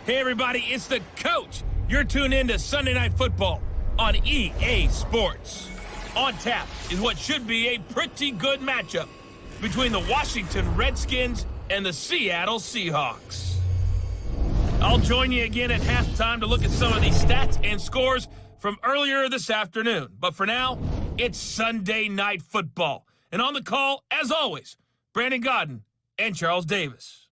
Hey, everybody, it's the coach. You're tuned in to Sunday Night Football on EA Sports. On tap is what should be a pretty good matchup between the Washington Redskins and the Seattle Seahawks. I'll join you again at halftime to look at some of the stats and scores from earlier this afternoon. But for now, it's Sunday Night Football. And on the call, as always, Brandon Godden and Charles Davis.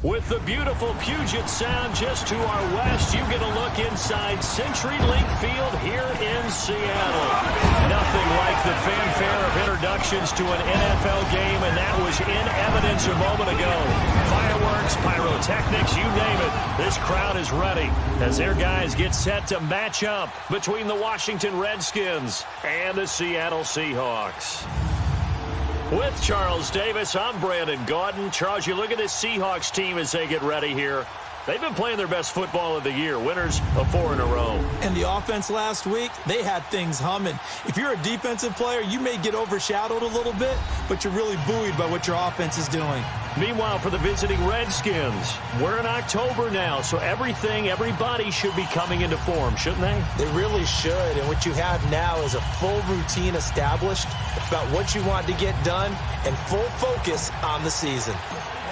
With the beautiful Puget Sound just to our west, you get a look inside CenturyLink Field here in Seattle. Nothing like the fanfare of introductions to an NFL game, and that was in evidence a moment ago. Fireworks, pyrotechnics, you name it. This crowd is ready as their guys get set to match up between the Washington Redskins and the Seattle Seahawks. With Charles Davis, I'm Brandon Gaudin. Charles, you look at this Seahawks team as they get ready here. They've been playing their best football of the year, winners of 4 in a row. And the offense last week, they had things humming. If you're a defensive player, you may get overshadowed a little bit, but you're really buoyed by what your offense is doing. Meanwhile, for the visiting Redskins, we're in October now, so everybody should be coming into form, shouldn't they? They really should, and what you have now is a full routine established about what you want to get done and full focus on the season.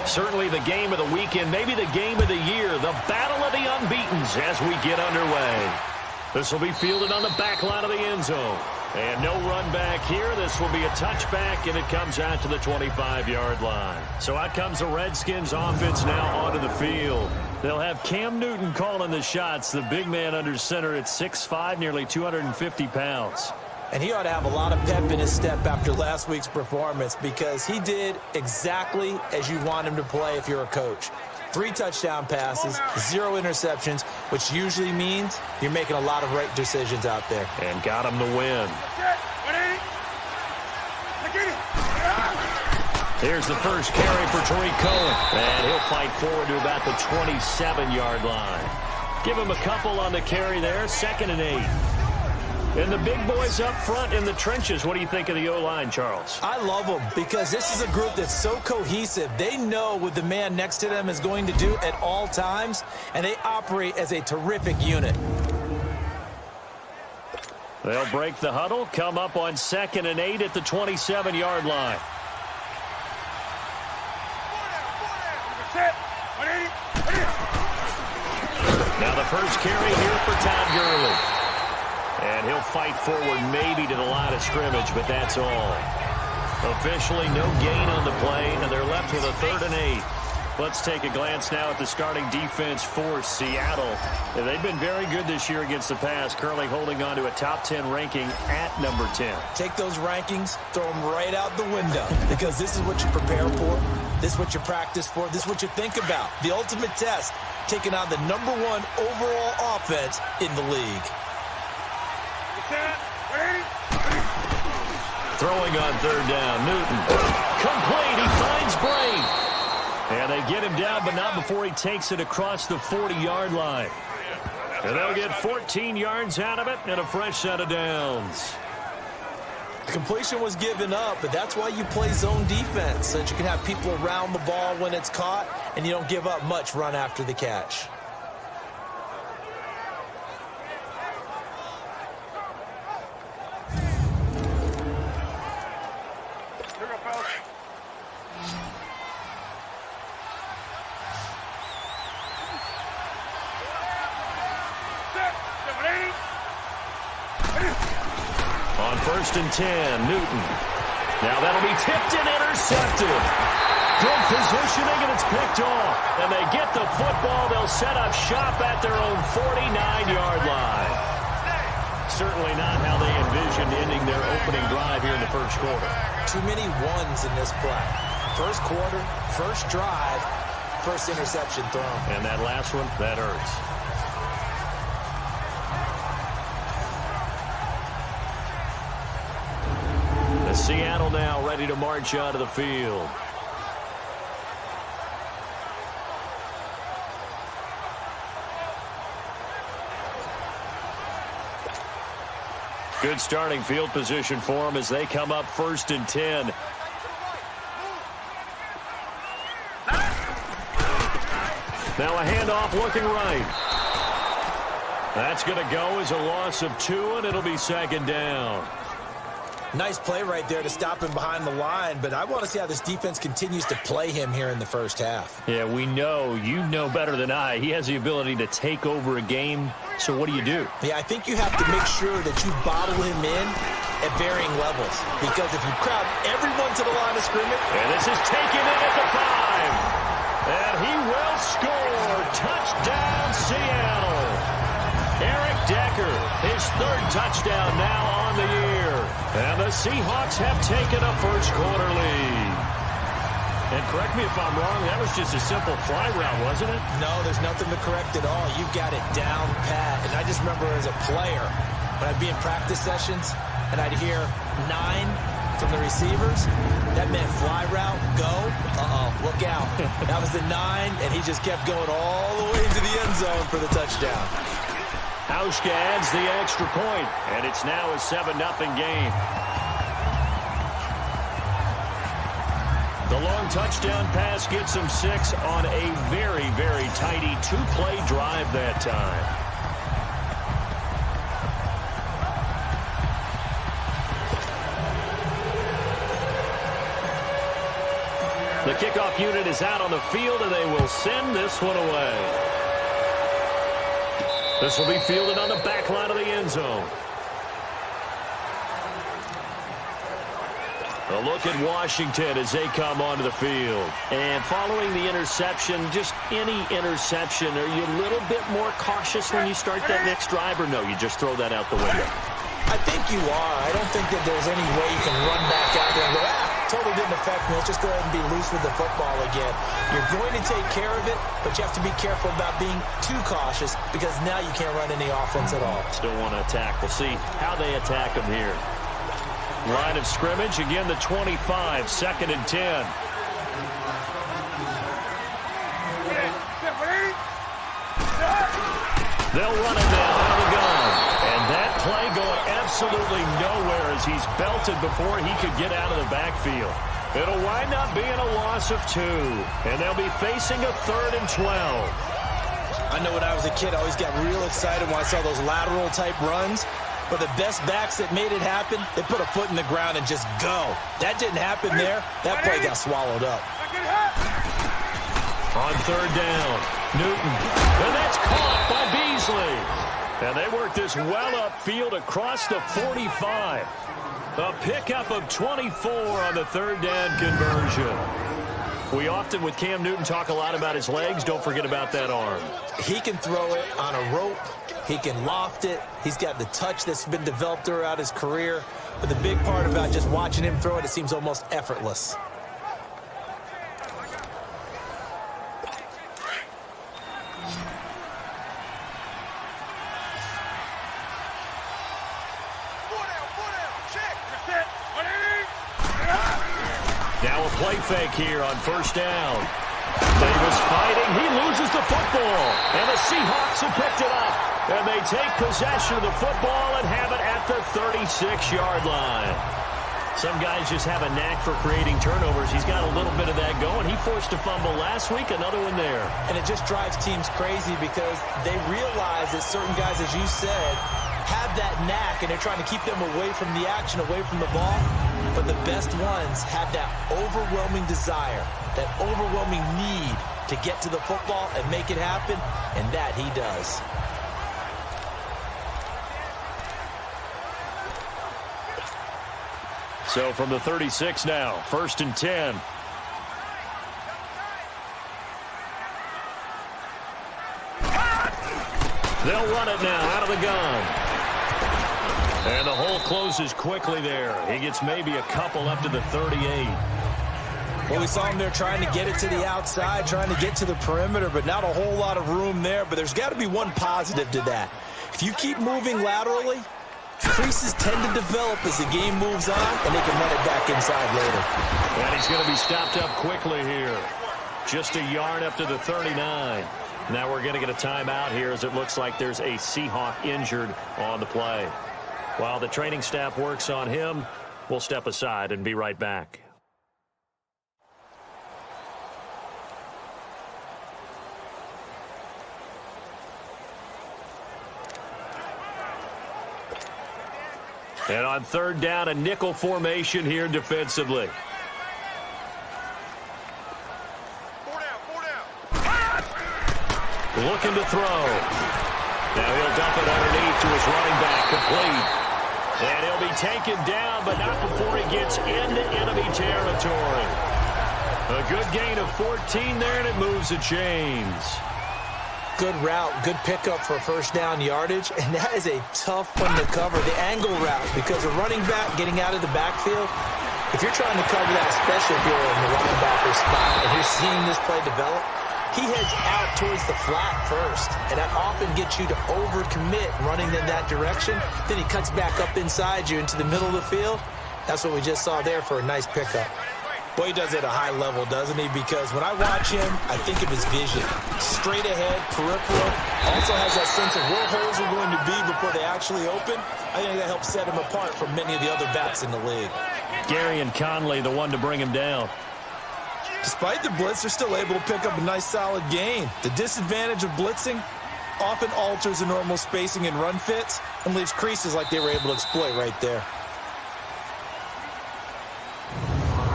Certainly the game of the weekend, maybe the game of the year, the battle of the unbeatens as we get underway. This will be fielded on the back line of the end zone. And no run back here. This will be a touchback, and it comes out to the 25-yard line. So out comes the Redskins offense now onto the field. They'll have Cam Newton calling the shots, the big man under center at 6'5", nearly 250 pounds. And he ought to have a lot of pep in his step after last week's performance because he did exactly as you want him to play if you're a coach. 3 touchdown passes, 0 interceptions, which usually means you're making a lot of right decisions out there. And got him the win. Here's the first carry for Tariq Cohen. And he'll fight forward to about the 27-yard line. Give him a couple on the carry there, 2nd and 8. And the big boys up front in the trenches. What do you think of the O-line, Charles? I love them because this is a group that's so cohesive. They know what the man next to them is going to do at all times, and they operate as a terrific unit. They'll break the huddle, come up on 2nd and 8 at the 27-yard line. Now the first carry here for Todd Gurley. And he'll fight forward maybe to the line of scrimmage, but that's all. Officially no gain on the play, and they're left with a 3rd and 8. Let's take a glance now at the starting defense for Seattle. They've been very good this year against the pass, currently holding on to a top 10 ranking at number 10. Take those rankings, throw them right out the window, because this is what you prepare for, this is what you practice for, this is what you think about. The ultimate test, taking on the #1 overall offense in the league. Throwing on 3rd down, Newton. Complete, he finds Bray. And they get him down, but not before he takes it across the 40-yard line. And they'll get 14 yards out of it and a fresh set of downs. The completion was given up, but that's why you play zone defense, so that you can have people around the ball when it's caught, and you don't give up much run after the catch. On 1st and 10, Newton. Now that'll be tipped and intercepted. Good positioning, and it's picked off. And they get the football. They'll set up shop at their own 49-yard line. Certainly not how they envisioned ending their opening drive here in the first quarter. Too many ones in this play. First quarter, first drive, first interception thrown. And that last one, that hurts. Seattle now ready to march out of the field. Good starting field position for them as they come up 1st and 10. Now a handoff looking right. That's going to go as a loss of 2, and it'll be second down. Nice play right there to stop him behind the line, but I want to see how this defense continues to play him here in the first half. Yeah, we know. You know better than I. He has the ability to take over a game, so what do you do? Yeah, I think you have to make sure that you bottle him in at varying levels, because if you crowd everyone to the line of scrimmage... And this is taken in at the 5. And he will score. Touchdown, Seattle. Eric Decker, his 3rd touchdown now on the year. And the Seahawks have taken a first-quarter lead. And correct me if I'm wrong, that was just a simple fly route, wasn't it? No, there's nothing to correct at all. You got it down pat. And I just remember as a player, when I'd be in practice sessions, and I'd hear 9 from the receivers, that meant fly route, go, look out. That was the 9, and he just kept going all the way into the end zone for the touchdown. Hauschka adds the extra point, and it's now a 7-0 game. The long touchdown pass gets him 6 on a very, very tidy 2-play drive that time. The kickoff unit is out on the field, and they will send this one away. This will be fielded on the back line of the end zone. A look at Washington as they come onto the field. And following the interception, just any interception, are you a little bit more cautious when you start that next drive, or no, you just throw that out the window? I think you are. I don't think that there's any way you can run back out there and go, totally didn't affect me. Let's just go ahead and be loose with the football again. You're going to take care of it, but you have to be careful about being too cautious, because now you can't run any offense at all. Still want to attack. We'll see how they attack them here. Line of scrimmage, again the 25, 2nd and 10. They'll run it now out of the gun. And that play going absolutely nowhere as he's belted before he could get out of the backfield. It'll wind up being a loss of 2. And they'll be facing a 3rd and 12. I know when I was a kid, I always got real excited when I saw those lateral-type runs. But the best backs that made it happen, they put a foot in the ground and just go. That didn't happen there. That play got swallowed up. On 3rd down, Newton. And that's caught by Beasley. And they work this well upfield across the 45. A pickup of 24 on the 3rd down conversion. We often, with Cam Newton, talk a lot about his legs. Don't forget about that arm. He can throw it on a rope. He can loft it. He's got the touch that's been developed throughout his career. But the big part about just watching him throw it, it seems almost effortless. Now a play fake here on 1st down. Davis fighting. He loses the football. And the Seahawks have picked it up. And they take possession of the football and have it at the 36-yard line. Some guys just have a knack for creating turnovers. He's got a little bit of that going. He forced a fumble last week, another one there. And it just drives teams crazy because they realize that certain guys, as you said, have that knack, and they're trying to keep them away from the action, away from the ball. But the best ones have that overwhelming desire, that overwhelming need to get to the football and make it happen, and that he does. So from the 36 now, 1st and 10. They'll run it now out of the gun. And the hole closes quickly there. He gets maybe a couple up to the 38. Well, we saw him there trying to get it to the outside, trying to get to the perimeter, but not a whole lot of room there. But there's got to be one positive to that. If you keep moving laterally, creases tend to develop as the game moves on, and they can run it back inside later. And he's going to be stopped up quickly here. Just a yard up to the 39. Now we're going to get a timeout here as it looks like there's a Seahawk injured on the play. While the training staff works on him, we'll step aside and be right back. And on third down, a nickel formation here defensively. Looking to throw. Now he'll dump it underneath to his running back, complete. And he'll be taken down, but not before he gets into enemy territory. A good gain of 14 there, and it moves the chains. Good route, good pickup for first down yardage, and that is a tough one to cover, the angle route, because a running back getting out of the backfield, if you're trying to cover that, especially if you're in the linebacker spot and you're seeing this play develop, he heads out towards the flat first, and that often gets you to overcommit running in that direction. Then he cuts back up inside you into the middle of the field. That's what we just saw there for a nice pickup. Boy, he does it at a high level, doesn't he? Because when I watch him, I think of his vision. Straight ahead, peripheral. Also has that sense of where holes are going to be before they actually open. I think that helps set him apart from many of the other backs in the league. Gary and Conley, the one to bring him down. Despite the blitz, they're still able to pick up a nice, solid gain. The disadvantage of blitzing often alters the normal spacing and run fits and leaves creases like they were able to exploit right there.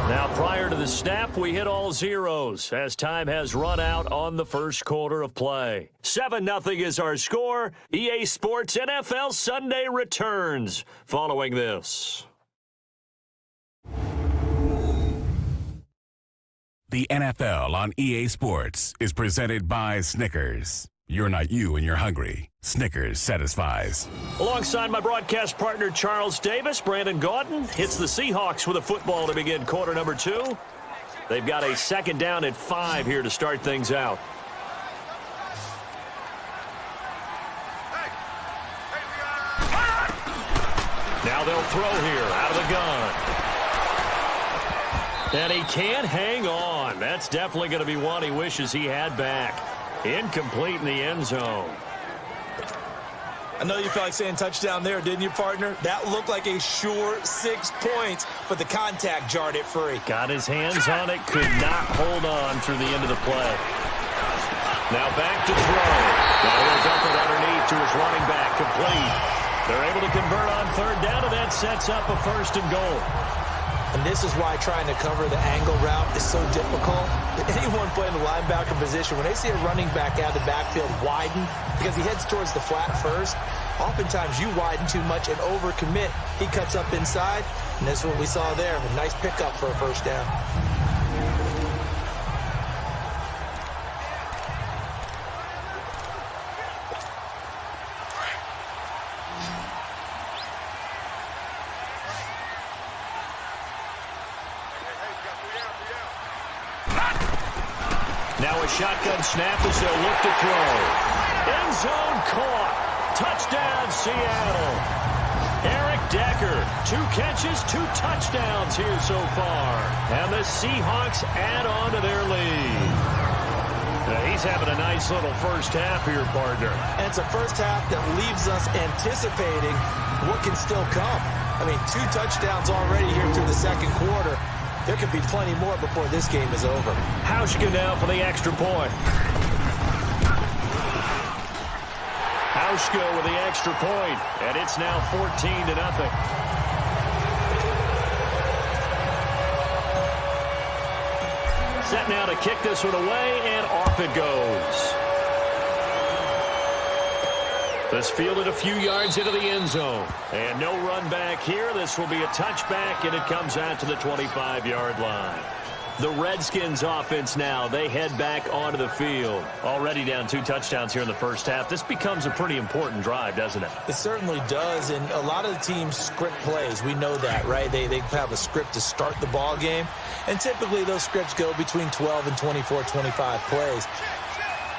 Now, prior to the snap, we hit all zeros as time has run out on the first quarter of play. 7-0 is our score. EA Sports NFL Sunday returns following this. The NFL on EA Sports is presented by Snickers. You're not you when you're hungry. Snickers satisfies. Alongside my broadcast partner, Charles Davis, Brandon Gaudin hits the Seahawks with a football to begin quarter number 2. They've got a second down at 5 here to start things out. Now they'll throw here out of the gun. And he can't hang on. That's definitely going to be one he wishes he had back. Incomplete in the end zone. I know you felt like saying touchdown there, didn't you, partner? That looked like a sure 6 points, but the contact jarred it free. Got his hands on it, could not hold on through the end of the play. Now back to throw. Now he'll dump it underneath to his running back, complete. They're able to convert on third down, and that sets up a 1st and goal. And this is why trying to cover the angle route is so difficult. Anyone playing the linebacker position, when they see a running back out of the backfield widen, because he heads towards the flat first, oftentimes you widen too much and overcommit. He cuts up inside, and that's what we saw there. A nice pickup for a first down. Now a shotgun snap as they'll look to throw. End zone caught. Touchdown, Seattle. Eric Decker, 2 catches, 2 touchdowns here so far. And the Seahawks add on to their lead. Now he's having a nice little first half here, partner. And it's a first half that leaves us anticipating what can still come. I mean, 2 touchdowns already here through the second quarter. There could be plenty more before this game is over. Hauschka now for the extra point. Hauschka with the extra point, and it's now 14-0. Set now to kick this one away, and off it goes. This fielded a few yards into the end zone. And no run back here. This will be a touchback, and it comes out to the 25-yard line. The Redskins offense now, they head back onto the field. Already down 2 touchdowns here in the first half. This becomes a pretty important drive, doesn't it? It certainly does, and a lot of the teams script plays. We know that, right? They have a script to start the ball game, and typically those scripts go between 12 and 24, 25 plays.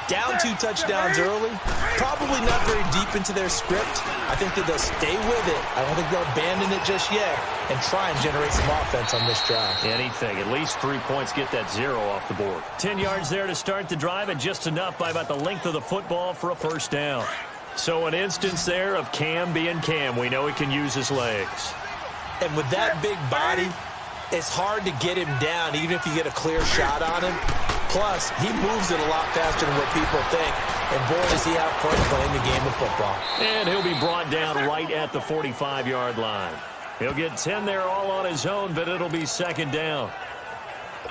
Down 2 touchdowns early, probably not very deep into their script. I think that they'll stay with it. I don't think they'll abandon it just yet and try and generate some offense on this drive. Anything. At least 3 points, get that 0 off the board. 10 yards there to start the drive, and just enough by about the length of the football for a first down. So an instance there of Cam being Cam. We know he can use his legs. And with that big body, it's hard to get him down, even if you get a clear shot on him. Plus, he moves it a lot faster than what people think. And boy, does he have fun playing the game of football. And he'll be brought down right at the 45-yard line. He'll get 10 there all on his own, but it'll be second down.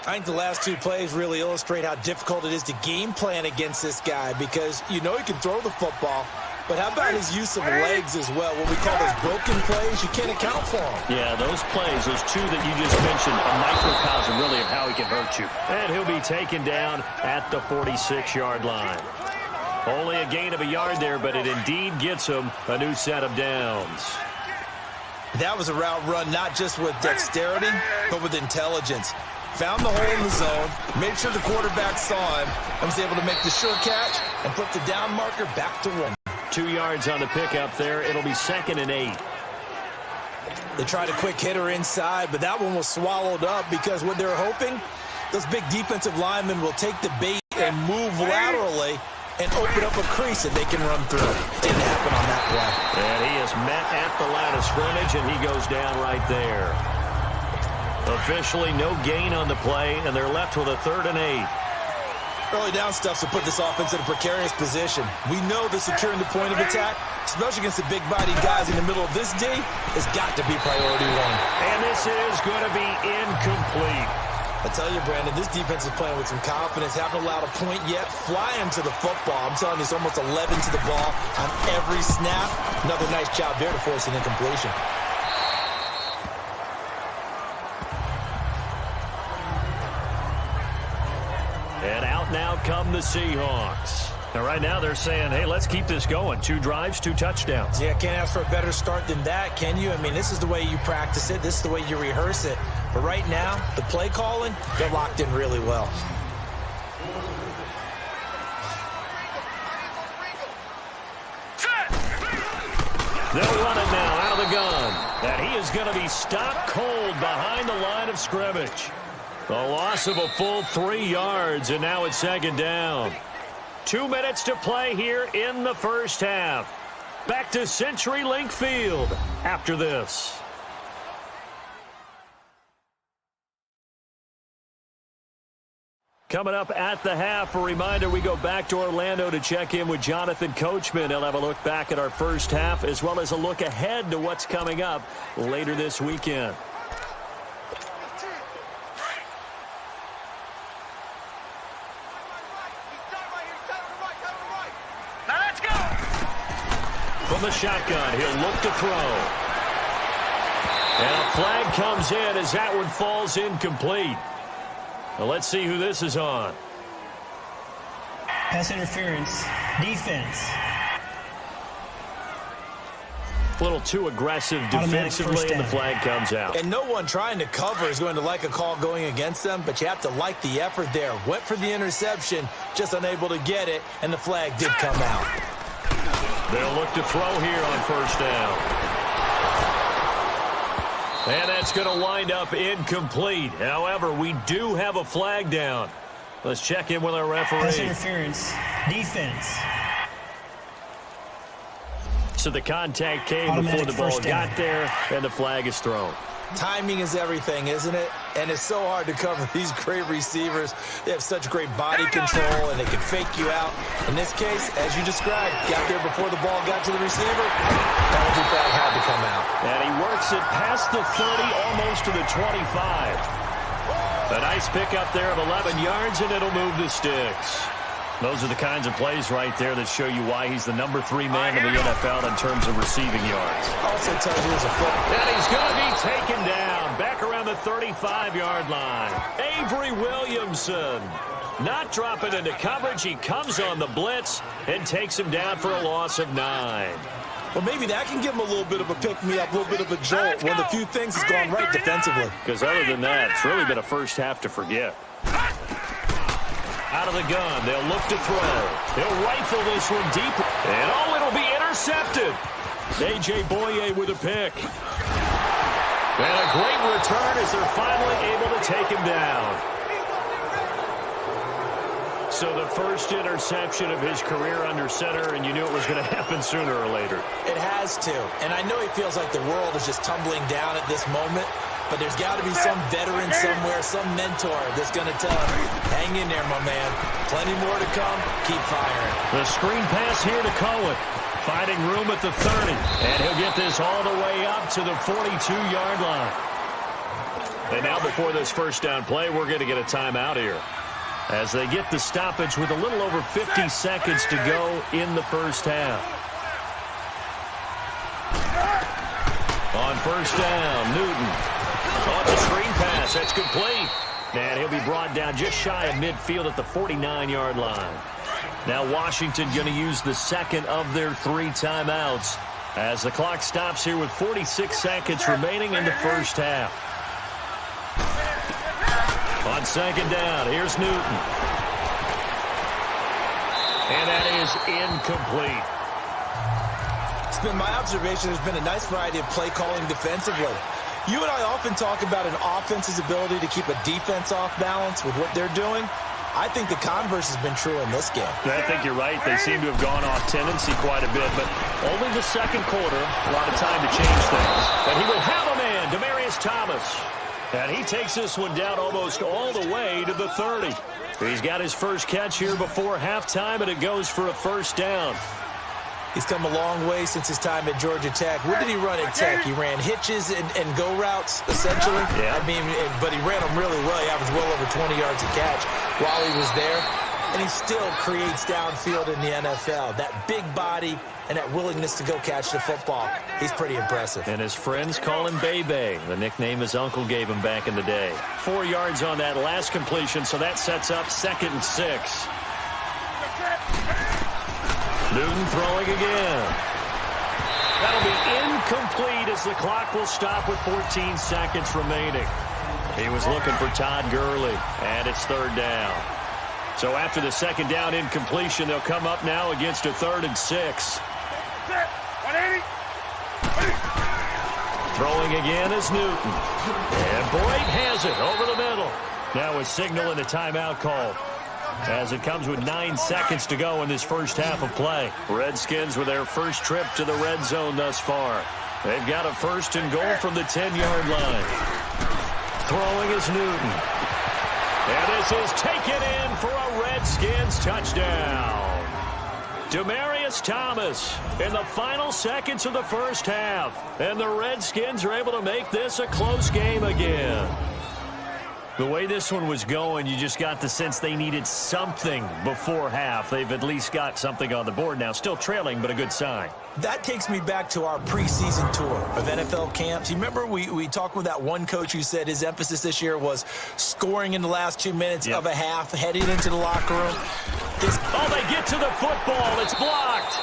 I think the last two plays really illustrate how difficult it is to game plan against this guy because you know he can throw the football, but how about his use of legs as well? What we call those broken plays, you can't account for them. Yeah, those plays, those two that you just mentioned, a microcosm really of how he can hurt you. And he'll be taken down at the 46-yard line. Only a gain of a yard there, but it indeed gets him a new set of downs. That was a route run not just with dexterity, but with intelligence. Found the hole in the zone, made sure the quarterback saw him, and was able to make the sure catch and put the down marker back to 1. 2 yards on the pickup there. It'll be 2nd and 8. They tried a quick hitter inside, but that one was swallowed up because what they're hoping, those big defensive linemen will take the bait and move laterally and open up a crease that they can run through. Didn't happen on that play. And he is met at the line of scrimmage, and he goes down right there. Officially no gain on the play, and they're left with a 3rd and 8. Early down stuff to put this offense in a precarious position. We know that securing the point of attack, especially against the big-bodied guys in the middle of this D, has got to be priority 1. And this is going to be incomplete. I tell you, Brandon, this defense is playing with some confidence. Haven't allowed a point yet. Flying to the football. I'm telling you, it's almost 11 to the ball on every snap. Another nice job there to force an incompletion. And out now come the Seahawks. And right now they're saying, hey, let's keep this going. 2 drives, 2 touchdowns. Yeah, can't ask for a better start than that, can you? I mean, this is the way you practice it. This is the way you rehearse it. But right now, the play calling, they're locked in really well. They'll run it now out of the gun. And he is going to be stopped cold behind the line of scrimmage. A loss of a full 3 yards, and now it's 2nd down. 2 minutes to play here in the first half. Back to CenturyLink Field after this. Coming up at the half, a reminder, we go back to Orlando to check in with Jonathan Coachman. He'll have a look back at our first half as well as a look ahead to what's coming up later this weekend. From the shotgun, he'll look to throw. And a flag comes in as that one falls incomplete. Well, let's see who this is on. Pass interference, defense. A little too aggressive defensively, and the flag comes out. And no one trying to cover is going to like a call going against them, but you have to like the effort there. Went for the interception, just unable to get it, and the flag did come out. They'll look to throw here on first down. And that's going to wind up incomplete. However, we do have a flag down. Let's check in with our referee. Pass interference, defense. So the contact came before the ball got there, and the flag is thrown. Timing is everything, isn't it? And it's so hard to cover these great receivers. They have such great body control, and they can fake you out. In this case, as you described, got there before the ball got to the receiver. Penalty flag had to come out. And he works it past the 30, almost to the 25. A nice pickup there of 11 yards, and it'll move the sticks. Those are the kinds of plays right there that show you why he's the number 3 man in the NFL in terms of receiving yards. Also tells you there's a foot. And he's going to be taken down back around the 35-yard line. Avery Williamson not dropping into coverage. He comes on the blitz and takes him down for a loss of 9. Well, maybe that can give him a little bit of a pick-me-up, a little bit of a jolt. One of the few things has gone right defensively. Because other than that, it's really been a first half to forget. Out of the gun, they'll look to throw. He'll rifle this one deep. And, oh, it'll be intercepted. A.J. Boye with a pick. And a great return as they're finally able to take him down. So the first interception of his career under center, and you knew it was going to happen sooner or later. It has to. And I know he feels like the world is just tumbling down at this moment. But there's got to be some veteran somewhere, some mentor that's going to tell him, hang in there, my man. Plenty more to come. Keep firing. The screen pass here to Cohen. Finding room at the 30. And he'll get this all the way up to the 42-yard line. And now before this first down play, we're going to get a timeout here, as they get the stoppage with a little over 50 seconds to go in the first half. On first down, Newton. It's a screen pass. That's complete. And he'll be brought down just shy of midfield at the 49-yard line. Now Washington going to use the second of their 3 timeouts as the clock stops here with 46 seconds remaining in the first half. On second down, here's Newton. And that is incomplete. It's been my observation there's been a nice variety of play calling defensively. You and I often talk about an offense's ability to keep a defense off balance with what they're doing. I think the converse has been true in this game. I think you're right. They seem to have gone off tendency quite a bit, but only the second quarter, a lot of time to change things. And he will have a man, Demaryius Thomas. And he takes this one down almost all the way to the 30. He's got his first catch here before halftime, and it goes for a first down. He's come a long way since his time at Georgia Tech. What did he run at Tech? He ran hitches and go routes, essentially. Yeah. I mean, but he ran them really well. He averaged well over 20 yards a catch while he was there. And he still creates downfield in the NFL. That big body and that willingness to go catch the football. He's pretty impressive. And his friends call him Bebe, the nickname his uncle gave him back in the day. 4 yards on that last completion, so that sets up 2nd and 6. Newton throwing again. That'll be incomplete as the clock will stop with 14 seconds remaining. He was looking for Todd Gurley, and it's 3rd down. So after the 2nd down incompletion, they'll come up now against a 3rd and 6. Throwing again is Newton. And Boyd has it over the middle. Now a signal and a timeout call, as it comes with 9 seconds to go in this first half of play. Redskins with their first trip to the red zone thus far. They've got a 1st and goal from the 10-yard line. Throwing is Newton. And this is taken in for a Redskins touchdown. Demaryius Thomas in the final seconds of the first half. And the Redskins are able to make this a close game again. The way this one was going, you just got the sense they needed something before half. They've at least got something on the board now. Still trailing, but a good sign. That takes me back to our preseason tour of NFL camps. You remember we talked with that one coach who said his emphasis this year was scoring in the last 2 minutes of a half, heading into the locker room. They get to the football. It's blocked.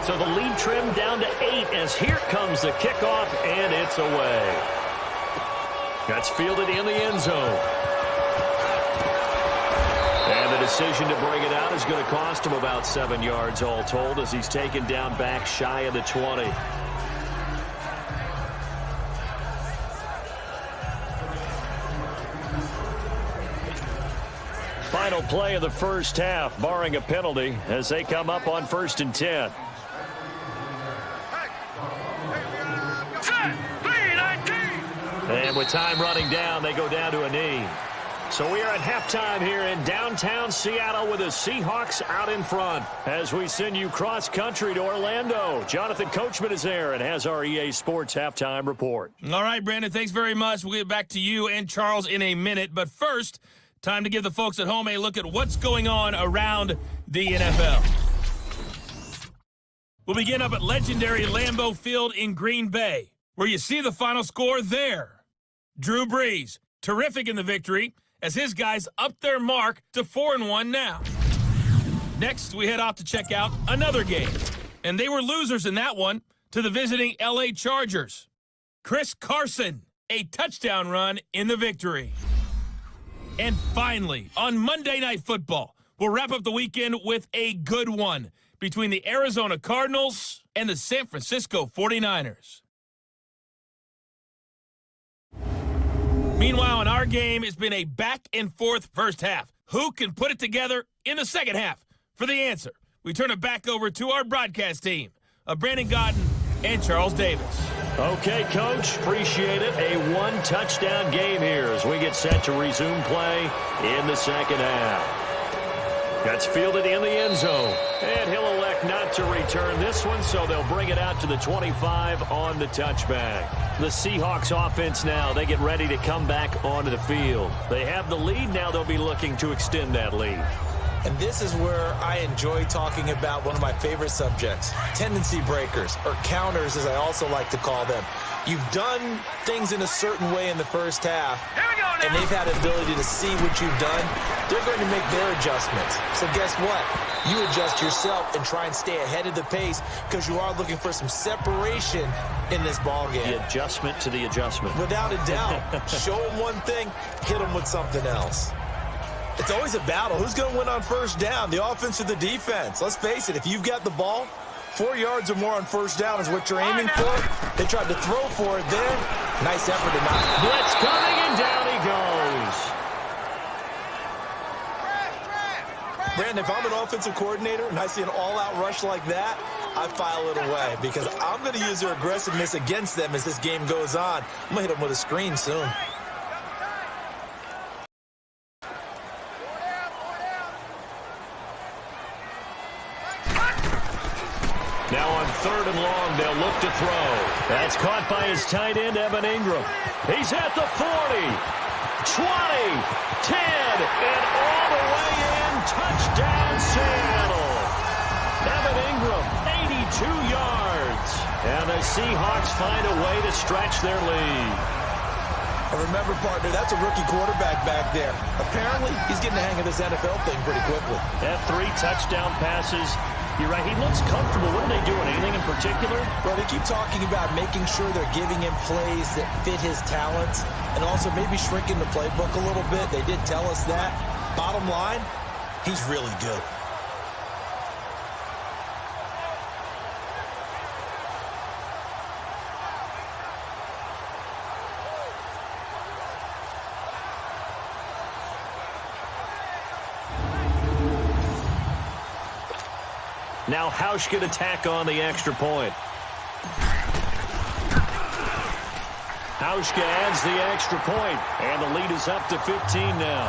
So the lead trimmed down to 8 as here comes the kickoff, and it's away. That's fielded in the end zone. And the decision to bring it out is going to cost him about 7 yards all told, as he's taken down back shy of the 20. Final play of the first half, barring a penalty, as they come up on 1st and 10. And with time running down, they go down to a knee. So we are at halftime here in downtown Seattle with the Seahawks out in front as we send you cross-country to Orlando. Jonathan Coachman is there and has our EA Sports halftime report. All right, Brandon, thanks very much. We'll get back to you and Charles in a minute. But first, time to give the folks at home a look at what's going on around the NFL. We'll begin up at legendary Lambeau Field in Green Bay, where you see the final score there. Drew Brees, terrific in the victory, as his guys up their mark to 4-1 now. Next, we head off to check out another game, and they were losers in that one to the visiting LA Chargers. Chris Carson, a touchdown run in the victory. And finally, on Monday Night Football, we'll wrap up the weekend with a good one between the Arizona Cardinals and the San Francisco 49ers. Meanwhile, in our game, it's been a back-and-forth first half. Who can put it together in the second half? For the answer, we turn it back over to our broadcast team of Brandon Godden and Charles Davis. Okay, Coach, appreciate it. A one-touchdown game here as we get set to resume play in the second half. That's fielded in the end zone. And he'll elect not to return this one, so they'll bring it out to the 25 on the touchback. The Seahawks offense now, they get ready to come back onto the field. They have the lead. Now they'll be looking to extend that lead. And this is where I enjoy talking about one of my favorite subjects, tendency breakers, or counters as I also like to call them. You've done things in a certain way in the first half, and they've had the ability to see what you've done. They're going to make their adjustments. So guess what? You adjust yourself and try and stay ahead of the pace because you are looking for some separation in this ballgame. The adjustment to the adjustment. Without a doubt. Show them one thing, hit them with something else. It's always a battle. Who's going to win on first down, the offense or the defense? Let's face it, if you've got the ball, 4 yards or more on first down is what you're aiming for. They tried to throw for it there. Nice effort tonight. Blitz coming, and down he goes. Brandon, if I'm an offensive coordinator and I see an all-out rush like that, I file it away because I'm going to use their aggressiveness against them as this game goes on. I'm going to hit them with a screen soon. Now on 3rd and long, they'll look to throw. That's caught by his tight end, Evan Ingram. He's at the 40, 20, 10, and all the way in. Touchdown, Seattle. Evan Ingram, 82 yards. And the Seahawks find a way to stretch their lead. And remember, partner, that's a rookie quarterback back there. Apparently, he's getting the hang of this NFL thing pretty quickly. That 3 touchdown passes. You're right, he looks comfortable. What are they doing? Anything in particular? Well, they keep talking about making sure they're giving him plays that fit his talents and also maybe shrinking the playbook a little bit. They did tell us that. Bottom line, he's really good. Now Hauschka to tack on the extra point. Hauschka adds the extra point, and the lead is up to 15 now.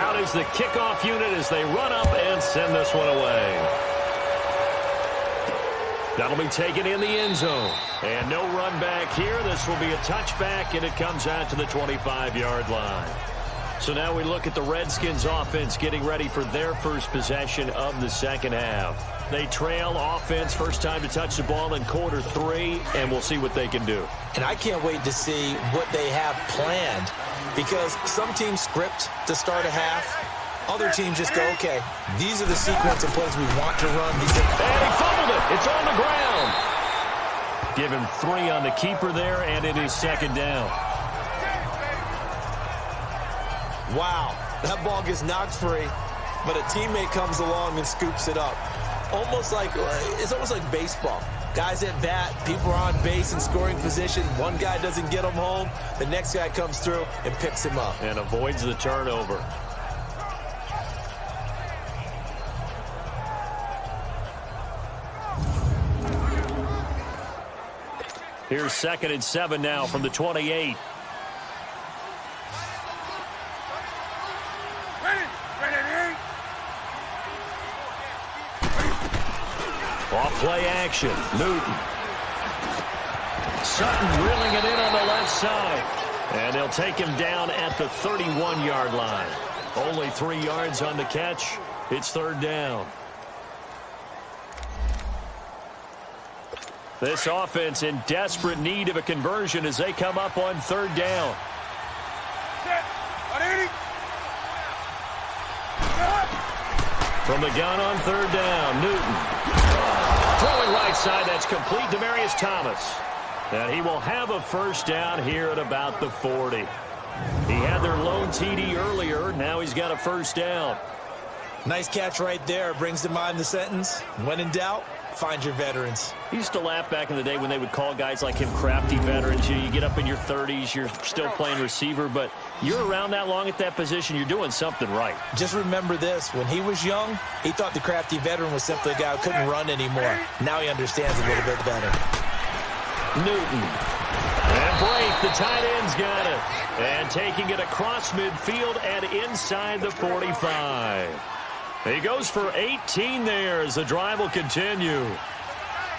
Out is the kickoff unit as they run up and send this one away. That'll be taken in the end zone. And no run back here. This will be a touchback, and it comes out to the 25-yard line. So now we look at the Redskins offense getting ready for their first possession of the second half. They trail offense, first time to touch the ball in quarter 3, and we'll see what they can do. And I can't wait to see what they have planned because some teams script to start a half. Other teams just go, okay, these are the sequence of plays we want to run. And he fumbled it. It's on the ground. Give him 3 on the keeper there, and it is second down. Wow, that ball gets knocked free, but a teammate comes along and scoops it up. It's almost like baseball. Guys at bat, people are on base in scoring position. One guy doesn't get him home. The next guy comes through and picks him up. And avoids the turnover. Here's 2nd and 7 now from the 28. Off play action. Newton. Sutton reeling it in on the left side. And they'll take him down at the 31-yard line. Only 3 yards on the catch. It's 3rd down. This offense in desperate need of a conversion as they come up on 3rd down. From the gun on 3rd down, Newton. Throwing right side, that's complete. Demaryius Thomas. And he will have a first down here at about the 40. He had their lone TD earlier. Now he's got a first down. Nice catch right there. Brings to mind the sentence, when in doubt, find your veterans. He used to laugh back in the day when they would call guys like him crafty veterans. You get up in your 30s, you're still playing receiver, but you're around that long at that position, you're doing something right. Just remember this. When he was young, he thought the crafty veteran was simply a guy who couldn't run anymore. Now he understands a little bit better. Newton. And Brake, the tight end's got it. And taking it across midfield and inside the 45. He goes for 18 there as the drive will continue.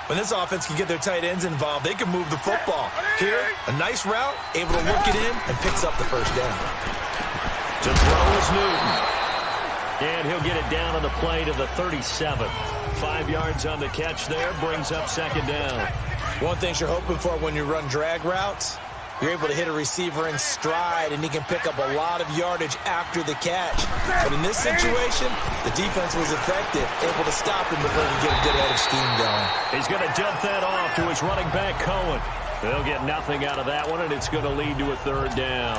When this offense can get their tight ends involved, they can move the football. Here, a nice route, able to look it in, and picks up the first down. To throw is Newton. And he'll get it down on the play to the 37. 5 yards on the catch there, brings up second down. One thing you're hoping for when you run drag routes, you're able to hit a receiver in stride, and he can pick up a lot of yardage after the catch. But in this situation, the defense was effective, able to stop him before he get a good head of steam going. He's going to dump that off to his running back, Cohen. They'll get nothing out of that one, and it's going to lead to a third down.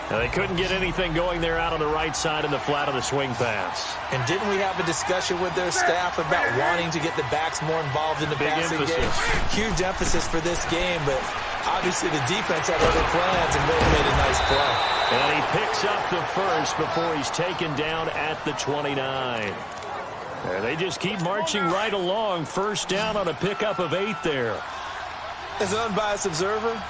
Now, they couldn't get anything going there out on the right side in the flat of the swing pass. And didn't we have a discussion with their staff about wanting to get the backs more involved in the passing game? Huge emphasis for this game, but obviously the defense had other plans and really made a nice play. And he picks up the first before he's taken down at the 29. And they just keep marching right along. First down on a pickup of 8 there. As an unbiased observer,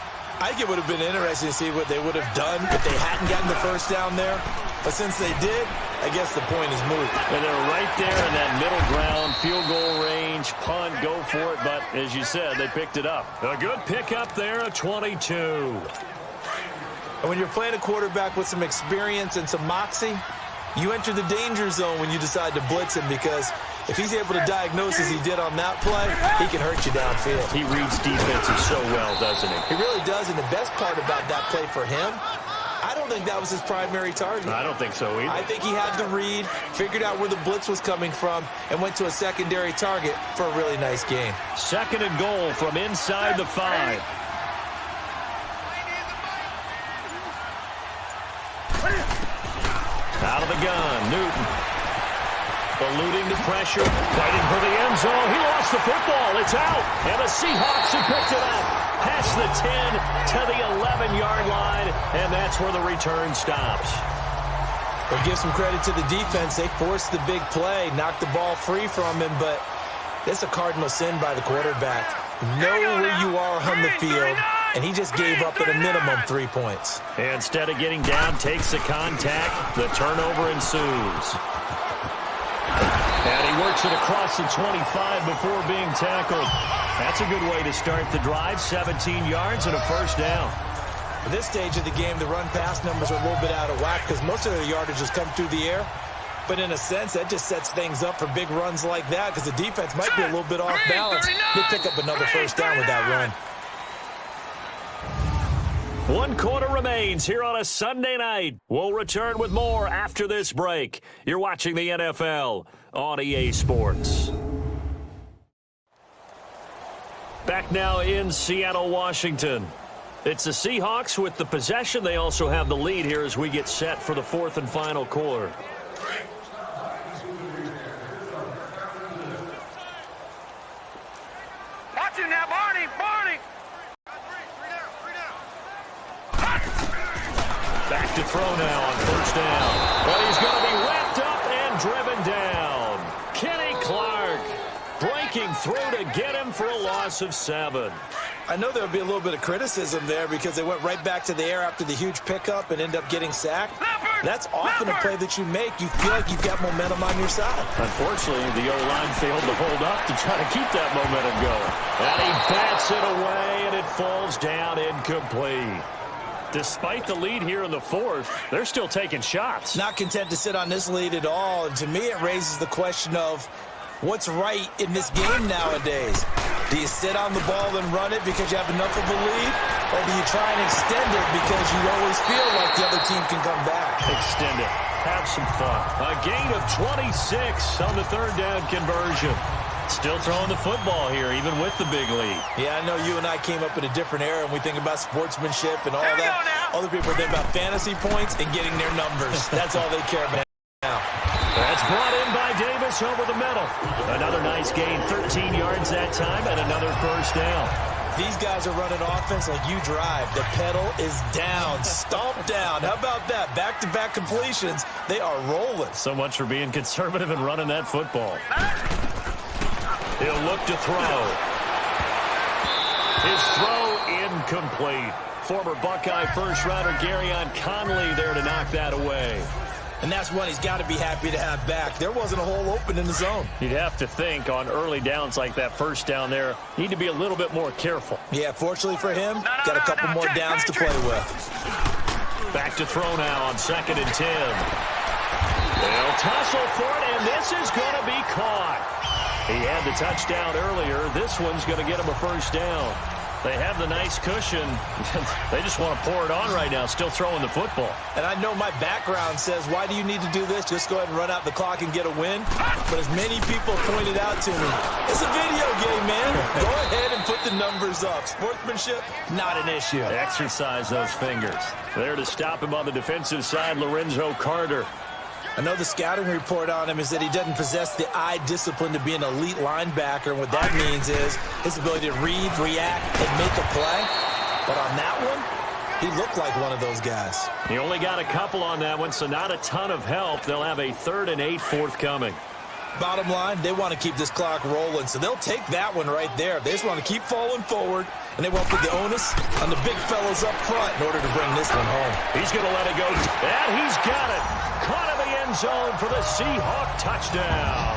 I think it would have been interesting to see what they would have done if they hadn't gotten the first down there. But since they did, I guess the point is moot. And they're right there in that middle ground, field goal range, punt, go for it. But as you said, they picked it up. A good pickup there, a 22. And when you're playing a quarterback with some experience and some moxie, you enter the danger zone when you decide to blitz him, because if he's able to diagnose as he did on that play, he can hurt you downfield. He reads defenses so well, doesn't he? He really does, and the best part about that play for him, I don't think that was his primary target. I don't think so either. I think he had the read, figured out where the blitz was coming from, and went to a secondary target for a really nice gain. Second and goal from inside the 5. Out of the gun, Newton. Eluding the pressure, fighting for the end zone. He lost the football. It's out. And the Seahawks have picked it up. Past the 10 to the 11-yard line, and that's where the return stops. We'll give some credit to the defense. They forced the big play, knocked the ball free from him, but it's a cardinal sin by the quarterback. Know where you are on the field, and he just gave up at a minimum 3 points. Instead of getting down, takes the contact. The turnover ensues. And he works it across the 25 before being tackled. That's a good way to start the drive. 17 yards and a first down. At this stage of the game, the run-pass numbers are a little bit out of whack because most of their yardage has come through the air. But in a sense, that just sets things up for big runs like that because the defense might be a little bit off balance. They pick up another first down with that run. 1 quarter remains here on a Sunday night. We'll return with more after this break. You're watching the NFL on EA Sports. Back now in Seattle, Washington. It's the Seahawks with the possession. They also have the lead here as we get set for the 4th and final quarter. Watch him now, Barney! Back to throw now on first down. But he's going to be wrapped up and driven down. Kenny Clark breaking through to get him for a loss of 7. I know there would be a little bit of criticism there because they went right back to the air after the huge pickup and end up getting sacked. That's often a play that you make. You feel like you've got momentum on your side. Unfortunately, the O-line failed to hold up to try to keep that momentum going. And he bats it away, and it falls down incomplete. Despite the lead here in the 4th, they're still taking shots. Not content to sit on this lead at all. And to me, it raises the question of what's right in this game nowadays. Do you sit on the ball and run it because you have enough of a lead? Or do you try and extend it because you always feel like the other team can come back? Extend it. Have some fun. A gain of 26 on the 3rd down conversion. Still throwing the football here, even with the big lead. Yeah, I know you and I came up in a different era and we think about sportsmanship and all that. Other people think about fantasy points and getting their numbers. That's all they care about now. That's brought in by Davis over the middle. Another nice gain, 13 yards that time, and another first down. These guys are running offense like you drive. The pedal is down, stomp down. How about that? Back-to-back completions. They are rolling. So much for being conservative and running that football. He'll look to throw. His throw incomplete. incomplete. Former Buckeye first-rounder Garyon Conley there to knock that away. And that's one he's got to be happy to have back. There wasn't a hole open in the zone. You'd have to think on early downs like that first down there, need to be a little bit more careful. Yeah, fortunately for him, got a couple more downs to play with. Back to throw now on 2nd and 10. They'll tussle for it, and this is going to be caught. He had the touchdown earlier. This one's going to get him a first down. They have the nice cushion. They just want to pour it on right now, still throwing the football. And I know my background says, why do you need to do this? Just go ahead and run out the clock and get a win. But as many people pointed out to me, it's a video game, man. Go ahead and put the numbers up. Sportsmanship, not an issue. Exercise those fingers. There to stop him on the defensive side, Lorenzo Carter. I know the scouting report on him is that he doesn't possess the eye discipline to be an elite linebacker. And what that means is his ability to read, react, and make a play. But on that one, he looked like one of those guys. He only got a couple on that one, so not a ton of help. They'll have a 3rd and 8 forthcoming. Bottom line, they want to keep this clock rolling, so they'll take that one right there. They just want to keep falling forward, and they won't put the onus on the big fellas up front in order to bring this one home. He's going to let it go, and he's got it. Caught in the end zone for the Seahawk touchdown.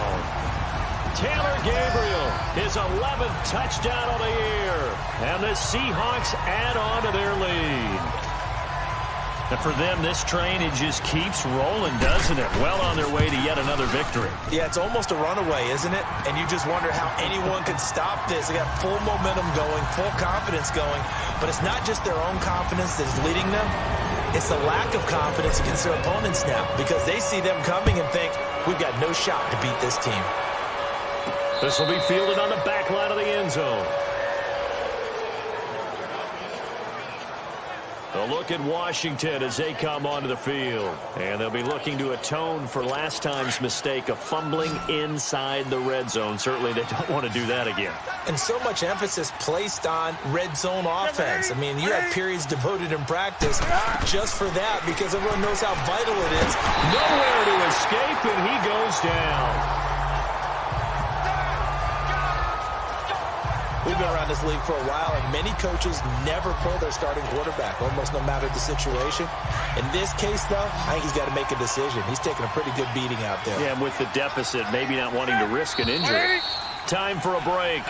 Taylor Gabriel, his 11th touchdown of the year, and the Seahawks add on to their lead. And for them, this train, it just keeps rolling, doesn't it? Well on their way to yet another victory. Yeah, it's almost a runaway, isn't it? And you just wonder how anyone could stop this. They got full momentum going, full confidence going. But it's not just their own confidence that is leading them. It's the lack of confidence against their opponents now, because they see them coming and think, we've got no shot to beat this team. This will be fielded on the back line of the end zone. A look at Washington as they come onto the field. And they'll be looking to atone for last time's mistake of fumbling inside the red zone. Certainly they don't want to do that again. And so much emphasis placed on red zone offense. I mean, you have periods devoted in practice just for that, because everyone knows how vital it is. Nowhere to escape, and he goes down. We've been around this league for a while, and many coaches never pull their starting quarterback, almost no matter the situation. In this case, though, I think he's got to make a decision. He's taking a pretty good beating out there. Yeah, and with the deficit, maybe not wanting to risk an injury. Time for a break.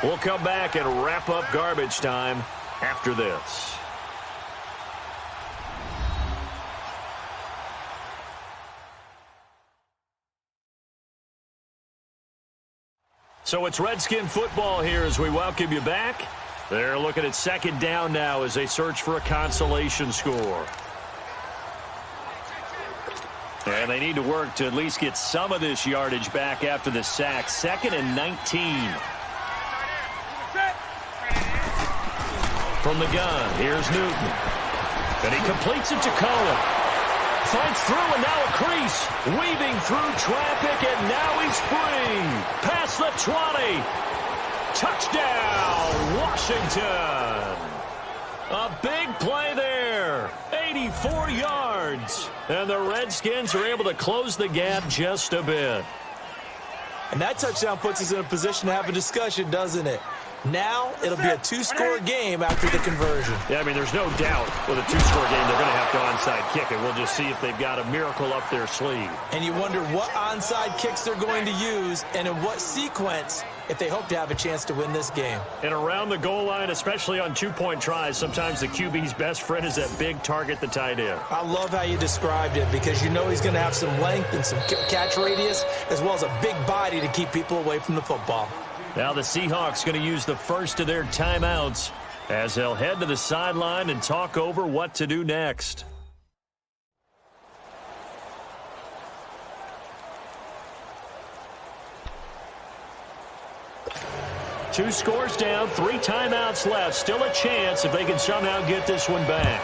We'll come back and wrap up garbage time after this. So it's Redskin football here as we welcome you back. They're looking at 2nd down now as they search for a consolation score. And they need to work to at least get some of this yardage back after the sack. 2nd and 19. From the gun, here's Newton. And he completes it to Cohen. Finds through, and now a crease. Weaving through traffic, and now he's free. Past the 20. Touchdown, Washington. A big play there. 84 yards. And the Redskins are able to close the gap just a bit. And that touchdown puts us in a position to have a discussion, doesn't it? Now it'll be a 2-score game after the conversion. Yeah, I mean, there's no doubt with a 2-score game they're going to have to onside kick it. We'll just see if they've got a miracle up their sleeve. And you wonder what onside kicks they're going to use and in what sequence if they hope to have a chance to win this game. And around the goal line, especially on 2-point tries, sometimes the QB's best friend is that big target, the tight end. I love how you described it, because you know he's going to have some length and some catch radius as well as a big body to keep people away from the football. Now the Seahawks going to use the first of their timeouts as they'll head to the sideline and talk over what to do next. Two scores down, 3 timeouts left. Still a chance if they can somehow get this one back.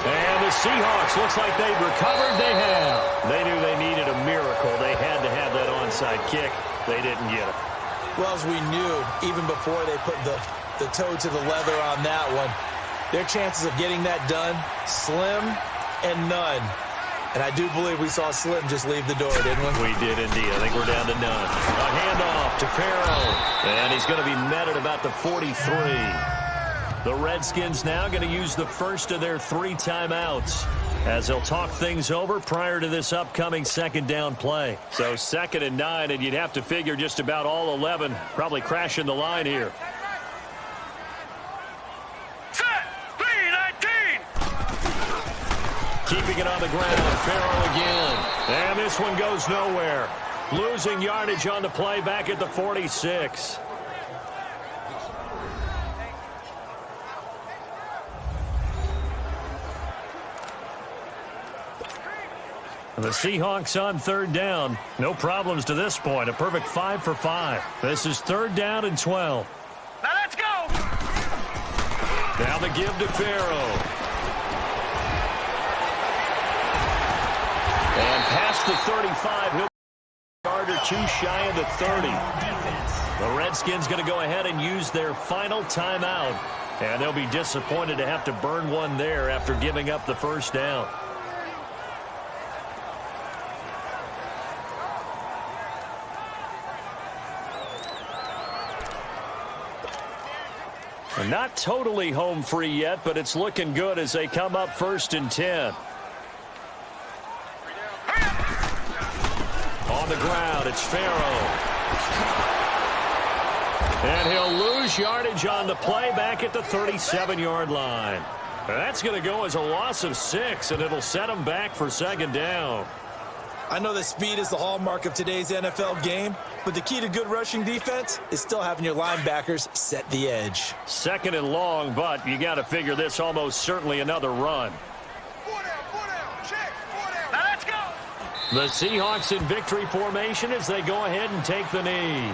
And the Seahawks, looks like they've recovered. They have. They knew they needed a miracle. They had to have that onside kick. They didn't get it. Well, as we knew, even before they put the toe to the leather on that one, their chances of getting that done, slim and none. And I do believe we saw Slim just leave the door, didn't we? We did indeed. I think we're down to none. A handoff to Farrell. And he's going to be met at about the 43. The Redskins now going to use the first of their 3 timeouts as they'll talk things over prior to this upcoming second down play. So 2nd and 9, and you'd have to figure just about all 11 probably crashing the line here. Set. 3-19. Keeping it on the ground. Farrell again. And this one goes nowhere. Losing yardage on the play back at the 46. The Seahawks on 3rd down. No problems to this point. A perfect 5 for 5. This is 3rd down and 12. Now let's go. Now the give to Farrell. And past the 35, he'll be a yard or 2 shy of the 30. The Redskins going to go ahead and use their final timeout. And they'll be disappointed to have to burn one there after giving up the first down. Not totally home free yet, but it's looking good as they come up 1st and 10. On the ground, it's Farrell. And he'll lose yardage on the play back at the 37-yard line. That's going to go as a loss of 6, and it'll set him back for 2nd down. I know that speed is the hallmark of today's NFL game, but the key to good rushing defense is still having your linebackers set the edge. 2nd and long, but you got to figure this almost certainly another run. 4 down. Check. 4 down. Now let's go. The Seahawks in victory formation as they go ahead and take the knee.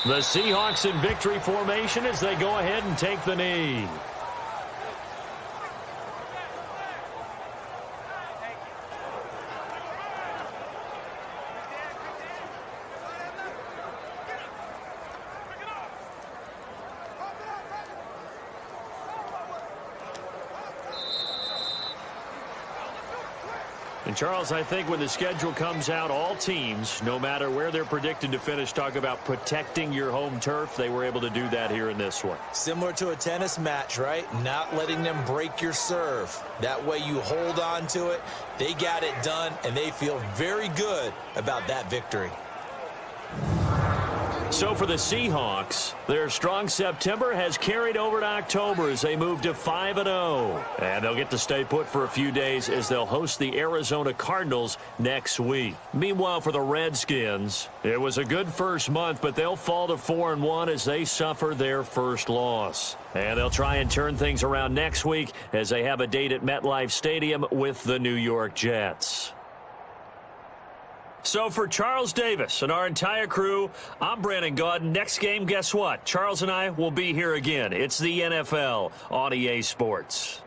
The Seahawks in victory formation as they go ahead and take the knee. And Charles, I think when the schedule comes out, all teams, no matter where they're predicted to finish, talk about protecting your home turf. They were able to do that here in this one. Similar to a tennis match, right? Not letting them break your serve. That way you hold on to it. They got it done, and they feel very good about that victory. So for the Seahawks, their strong September has carried over to October as they move to 5-0. And they'll get to stay put for a few days as they'll host the Arizona Cardinals next week. Meanwhile, for the Redskins, it was a good first month, but they'll fall to 4-1 as they suffer their first loss. And they'll try and turn things around next week as they have a date at MetLife Stadium with the New York Jets. So for Charles Davis and our entire crew, I'm Brandon Gaudin. Next game, guess what? Charles and I will be here again. It's the NFL on EA Sports.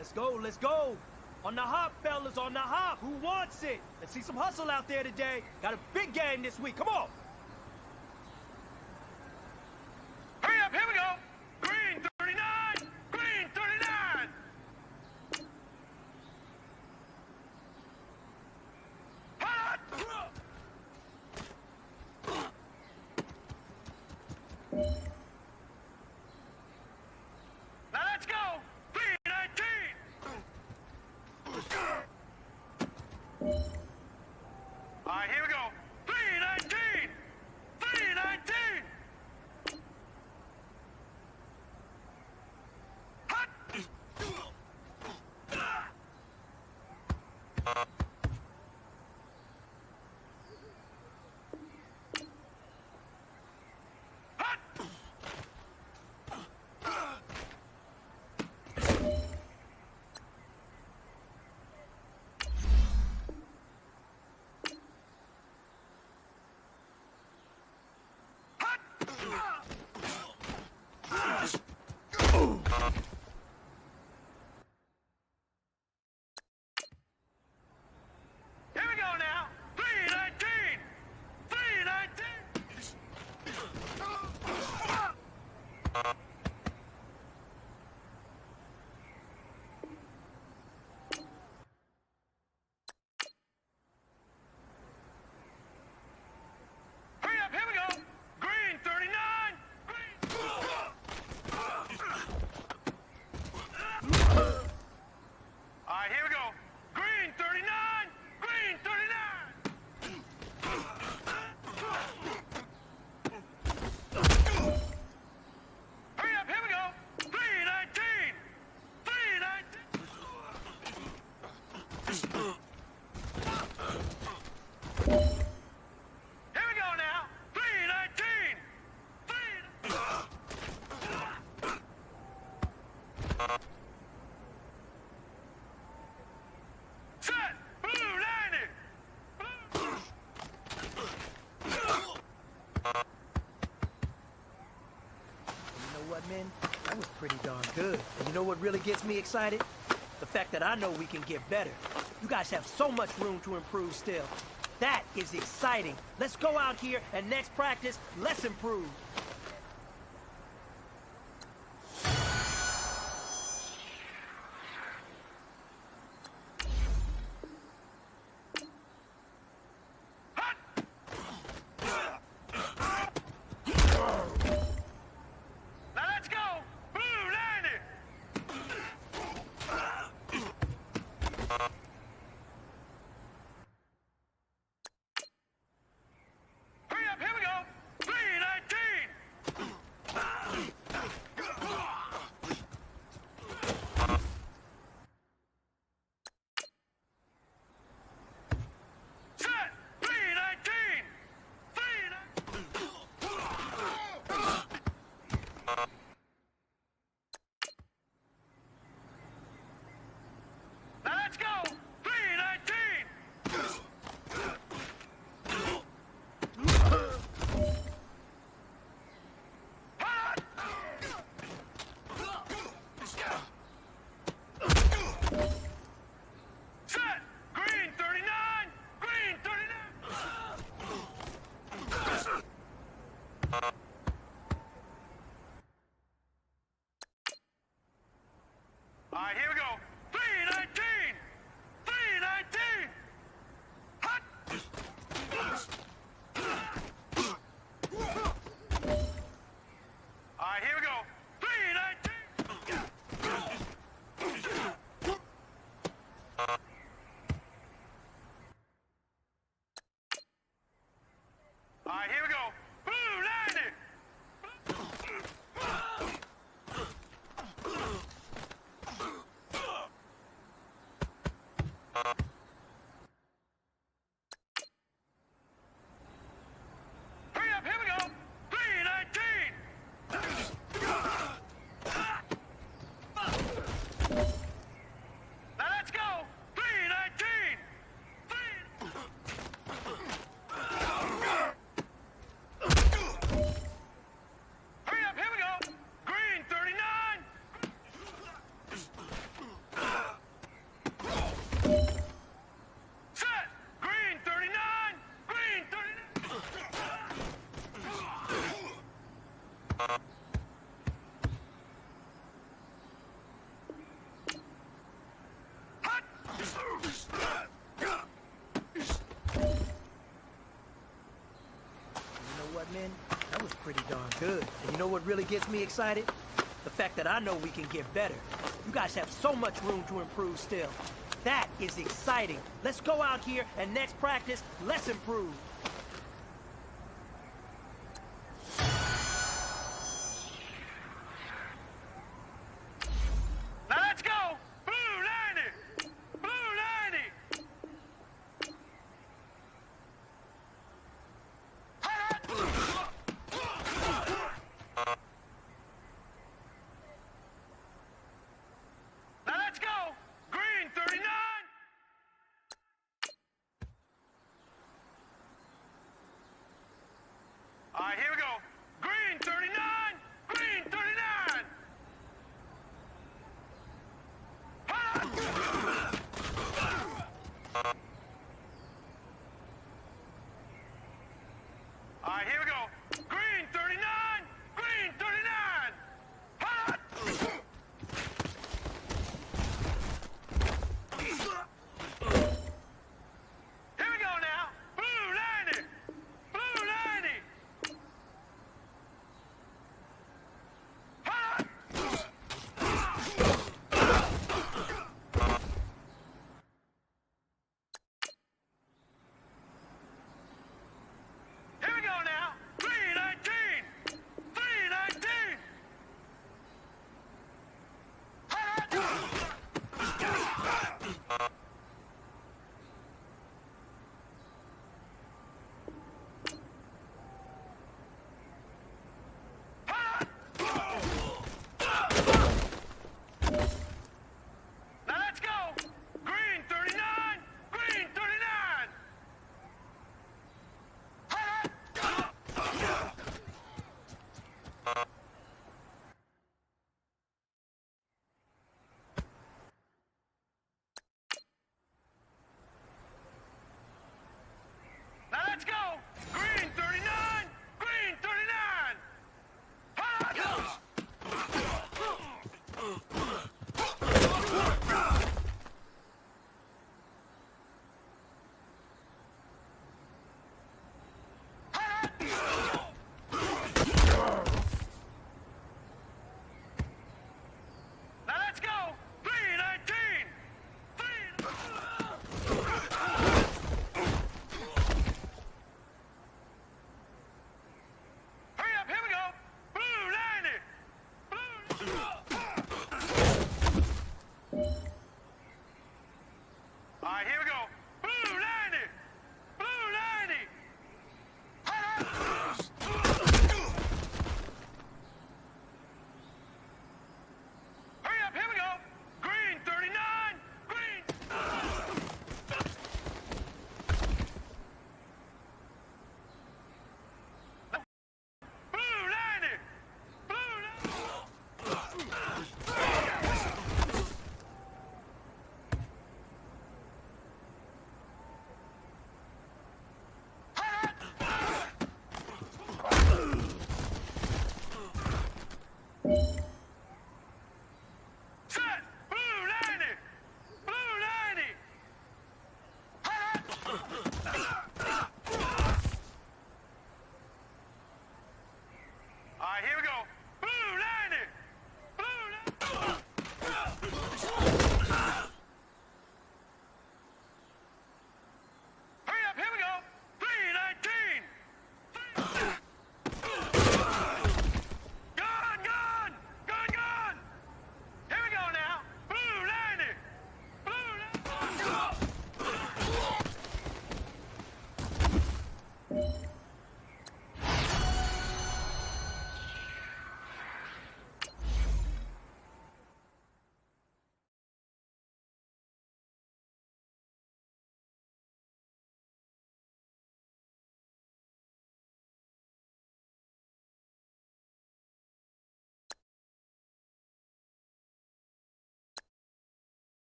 Let's go, let's go. On the hop, fellas, on the hop. Who wants it? Let's see some hustle out there today. Got a big game this week. Come on. Hurry up, here we go. Green 39, green 39. Hot! Now let's go. Green 19. All right, here we go. 319! 319! man? That was pretty darn good. And you know what really gets me excited? The fact that I know we can get better. You guys have so much room to improve still. That is exciting. Let's go out here and next practice, let's improve. All right, here we go. 319! 319! Hot! All right, here we go. 319! All right, here we go. Blue 90! Hurry up, here we go! 319! Now let's go! 319! Hurry up, here we go! Green 39! Set! Green 39! Green 39! Hot! You know what, man? That was pretty darn good. And you know what really gets me excited? The fact that I know we can get better. You guys have so much room to improve still. That is exciting. Let's go out here and next practice, let's improve. Now let's go! Blue 90! Blue 90! Hot! Now let's go! Green 39! Set. Blue 90. Blue 90. All right, here we go. Blue 90. Blue 90. Hurry up, here we go. 319. Gone, gone. Gone, gone. Here we go now. Blue 90. Blue 90.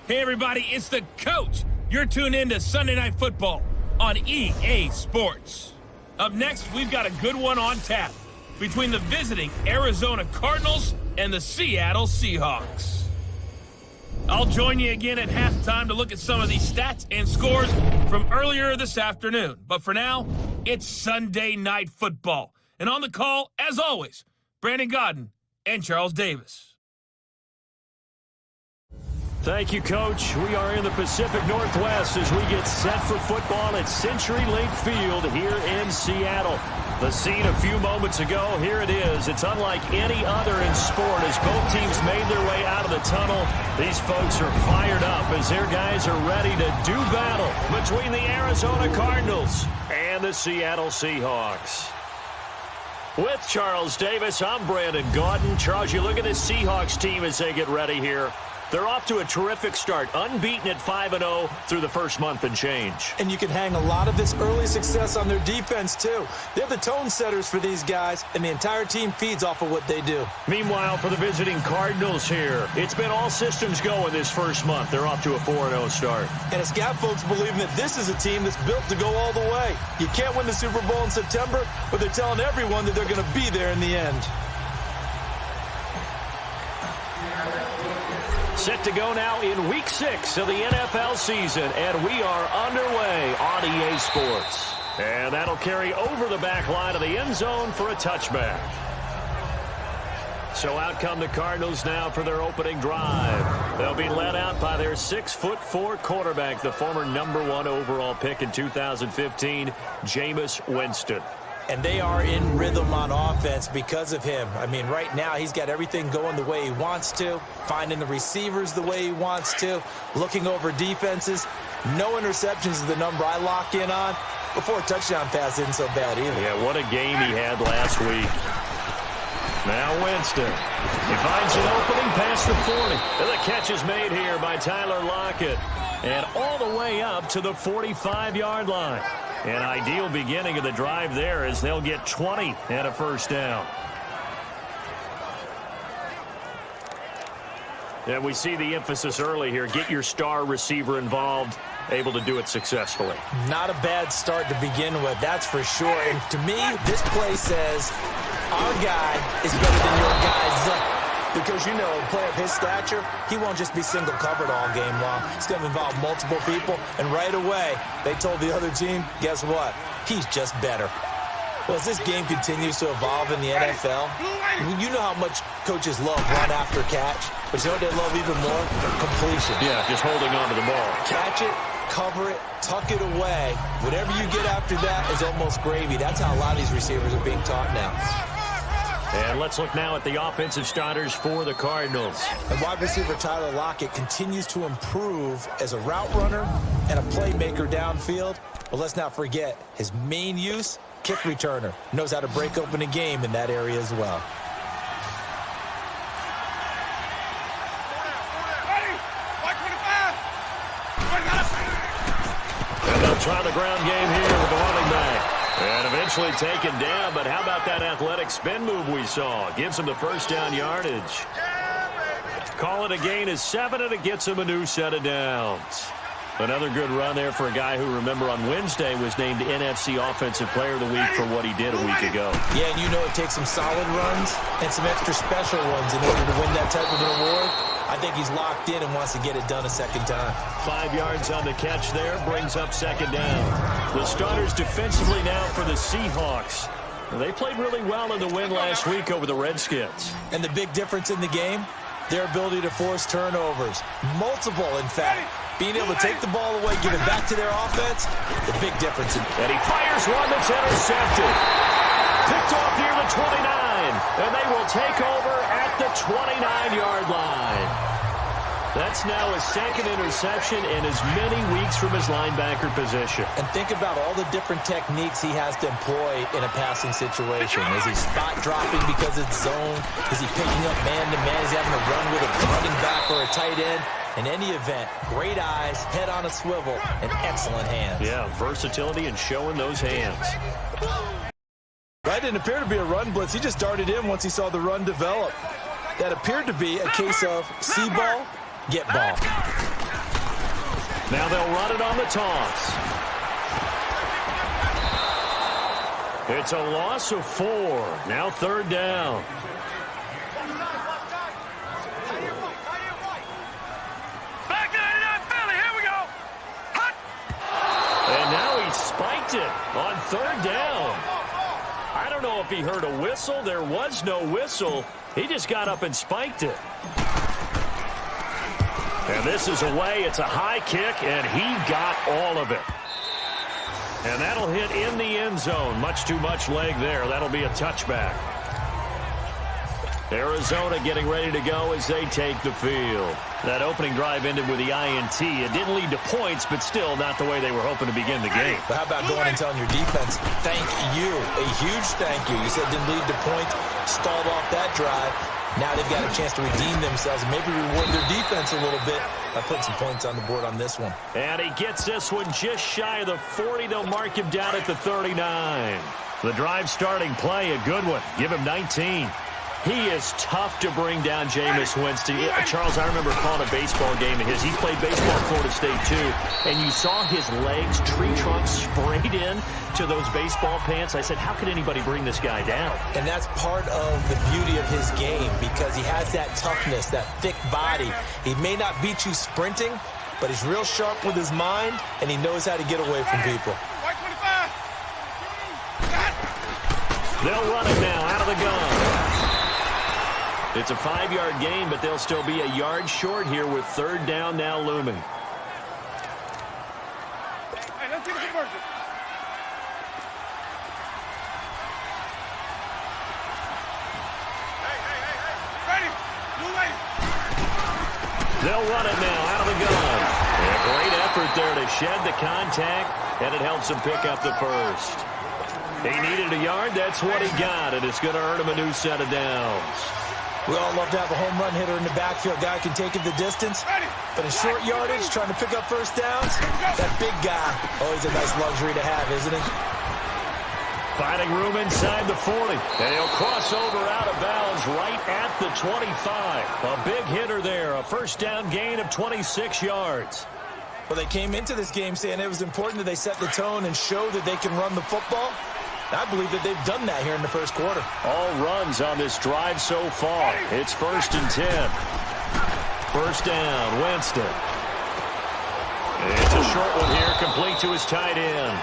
Hey, everybody, it's the coach. You're tuned in to Sunday Night Football on EA Sports. Up next, we've got a good one on tap between the visiting Arizona Cardinals and the Seattle Seahawks. I'll join you again at halftime to look at some of these stats and scores from earlier this afternoon. But for now, it's Sunday Night Football. And on the call, as always, Brandon Godden and Charles Davis. Thank you, Coach. We are in the Pacific Northwest as we get set for football at CenturyLink Field here in Seattle. The scene a few moments ago, here it is. It's unlike any other in sport as both teams made their way out of the tunnel. These folks are fired up as their guys are ready to do battle between the Arizona Cardinals and the Seattle Seahawks. With Charles Davis, I'm Brandon Godden. Charles, you look at this Seahawks team as they get ready here. They're off to a terrific start, unbeaten at 5-0 through the first month and change. And you can hang a lot of this early success on their defense, too. They're the tone setters for these guys, and the entire team feeds off of what they do. Meanwhile, for the visiting Cardinals here, it's been all systems go in this first month. They're off to a 4-0 start. And it's got folks believing that this is a team that's built to go all the way. You can't win the Super Bowl in September, but they're telling everyone that they're going to be there in the end. Set to go now in Week 6 of the NFL season, and we are underway on EA Sports. And that'll carry over the back line of the end zone for a touchback. So out come the Cardinals now for their opening drive. They'll be led out by their 6'4" quarterback, the former #1 overall pick in 2015, Jameis Winston. And they are in rhythm on offense because of him. I mean, right now he's got everything going the way he wants to, finding the receivers the way he wants to, looking over defenses. No interceptions is the number I lock in on. Before a touchdown pass isn't so bad either. Yeah, what a game he had last week. Now Winston. He finds an opening past the 40. And the catch is made here by Tyler Lockett. And all the way up to the 45-yard line. An ideal beginning of the drive there as they'll get 20 and a first down. And we see the emphasis early here. Get your star receiver involved. Able to do it successfully. Not a bad start to begin with, that's for sure. And to me, this play says our guy is better than your guy's. Because, you know, a player of his stature, he won't just be single covered all game long. It's going to involve multiple people. And right away, they told the other team, guess what? He's just better. Well, as this game continues to evolve in the NFL, you know how much coaches love run after catch. But you know what they love even more? Completion. Yeah, just holding on to the ball. Catch it, cover it, tuck it away. Whatever you get after that is almost gravy. That's how a lot of these receivers are being taught now. And let's look now at the offensive starters for the Cardinals. And wide receiver Tyler Lockett continues to improve as a route runner and a playmaker downfield. But let's not forget his main use, kick returner. Knows how to break open a game in that area as well. And they'll try the ground game here with the running back. And eventually taken down, but how about that athletic spin move we saw? Gives him the first down yardage. Call it a gain of 7, and it gets him a new set of downs. Another good run there for a guy who, remember, on Wednesday was named NFC Offensive Player of the Week for what he did a week ago. Yeah, and you know it takes some solid runs and some extra special ones in order to win that type of an award. I think he's locked in and wants to get it done a second time. 5 yards on the catch there, brings up second down. The starters defensively now for the Seahawks. They played really well in the win last week over the Redskins. And the big difference in the game, their ability to force turnovers. Multiple, in fact. Being able to take the ball away, give it back to their offense, the big difference. And he fires one that's intercepted. Picked off near the 29. And they will take over at the 29-yard line. That's now his second interception in as many weeks from his linebacker position. And think about all the different techniques he has to employ in a passing situation. Is he spot dropping because it's zone? Is he picking up man-to-man? Is he having to run with a running back or a tight end? In any event, great eyes, head on a swivel, and excellent hands. Yeah, versatility and showing those hands. That didn't appear to be a run blitz. He just darted in once he saw the run develop. That appeared to be a case of see ball, get ball. Now they'll run it on the toss. It's a loss of 4. Now third down. And now he spiked it on third down. I don't know if he heard a whistle. There was no whistle. He just got up and spiked it. And this is away. It's a high kick, and he got all of it. And that'll hit in the end zone. Much too much leg there. That'll be a touchback. Arizona getting ready to go as they take the field. That opening drive ended with the INT. It didn't lead to points, but still not the way they were hoping to begin the game. But how about going and telling your defense, thank you, a huge thank you. You said it didn't lead to points, stalled off that drive. Now they've got a chance to redeem themselves and maybe reward their defense a little bit by putting some points on the board on this one. And he gets this one just shy of the 40. They'll mark him down at the 39. The drive starting play, a good one. Give him 19. He is tough to bring down, Jameis Winston. Charles, I remember calling a baseball game of his. He played baseball at Florida State, too. And you saw his legs, tree trunks sprayed in to those baseball pants. I said, how could anybody bring this guy down? And that's part of the beauty of his game because he has that toughness, that thick body. He may not beat you sprinting, but he's real sharp with his mind, and he knows how to get away from people. They'll run it now out of the gun. It's a 5-yard gain, but they'll still be a yard short here with third down now looming. Hey, let's get a conversion. Hey. Ready. Blue lady. They'll run it now out of the gun. And a great effort there to shed the contact, and it helps him pick up the first. He needed a yard. That's what he got, and it's going to earn him a new set of downs. We all love to have a home run hitter in the backfield. Guy can take it the distance. But in short yardage, trying to pick up first downs, that big guy, always a nice luxury to have, isn't it? Finding room inside the 40. And he'll cross over out of bounds right at the 25. A big hitter there. A first down gain of 26 yards. Well, they came into this game saying it was important that they set the tone and show that they can run the football. I believe that they've done that here in the first quarter. All runs on this drive so far. It's 1st and 10. First down, Winston. It's a short one here, complete to his tight end.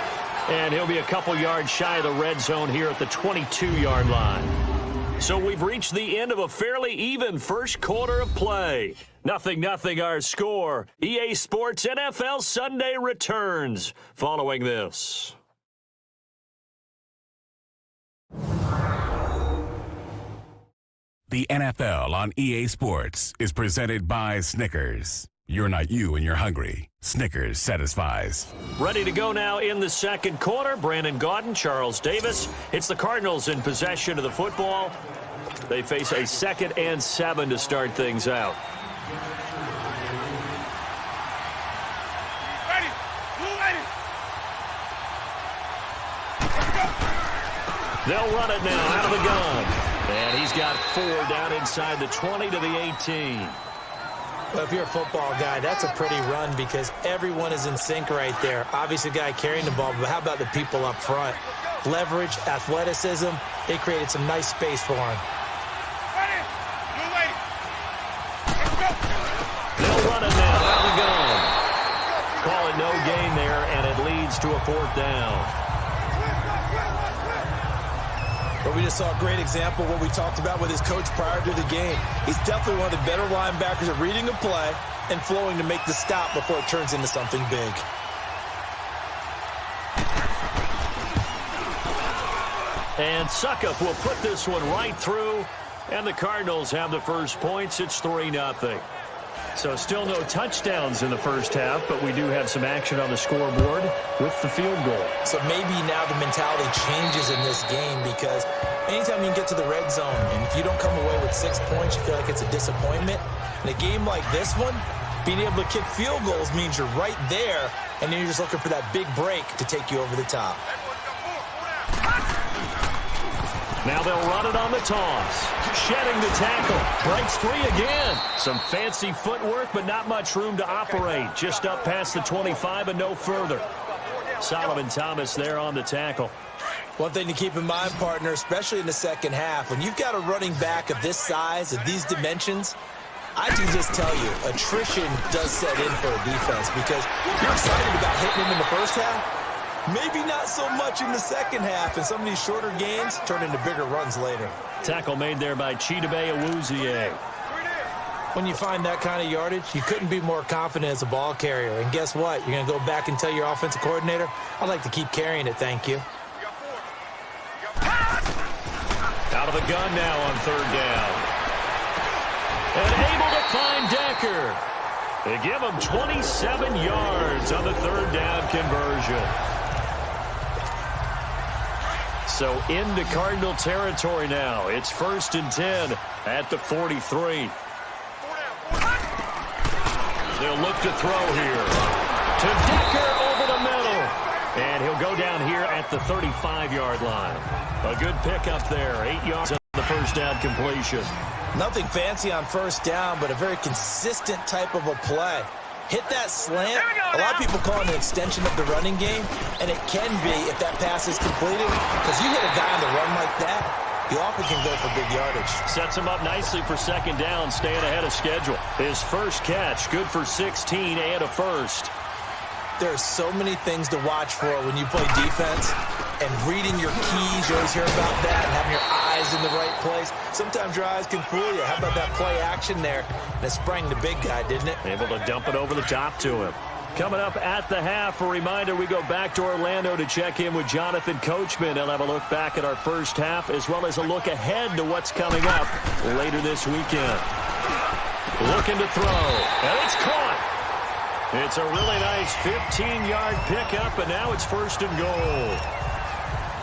And he'll be a couple yards shy of the red zone here at the 22-yard line. So we've reached the end of a fairly even first quarter of play. 0-0 our score. EA Sports NFL Sunday returns following this. The NFL on EA Sports is presented by Snickers. You're not you and you're hungry. Snickers satisfies. Ready to go now in the second quarter. Brandon Gaudin, Charles Davis. It's the Cardinals in possession of the football. They face a 2nd and 7 to start things out. Ready. Blue lady. They'll run it now out of the gun. And he's got 4 down inside the 20 to the 18. Well, if you're a football guy, that's a pretty run because everyone is in sync right there. Obviously, the guy carrying the ball, but how about the people up front? Leverage, athleticism, they created some nice space for him. Ready. Blue lady. Let's go. They'll run it now out of the gun. Call it no gain there, and it leads to a 4th down. But we just saw a great example of what we talked about with his coach prior to the game. He's definitely one of the better linebackers at reading a play and flowing to make the stop before it turns into something big. And Suckup will put this one right through, and the Cardinals have the first points. It's 3-0. So still no touchdowns in the first half, but we do have some action on the scoreboard with the field goal. So maybe now the mentality changes in this game because anytime you can get to the red zone and if you don't come away with 6 points, you feel like it's a disappointment. In a game like this one, being able to kick field goals means you're right there, and then you're just looking for that big break to take you over the top. Now they'll run it on the toss. Shedding the tackle. Breaks free again. Some fancy footwork, but not much room to operate. Just up past the 25 and no further. Solomon Thomas there on the tackle. One thing to keep in mind, partner, especially in the second half, when you've got a running back of this size, of these dimensions, I can just tell you, attrition does set in for a defense because you're excited about hitting him in the first half. Maybe not so much in the second half, and some of these shorter gains turn into bigger runs later. Tackle made there by Chidobe Awuzie. When you find that kind of yardage, you couldn't be more confident as a ball carrier. And guess what? You're going to go back and tell your offensive coordinator, I'd like to keep carrying it, thank you. Out of the gun now on 3rd down. And able to find Decker. They give him 27 yards on the 3rd down conversion. So into Cardinal territory now. It's 1st and 10 at the 43. They'll look to throw here. To Decker over the middle. And he'll go down here at the 35-yard line. A good pickup there. 8 yards on the first down completion. Nothing fancy on first down, but a very consistent type of a play. Hit that slant. A lot of people call it an extension of the running game, and it can be if that pass is completed, because you hit a guy on the run like that, you often can go for big yardage. Sets him up nicely for second down, staying ahead of schedule. His first catch, good for 16 and a first. There are so many things to watch for when you play defense, and reading your keys, you always hear about that, and having your eyes eyes in the right place. Sometimes your eyes can fool you. How about that play action there? And it sprang the big guy, didn't it? Able to dump it over the top to him. Coming up at the half, a reminder, we go back to Orlando to check in with Jonathan Coachman. He'll have a look back at our first half as well as a look ahead to what's coming up later this weekend. Looking to throw, and it's caught. It's a really nice 15-yard pickup, and now it's 1st and goal.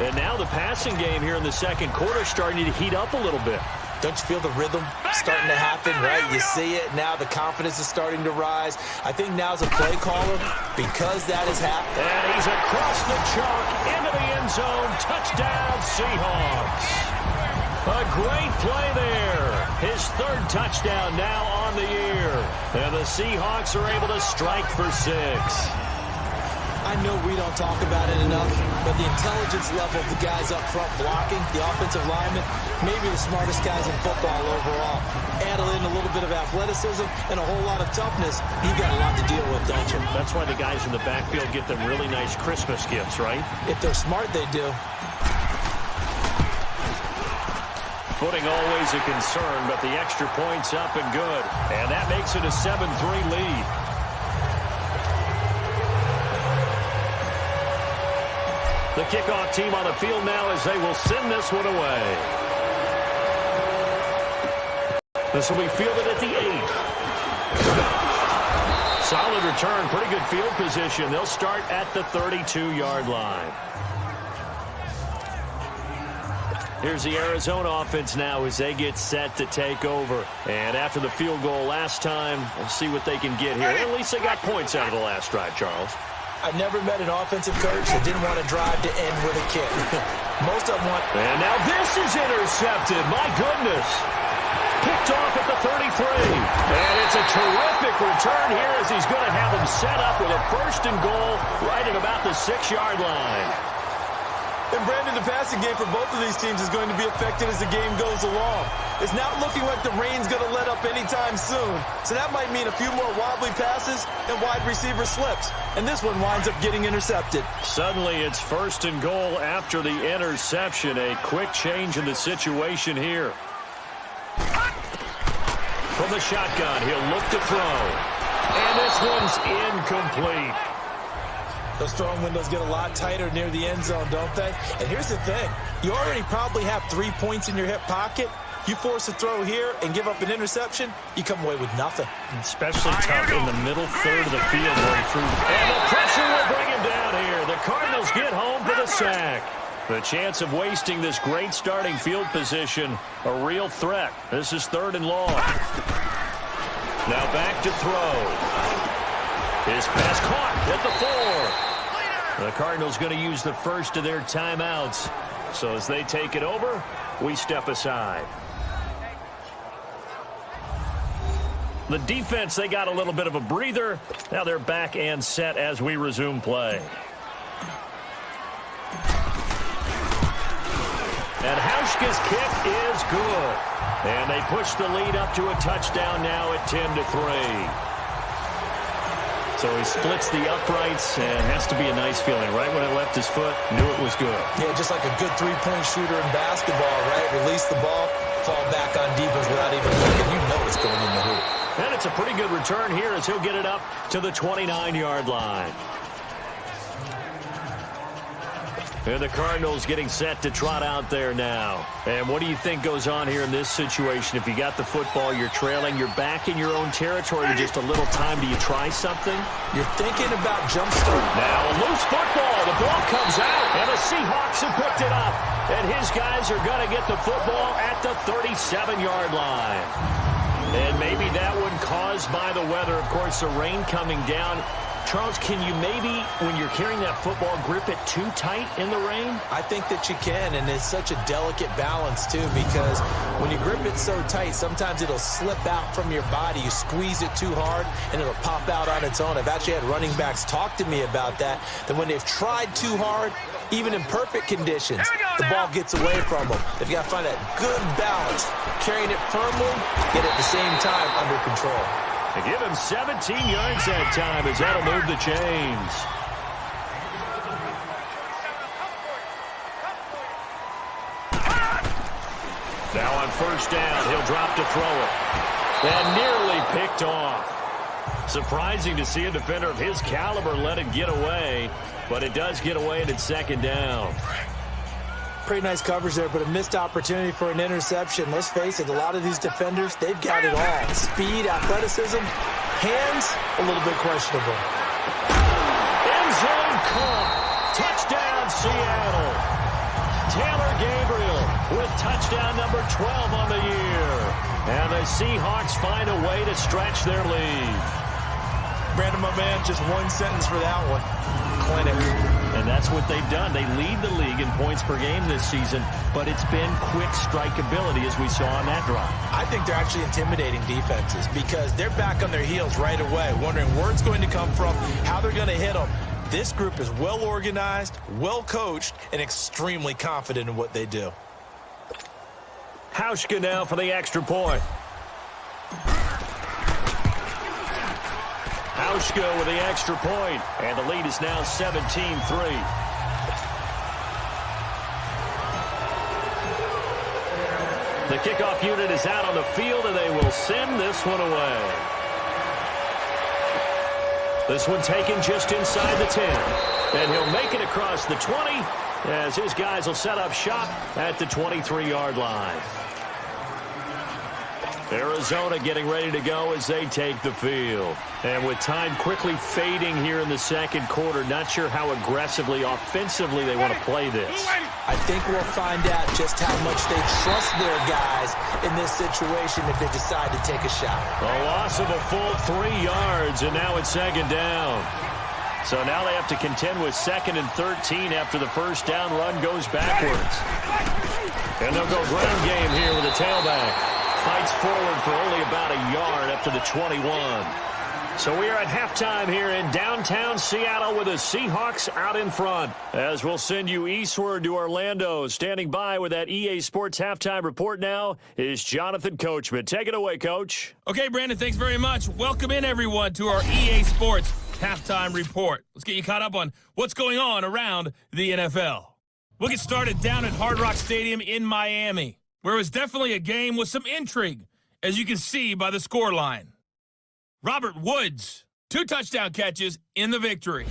And now the passing game here in the second quarter starting to heat up a little bit. Don't you feel the rhythm starting to happen, right? You see it now. The confidence is starting to rise. I think now's a play caller because that has happened. And he's across the chalk into the end zone. Touchdown, Seahawks. A great play there. His 3rd touchdown now on the year. And the Seahawks are able to strike for 6. I know we don't talk about it enough, but the intelligence level of the guys up front blocking, the offensive linemen, maybe the smartest guys in football overall. Add in a little bit of athleticism and a whole lot of toughness, you've got a lot to deal with, don't you? That's why the guys in the backfield get them really nice Christmas gifts, right? If they're smart, they do. Footing always a concern, but the extra point's up and good. And that makes it a 7-3 lead. The kickoff team on the field now as they will send this one away. This will be fielded at the 8. Solid return, pretty good field position. They'll start at the 32-yard line. Here's the Arizona offense now as they get set to take over. And after the field goal last time, we'll see what they can get here. At least they got points out of the last drive, Charles. I've never met an offensive coach that didn't want to drive to end with a kick. Most of them want... And now this is intercepted. My goodness. Picked off at the 33. And it's a terrific return here as he's going to have them set up with a 1st and goal right at about the 6-yard line. And Brandon, the passing game for both of these teams is going to be affected as the game goes along. It's not looking like the rain's going to let up anytime soon. So that might mean a few more wobbly passes and wide receiver slips. And this one winds up getting intercepted. Suddenly it's 1st and goal after the interception. A quick change in the situation here. From the shotgun, he'll look to throw. And this one's incomplete. Those throwing windows get a lot tighter near the end zone, don't they? And here's the thing. You already probably have 3 points in your hip pocket. You force a throw here and give up an interception, you come away with nothing. Especially tough in the middle third of the field where he threw. And the pressure will bring him down here. The Cardinals get home for the sack. The chance of wasting this great starting field position, a real threat. This is 3rd and long. Now back to throw. His pass caught at the 4. The Cardinals going to use the first of their timeouts. So as they take it over, we step aside. The defense, they got a little bit of a breather. Now they're back and set as we resume play. And Hauschka's kick is good. And they push the lead up to a touchdown now at 10-3. So he splits the uprights and has to be a nice feeling. Right when it left his foot, knew it was good. Yeah, just like a good 3-point shooter in basketball, right? Release the ball, fall back on defense without even looking. You know it's going in the hoop. And it's a pretty good return here as he'll get it up to the 29-yard line. And the Cardinals getting set to trot out there now. And what do you think goes on here in this situation? If you got the football, you're trailing, you're back in your own territory in just a little time. Do you try something? You're thinking about jump start. Now a loose football. The ball comes out, and the Seahawks have picked it up. And his guys are going to get the football at the 37-yard line. And maybe that one caused by the weather. Of course, the rain coming down. Charles, can you maybe, when you're carrying that football, grip it too tight in the rain? I think that you can, and it's such a delicate balance, too, because when you grip it so tight, sometimes it'll slip out from your body. You squeeze it too hard, and it'll pop out on its own. I've actually had running backs talk to me about that when they've tried too hard, even in perfect conditions, the ball gets away from them. They've got to find that good balance, carrying it firmly, yet at the same time under control. They give him 17 yards that time as that'll move the chains. first down. He'll drop to throw it. And nearly picked off. Surprising to see a defender of his caliber let it get away, but it does get away and it's second down. Pretty nice coverage there, but a missed opportunity for an interception. Let's face it, a lot of these defenders, they've got it all. Speed, athleticism, hands, a little bit questionable. End zone caught. Touchdown, Seattle. Taylor Gabriel with touchdown number 12 on the year. And the Seahawks find a way to stretch their lead. Brandon, my man, just one sentence for that one. Clinic. And that's what they've done. They lead the league in points per game this season, but it's been quick strikeability as we saw on that drive. I think they're actually intimidating defenses because they're back on their heels right away, wondering where it's going to come from, how they're going to hit them. This group is well organized, well coached, and extremely confident in what they do. Hauschka now for the extra point. Hauschka with the extra point, and the lead is now 17-3. The kickoff unit is out on the field, and they will send this one away. This one taken just inside the 10. And he'll make it across the 20 as his guys will set up shop at the 23-yard line. Arizona getting ready to go as they take the field. And with time quickly fading here in the second quarter, not sure how aggressively, offensively they want to play this. I think we'll find out just how much they trust their guys in this situation if they decide to take a shot. A loss of a full 3 yards, and now it's second down. So now they have to contend with 2nd and 13 after the first down run goes backwards. And they'll go ground game here with a tailback. Fights forward for only about a yard up to the 21. So we are at halftime here in downtown Seattle with the Seahawks out in front. As we'll send you eastward to Orlando. Standing by with that EA Sports halftime report now is Jonathan Coachman. Take it away, Coach. Okay, Brandon, thanks very much. Welcome in, everyone, to our EA Sports halftime report. Let's get you caught up on what's going on around the NFL. We'll get started down at Hard Rock Stadium in Miami, where it was definitely a game with some intrigue, as you can see by the scoreline. Robert Woods, 2 touchdown catches in the victory.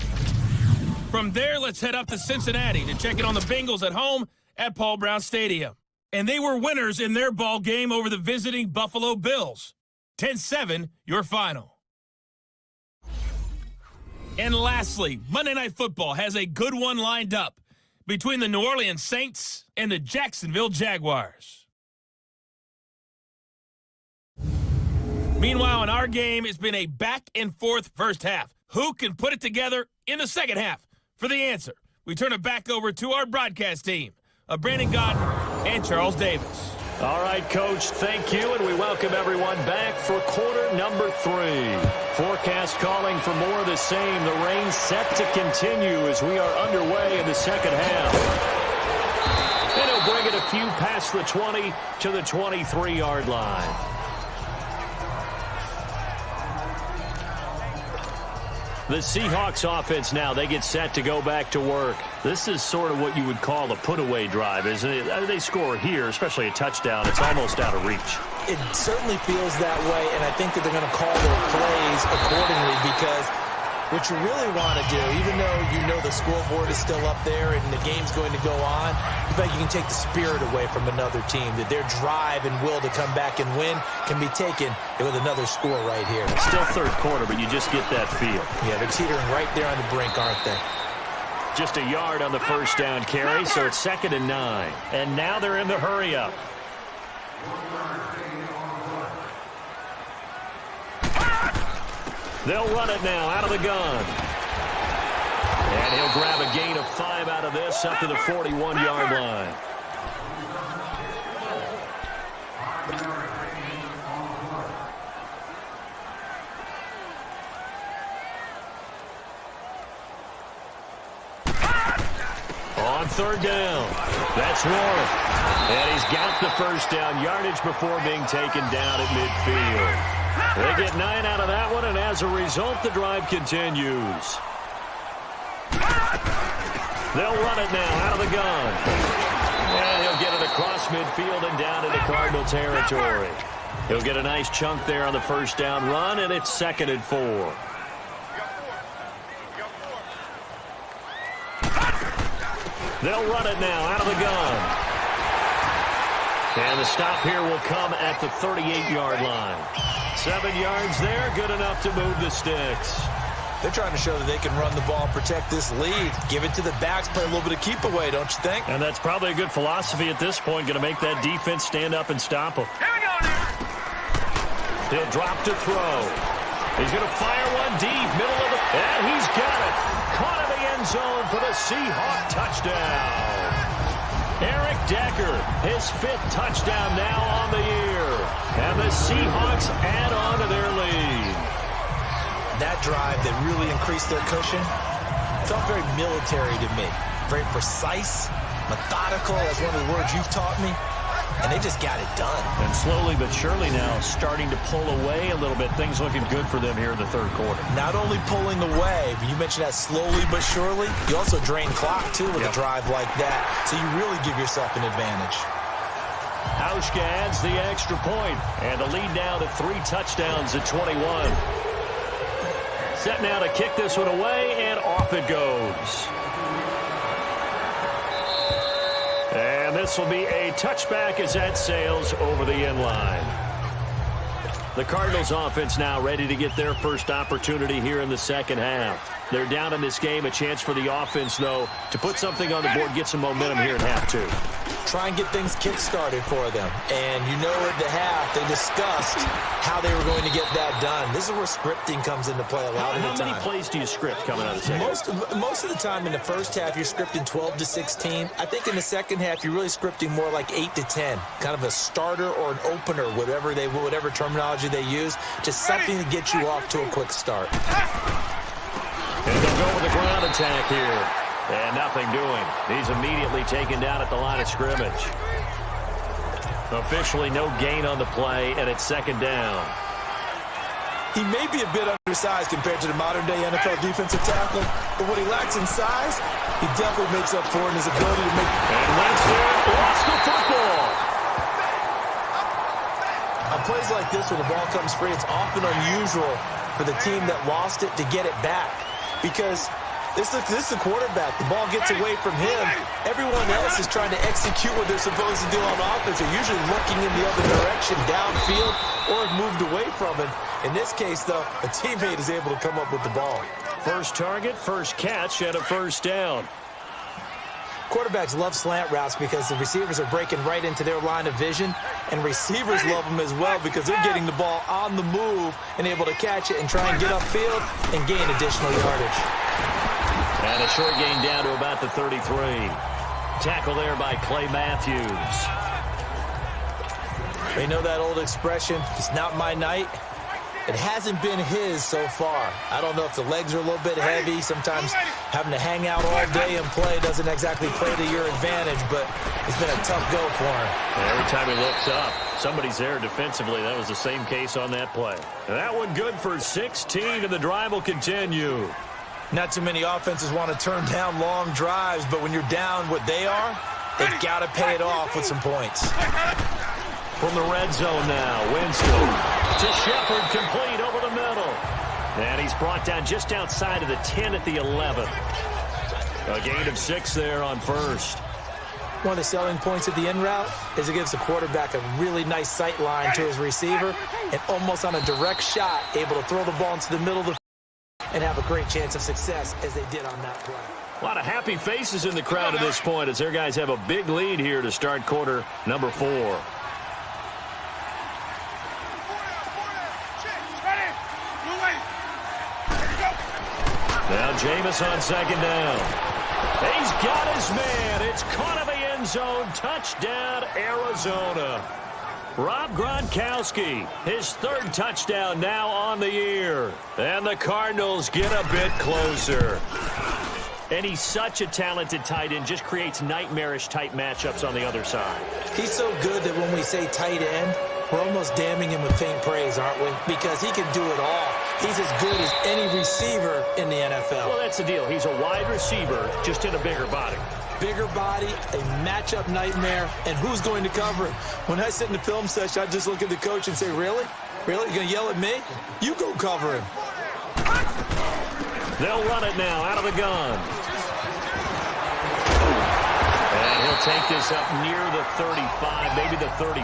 From there, let's head up to Cincinnati to check in on the Bengals at home at Paul Brown Stadium. And they were winners in their ball game over the visiting Buffalo Bills. 10-7, your final. And lastly, Monday Night Football has a good one lined up between the New Orleans Saints and the Jacksonville Jaguars. Meanwhile, in our game, it's been a back-and-forth first half. Who can put it together in the second half? For the answer, we turn it back over to our broadcast team of Brandon Gott and Charles Davis. All right, Coach, thank you, and we welcome everyone back for quarter number 3. Forecast calling for more of the same. The rain set to continue as we are underway in the second half. And he'll bring it a few past the 20 to the 23-yard line. The Seahawks offense now, they get set to go back to work. This is sort of what you would call a put-away drive, isn't it? They score here, especially a touchdown. It's almost out of reach. It certainly feels that way, and I think that they're going to call their plays accordingly because what you really want to do, even though you know the scoreboard is still up there and the game's going to go on, you feel like you can take the spirit away from another team, that their drive and will to come back and win can be taken with another score right here. It's still third quarter, but you just get that feel. Yeah, they're teetering right there on the brink, aren't they? Just a yard on the first down carry, so it's 2nd and 9. And now they're in the hurry-up. They'll run it now out of the gun. And he'll grab a gain of 5 out of this up to the 41-yard line. On third down, that's Warren. And he's got the first down yardage before being taken down at midfield. They get 9 out of that one, and as a result, the drive continues. They'll run it now out of the gun. And he'll get it across midfield and down into Cardinal territory. He'll get a nice chunk there on the first down run, and it's 2nd and 4. They'll run it now out of the gun. And the stop here will come at the 38-yard line. 7 yards there, good enough to move the sticks. They're trying to show that they can run the ball and protect this lead. Give it to the backs, play a little bit of keep away, don't you think? And that's probably a good philosophy at this point. Going to make that defense stand up and stop them. Here we go now. He'll drop to throw. He's going to fire one deep, middle of the... And he's got it. Caught in the end zone for the Seahawk touchdown. Eric Decker, his 5th touchdown now on the year. And the Seahawks add on to their lead. That drive that really increased their cushion felt very military to me. Very precise, methodical, that's one of the words you've taught me. And they just got it done. And slowly but surely now starting to pull away a little bit. Things looking good for them here in the 3rd quarter. Not only pulling away, but you mentioned that slowly but surely. You also drain clock, too, with a drive like that. So you really give yourself an advantage. Hauschka adds the extra point. And the lead now to 3 touchdowns at 21. Set now to kick this one away, and off it goes. And this will be a touchback as that sails over the end line. The Cardinals offense now ready to get their first opportunity here in the second half. They're down in this game. A chance for the offense, though, to put something on the board, get some momentum here at half 2. Try and get things kick-started for them. And you know at the half, they discussed how they were going to get that done. This is where scripting comes into play a lot of the time. How many plays do you script coming out of the second? Most of the time in the first half, you're scripting 12 to 16. I think in the second half, you're really scripting more like 8 to 10. Kind of a starter or an opener, whatever terminology they use. Just something to get you off to a quick start. And they'll go with the ground attack here. And nothing doing. He's immediately taken down at the line of scrimmage. Officially no gain on the play, and it's 2nd down. He may be a bit undersized compared to the modern-day NFL defensive tackle, but what he lacks in size, he definitely makes up for in his ability to make... And Wentz lost the football. On plays like this, when the ball comes free, it's often unusual for the team that lost it to get it back. Because this is the quarterback. The ball gets away from him. Everyone else is trying to execute what they're supposed to do on offense. They're usually looking in the other direction, downfield, or have moved away from it. In this case, though, a teammate is able to come up with the ball. First target, first catch, and a first down. Quarterbacks love slant routes because the receivers are breaking right into their line of vision, and receivers love them as well because they're getting the ball on the move and able to catch it and try and get upfield and gain additional yardage. And a short gain down to about the 33. Tackle there by Clay Matthews. They know that old expression, it's not my night. It hasn't been his so far. I don't know if the legs are a little bit heavy. Sometimes having to hang out all day and play doesn't exactly play to your advantage, but it's been a tough go for him. And every time he looks up, somebody's there defensively. That was the same case on that play. And that one good for 16, and the drive will continue. Not too many offenses want to turn down long drives, but when you're down what they are, they've got to pay it off with some points. From the red zone now, Winston to Shepard, complete over the middle. And he's brought down just outside of the 10 at the 11. A gain of 6 there on first. One of the selling points of the in route is it gives the quarterback a really nice sight line to his receiver and almost on a direct shot able to throw the ball into the middle of the and have a great chance of success as they did on that play. A lot of happy faces in the crowd at this point as their guys have a big lead here to start quarter number 4. Now Jameis on second down. He's got his man. It's caught in the end zone. Touchdown, Arizona. Rob Gronkowski, his 3rd touchdown now on the year. And the Cardinals get a bit closer. And he's such a talented tight end, just creates nightmarish-type matchups on the other side. He's so good that when we say tight end, we're almost damning him with faint praise, aren't we? Because he can do it all. He's as good as any receiver in the NFL. Well, that's the deal. He's a wide receiver, just in a bigger body. bigger body, a matchup nightmare, and who's going to cover it? When I sit in the film session, I just look at the coach and say, really? Really? You're going to yell at me? You go cover him. They'll run it now out of the gun. And he'll take this up near the 35, maybe the 34.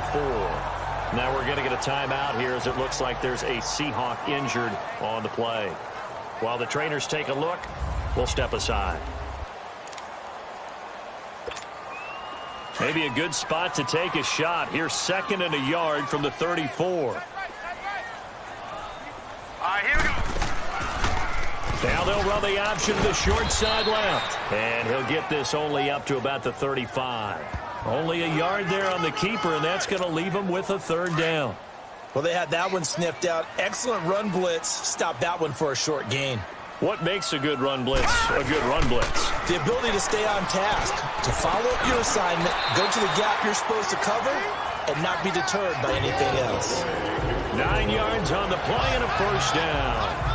Now we're going to get a timeout here as it looks like there's a Seahawk injured on the play. While the trainers take a look, we'll step aside. Maybe a good spot to take a shot. Here's 2nd and a yard from the 34. All right, here we go. Now they'll run the option to the short side left. And he'll get this only up to about the 35. Only a yard there on the keeper, and that's going to leave him with a 3rd down. Well, they had that one sniffed out. Excellent run blitz. Stop that one for a short gain. What makes a good run blitz a good run blitz? The ability to stay on task, to follow up your assignment, go to the gap you're supposed to cover, and not be deterred by anything else. 9 yards on the play and a 1st down.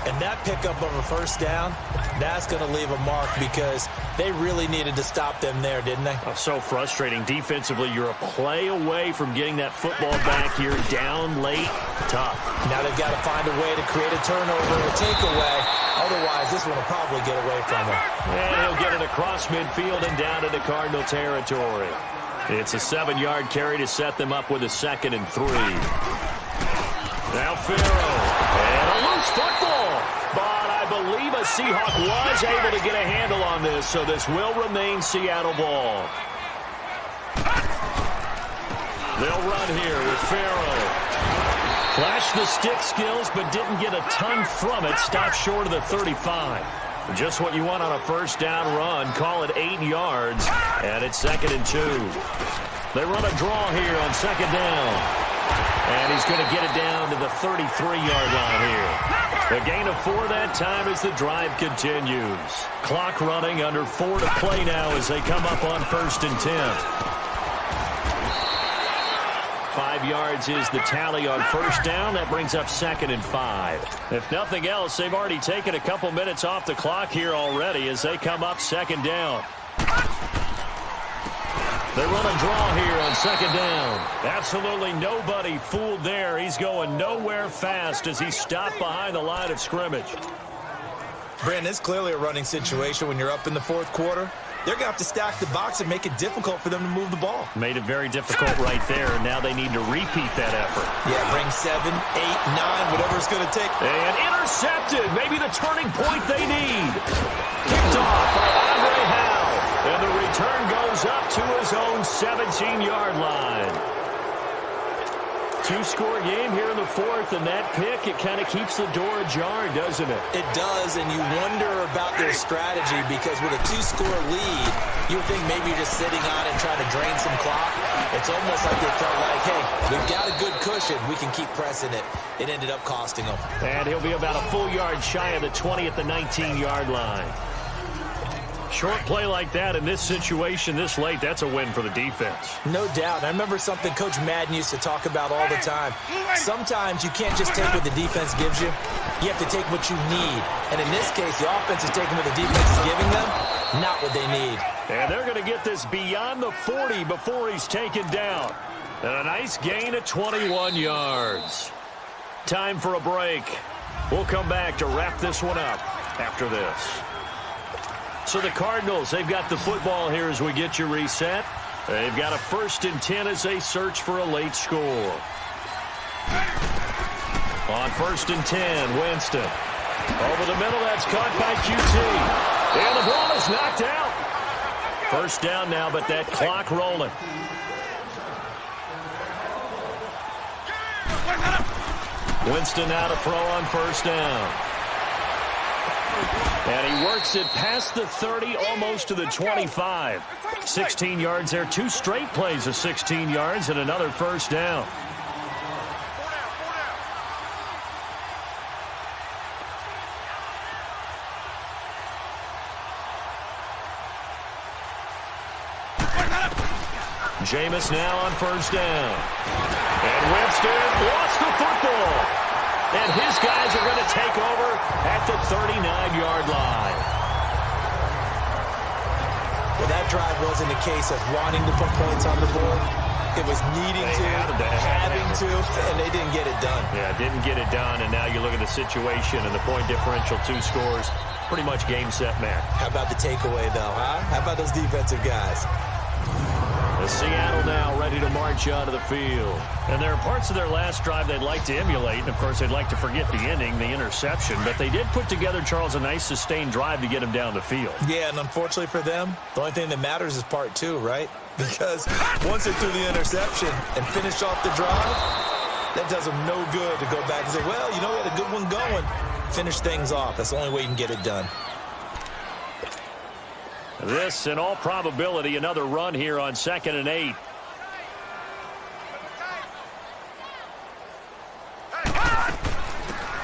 And that pickup of a 1st down, that's going to leave a mark because they really needed to stop them there, didn't they? Oh, so frustrating. Defensively, you're a play away from getting that football back here down late. Tough. Now they've got to find a way to create a turnover or takeaway. Otherwise, this one will probably get away from them. And he'll get it across midfield and down into Cardinal territory. It's a 7-yard carry to set them up with a 2nd and 3. Now Farrow. And a loose football. But I believe a Seahawk was able to get a handle on this, so this will remain Seattle ball. They'll run here with Farrow. Flashed the stick skills, but didn't get a ton from it. Stopped short of the 35. Just what you want on a 1st down run. Call it 8 yards, and it's 2nd and 2. They run a draw here on 2nd down. And he's going to get it down to the 33-yard line here. A gain of 4 that time as the drive continues. Clock running, under 4 to play now as they come up on 1st and 10. 5 yards is the tally on 1st down. That brings up 2nd and 5. If nothing else, they've already taken a couple minutes off the clock here already as they come up 2nd down. They run a draw here on 2nd down. Absolutely nobody fooled there. He's going nowhere fast as he stopped behind the line of scrimmage. Brandon, it's clearly a running situation when you're up in the 4th quarter. They're going to have to stack the box and make it difficult for them to move the ball. Made it very difficult right there. Now they need to repeat that effort. Yeah, bring 7, 8, 9, whatever it's going to take. And intercepted. Maybe the turning point they need. Kicked off by Andre Howe. And the return goes up to his own 17-yard line. 2-score game here in the 4th, and that pick, it kind of keeps the door ajar, doesn't it? It does, and you wonder about their strategy because with a 2-score lead, you would think maybe you're just sitting on it and trying to drain some clock. It's almost like they felt like, hey, we've got a good cushion. We can keep pressing it. It ended up costing them. And he'll be about a full yard shy of the 20 at the 19-yard line. Short play like that in this situation this late, that's a win for the defense. No doubt. I remember something Coach Madden used to talk about all the time. Sometimes you can't just take what the defense gives you. You have to take what you need. And in this case, the offense is taking what the defense is giving them, not what they need. And they're going to get this beyond the 40 before he's taken down. And a nice gain of 21 yards. Time for a break. We'll come back to wrap this one up after this. So the Cardinals, they've got the football here as we get you reset. They've got a 1st and 10 as they search for a late score. On 1st and 10, Winston. Over the middle, that's caught by QT. And the ball is knocked out. 1st down now, but that clock rolling. Winston now to throw on 1st down. And he works it past the 30, almost to the 25. 16 yards there. 2 straight plays of 16 yards and another 1st down. Jameis now on 1st down. And Winston lost the football. And his guys are going to take over at the 39-yard line. that drive wasn't a case of wanting to put points on the board. It was needing to, having to, and they didn't get it done. Yeah, didn't get it done, and now you look at the situation and the point differential, 2 scores, pretty much game, set, match. How about the takeaway, though, huh? How about those defensive guys? The Seattle now ready to march onto the field. And there are parts of their last drive they'd like to emulate. And, of course, they'd like to forget the ending, the interception. But they did put together, Charles, a nice sustained drive to get them down the field. Yeah, and unfortunately for them, the only thing that matters is part 2, right? Because once they threw the interception and finished off the drive, that does them no good to go back and say, well, you know, we had a good one going. Finish things off. That's the only way you can get it done. This, in all probability, another run here on 2nd and 8.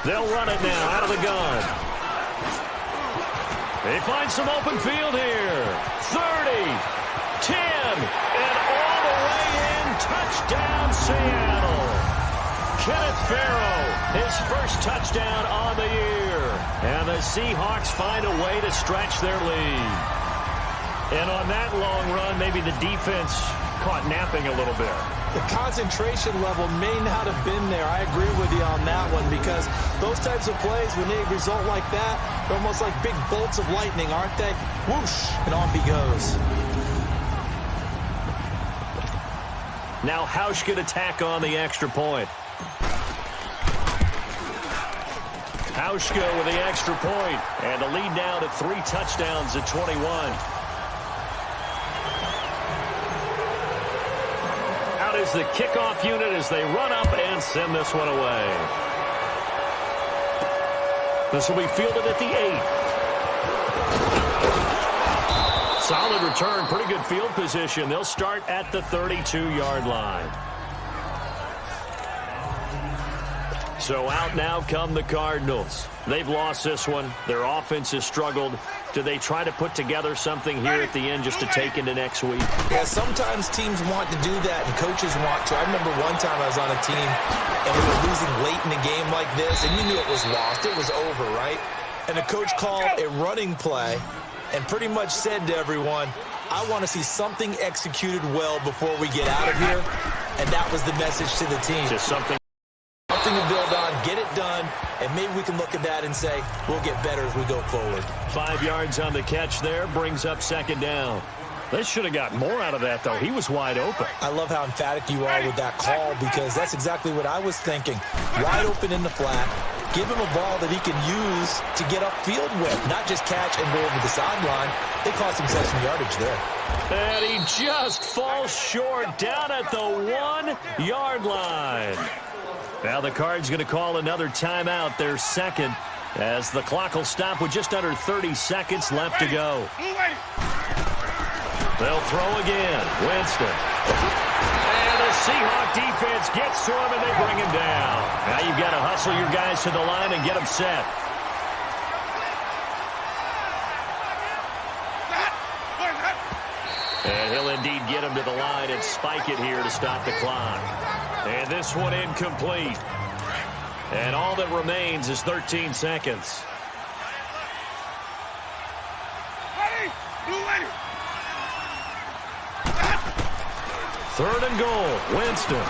They'll run it now out of the gun. They find some open field here. 30, 10, and all the way in. Touchdown, Seattle. Kenneth Farrow, his first touchdown on the year. And the Seahawks find a way to stretch their lead. And on that long run, maybe the defense caught napping a little bit. The concentration level may not have been there. I agree with you on that one because those types of plays, when they result like that, they're almost like big bolts of lightning, aren't they? Whoosh, and off he goes. Now Hausch could attack on the extra point. Hauschka with the extra point, and the lead now to 3 touchdowns at 21. Out is the kickoff unit as they run up and send this one away. This will be fielded at the 8. Solid return, pretty good field position. They'll start at the 32-yard line. So out now come the Cardinals. They've lost this one. Their offense has struggled. Do they try to put together something here at the end just to take into next week? Yeah, sometimes teams want to do that and coaches want to. I remember one time I was on a team and we were losing late in a game like this and you knew it was lost. It was over, right? And the coach called a running play and pretty much said to everyone, I want to see something executed well before we get out of here. And that was the message to the team. Just something to build on, get it done, and maybe we can look at that and say we'll get better as we go forward. 5 yards on the catch there, brings up 2nd down. They should have got more out of that, though. He was wide open. I love how emphatic you are with that call because that's exactly what I was thinking. Wide open in the flat. Give him a ball that he can use to get upfield with, not just catch and go over the sideline. They cost himself some yardage there. And he just falls short down at the 1-yard line. Now the Cards going to call another timeout, their second, as the clock will stop with just under 30 seconds left to go. They'll throw again. Winston. And the Seahawk defense gets to him, and they bring him down. Now you've got to hustle your guys to the line and get them set. And he'll indeed get him to the line and spike it here to stop the clock. And this one incomplete. And all that remains is 13 seconds. Third and goal. Winston.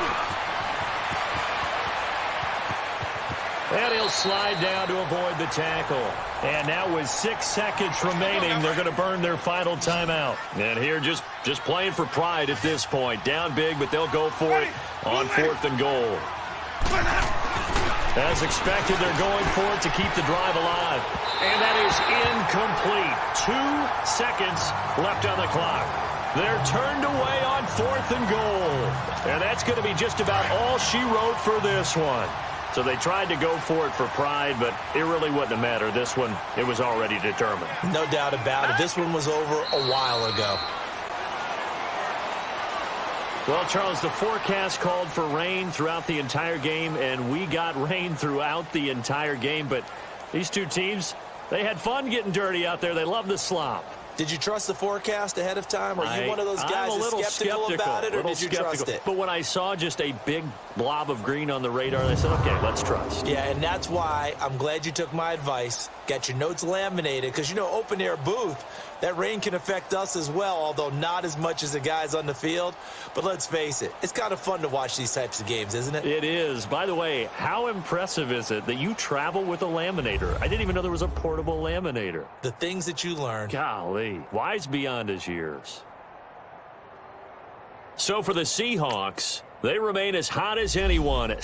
And he'll slide down to avoid the tackle. And now with 6 seconds remaining, they're going to burn their final timeout. And here just playing for pride at this point. Down big, but they'll go for it on 4th and goal. As expected, they're going for it to keep the drive alive. And that is incomplete. 2 seconds left on the clock. They're turned away on 4th and goal. And that's going to be just about all she wrote for this one. So they tried to go for it for pride, but it really wouldn't have mattered. This one, it was already determined. No doubt about it. This one was over a while ago. Well, Charles, the forecast called for rain throughout the entire game, and we got rain throughout the entire game. But these two teams, they had fun getting dirty out there. They love the slop. Did you trust the forecast ahead of time? Are you one of those guys that's skeptical about it, or did you trust it? But when I saw just a big blob of green on the radar, I said, okay, let's trust. Yeah, and that's why I'm glad you took my advice. Got your notes laminated because, you know, open-air booth, that rain can affect us as well, although not as much as the guys on the field. But let's face it, it's kind of fun to watch these types of games, isn't it? It is. By the way, how impressive is it that you travel with a laminator? I didn't even know there was a portable laminator. The things that you learn. Golly, wise beyond his years. So for the Seahawks, they remain as hot as anyone.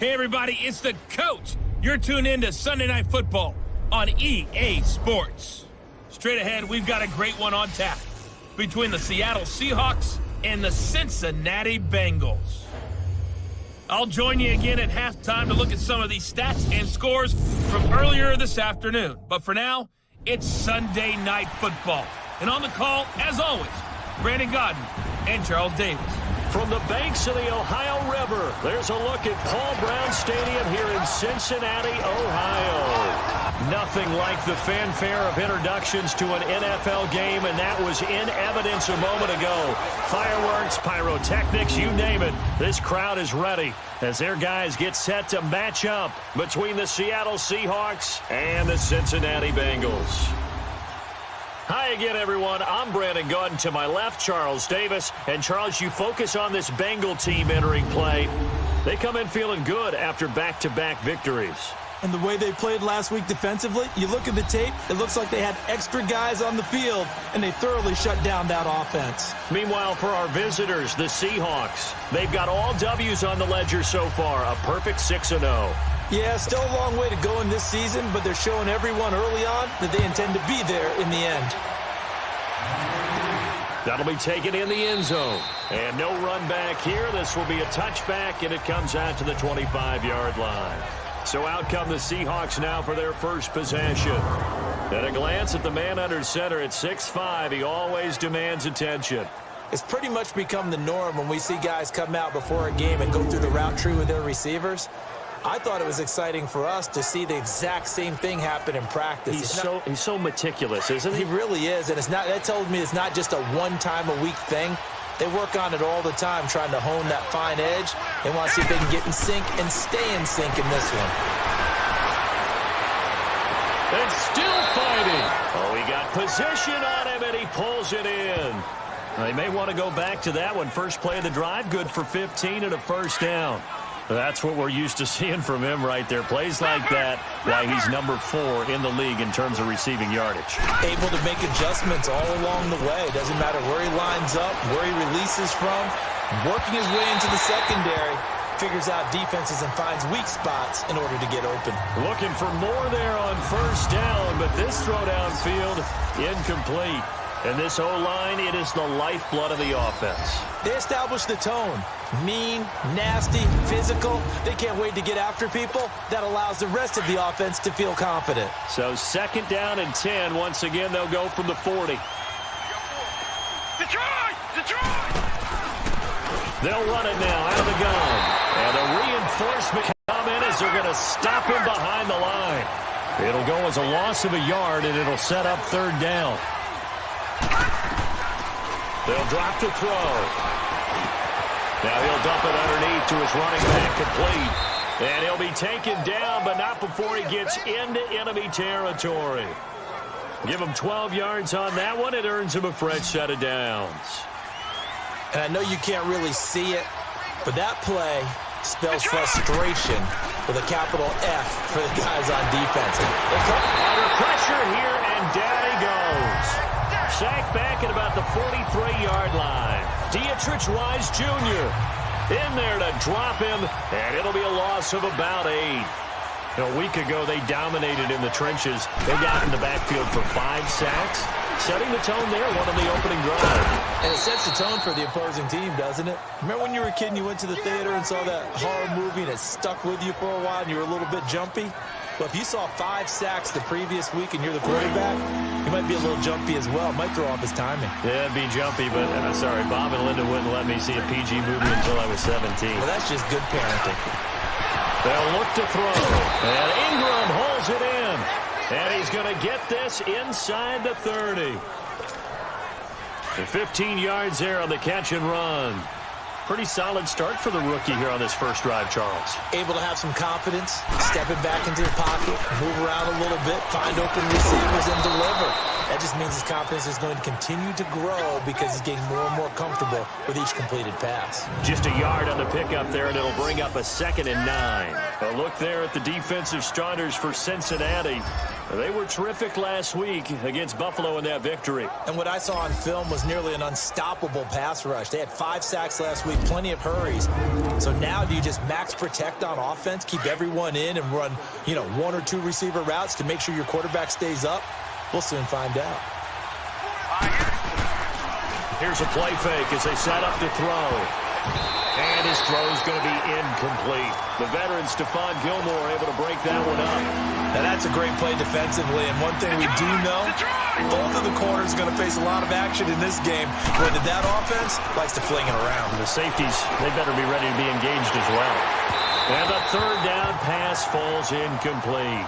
Hey, everybody, it's the coach. You're tuned in to Sunday Night Football on EA Sports. Straight ahead, we've got a great one on tap between the Seattle Seahawks and the Cincinnati Bengals. I'll join you again at halftime to look at some of these stats and scores from earlier this afternoon. But for now, it's Sunday Night Football. And on the call, as always, Brandon Godden and Charles Davis. From the banks of the Ohio River, there's a look at Paul Brown Stadium here in Cincinnati, Ohio. Nothing like the fanfare of introductions to an NFL game, and that was in evidence a moment ago. Fireworks, pyrotechnics, you name it. This crowd is ready as their guys get set to match up between the Seattle Seahawks and the Cincinnati Bengals. Hi again, everyone. I'm Brandon Godden. To my left, Charles Davis. And, Charles, you focus on this Bengal team entering play. They come in feeling good after back-to-back victories. And the way they played last week defensively, you look at the tape, it looks like they had extra guys on the field, and they thoroughly shut down that offense. Meanwhile, for our visitors, the Seahawks, they've got all W's on the ledger so far, a perfect 6-0. Yeah, still a long way to go in this season, but they're showing everyone early on that they intend to be there in the end. That'll be taken in the end zone. And no run back here. This will be a touchback, and it comes out to the 25-yard line. So out come the Seahawks now for their first possession. At a glance at the man under center at 6'5", he always demands attention. It's pretty much become the norm when we see guys come out before a game and go through the route tree with their receivers. I thought it was exciting for us to see the exact same thing happen in practice. He's so meticulous, isn't he? He really is, and that tells me it's not just a one-time-a-week thing. They work on it all the time, trying to hone that fine edge. They want to see if they can get in sync and stay in sync in this one. And still fighting. Oh, he got position on him, and he pulls it in. They may want to go back to that one. First play of the drive, good for 15 and a first down. That's what we're used to seeing from him right there. Plays like that, why he's number 4 in the league in terms of receiving yardage. Able to make adjustments all along the way. Doesn't matter where he lines up, where he releases from. Working his way into the secondary. Figures out defenses and finds weak spots in order to get open. Looking for more there on first down, but this throw downfield, incomplete. And this O-line, it is the lifeblood of the offense. They establish the tone. Mean, nasty, physical. They can't wait to get after people. That allows the rest of the offense to feel confident. So second down and 10. Once again, they'll go from the 40. Detroit! Detroit! They'll run it now out of the gun. And a reinforcement come in as they're going to stop him behind the line. It'll go as a loss of a yard, and it'll set up third down. They'll drop the throw. Now he'll dump it underneath to his running back, complete. And he'll be taken down, but not before he gets into enemy territory. Give him 12 yards on that one. It earns him a fresh set of downs. And I know you can't really see it, but that play spells frustration with a capital F for the guys on defense. Under pressure here, and down he goes. Sacked back at about the 43-yard line. Dietrich Wise Jr. in there to drop him, and it'll be a loss of about 8. A week ago, they dominated in the trenches. They got in the backfield for 5 sacks, setting the tone there, one of the opening drive. And it sets the tone for the opposing team, doesn't it? Remember when you were a kid and you went to the theater and saw that horror movie and it stuck with you for a while and you were a little bit jumpy? Well, if you saw 5 sacks the previous week and you're the quarterback, you might be a little jumpy as well. Might throw off his timing. Yeah, it'd be jumpy, but I'm sorry, Bob and Linda wouldn't let me see a PG movie until I was 17. Well, that's just good parenting. They'll look to throw, and Ingram holds it in, and he's going to get this inside the 30. And 15 yards there on the catch and run. Pretty solid start for the rookie here on this first drive, Charles. Able to have some confidence, stepping back into the pocket, move around a little bit, find open receivers, and deliver. That just means his confidence is going to continue to grow because he's getting more and more comfortable with each completed pass. Just a yard on the pickup there, and it'll bring up a 2nd and 9. A look there at the defensive starters for Cincinnati. They were terrific last week against Buffalo in that victory. And what I saw on film was nearly an unstoppable pass rush. They had 5 sacks last week, plenty of hurries. So now do you just max protect on offense, keep everyone in and run, 1 or 2 receiver routes to make sure your quarterback stays up? We'll soon find out. Here's a play fake as they set up to throw. And his throw is going to be incomplete. The veteran Stephon Gilmore able to break that one up. Now that's a great play defensively, and one thing we do know, both of the corners are going to face a lot of action in this game, where that offense likes to fling it around. The safeties, they better be ready to be engaged as well. And the third down pass falls incomplete.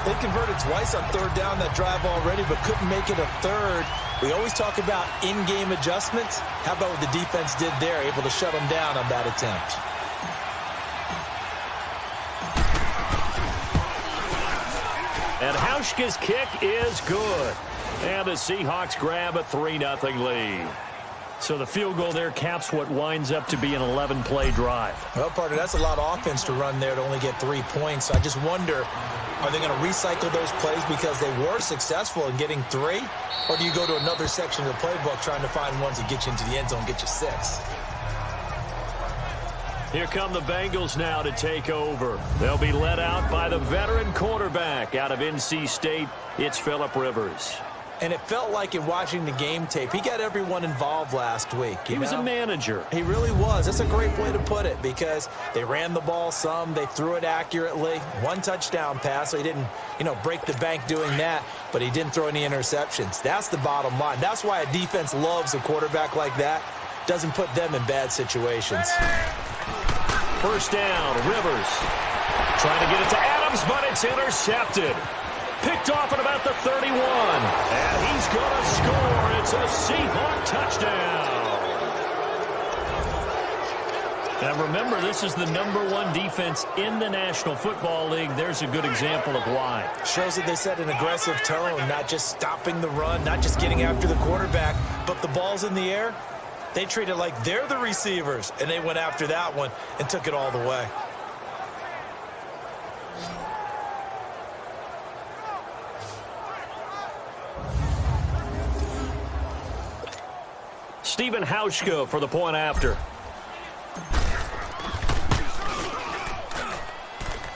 They converted twice on third down that drive already, but couldn't make it a third. We always talk about in-game adjustments. How about what the defense did there, able to shut them down on that attempt? And Hauschka's kick is good. And the Seahawks grab a 3-0 lead. So the field goal there caps what winds up to be an 11-play drive. Well, partner, that's a lot of offense to run there to only get 3 points. So I just wonder, are they going to recycle those plays because they were successful in getting 3? Or do you go to another section of the playbook trying to find ones that get you into the end zone and get you 6? Here come the Bengals now to take over. They'll be led out by the veteran quarterback out of NC State. It's Phillip Rivers. And it felt like in watching the game tape, he got everyone involved last week. He was a manager. He really was. That's a great way to put it because they ran the ball some. They threw it accurately. 1 touchdown pass, so he didn't, break the bank doing that, but he didn't throw any interceptions. That's the bottom line. That's why a defense loves a quarterback like that. Doesn't put them in bad situations. First down, Rivers. Trying to get it to Adams, but it's intercepted. Picked off at about the 31. And he's going to score. It's a Seahawk touchdown. And remember, this is the #1 defense in the National Football League. There's a good example of why. Shows that they set an aggressive tone, not just stopping the run, not just getting after the quarterback, but the ball's in the air. They treat it like they're the receivers, and they went after that one and took it all the way. Stephen Hauschka for the point after.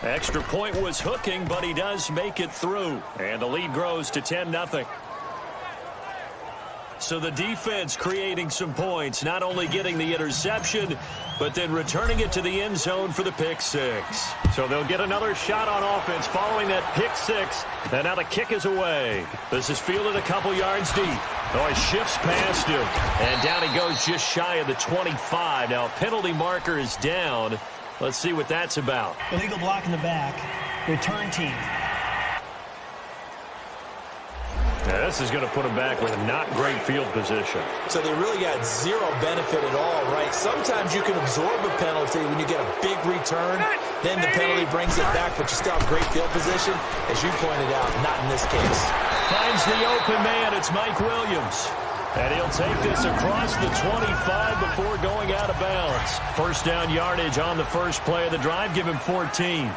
Extra point was hooking, but he does make it through. And the lead grows to 10-0. So the defense creating some points, not only getting the interception, but then returning it to the end zone for the pick 6. So they'll get another shot on offense following that pick 6. And now the kick is away. This is fielded a couple yards deep. Oh, he shifts past him. And down he goes just shy of the 25. Now a penalty marker is down. Let's see what that's about. Illegal block in the back. Return team. Now this is going to put him back with a not great field position. So they really got 0 benefit at all, right? Sometimes you can absorb a penalty when you get a big return. Then the penalty brings it back, but you still have great field position. As you pointed out, not in this case. Finds the open man. It's Mike Williams. And he'll take this across the 25 before going out of bounds. First down yardage on the first play of the drive. Give him 14.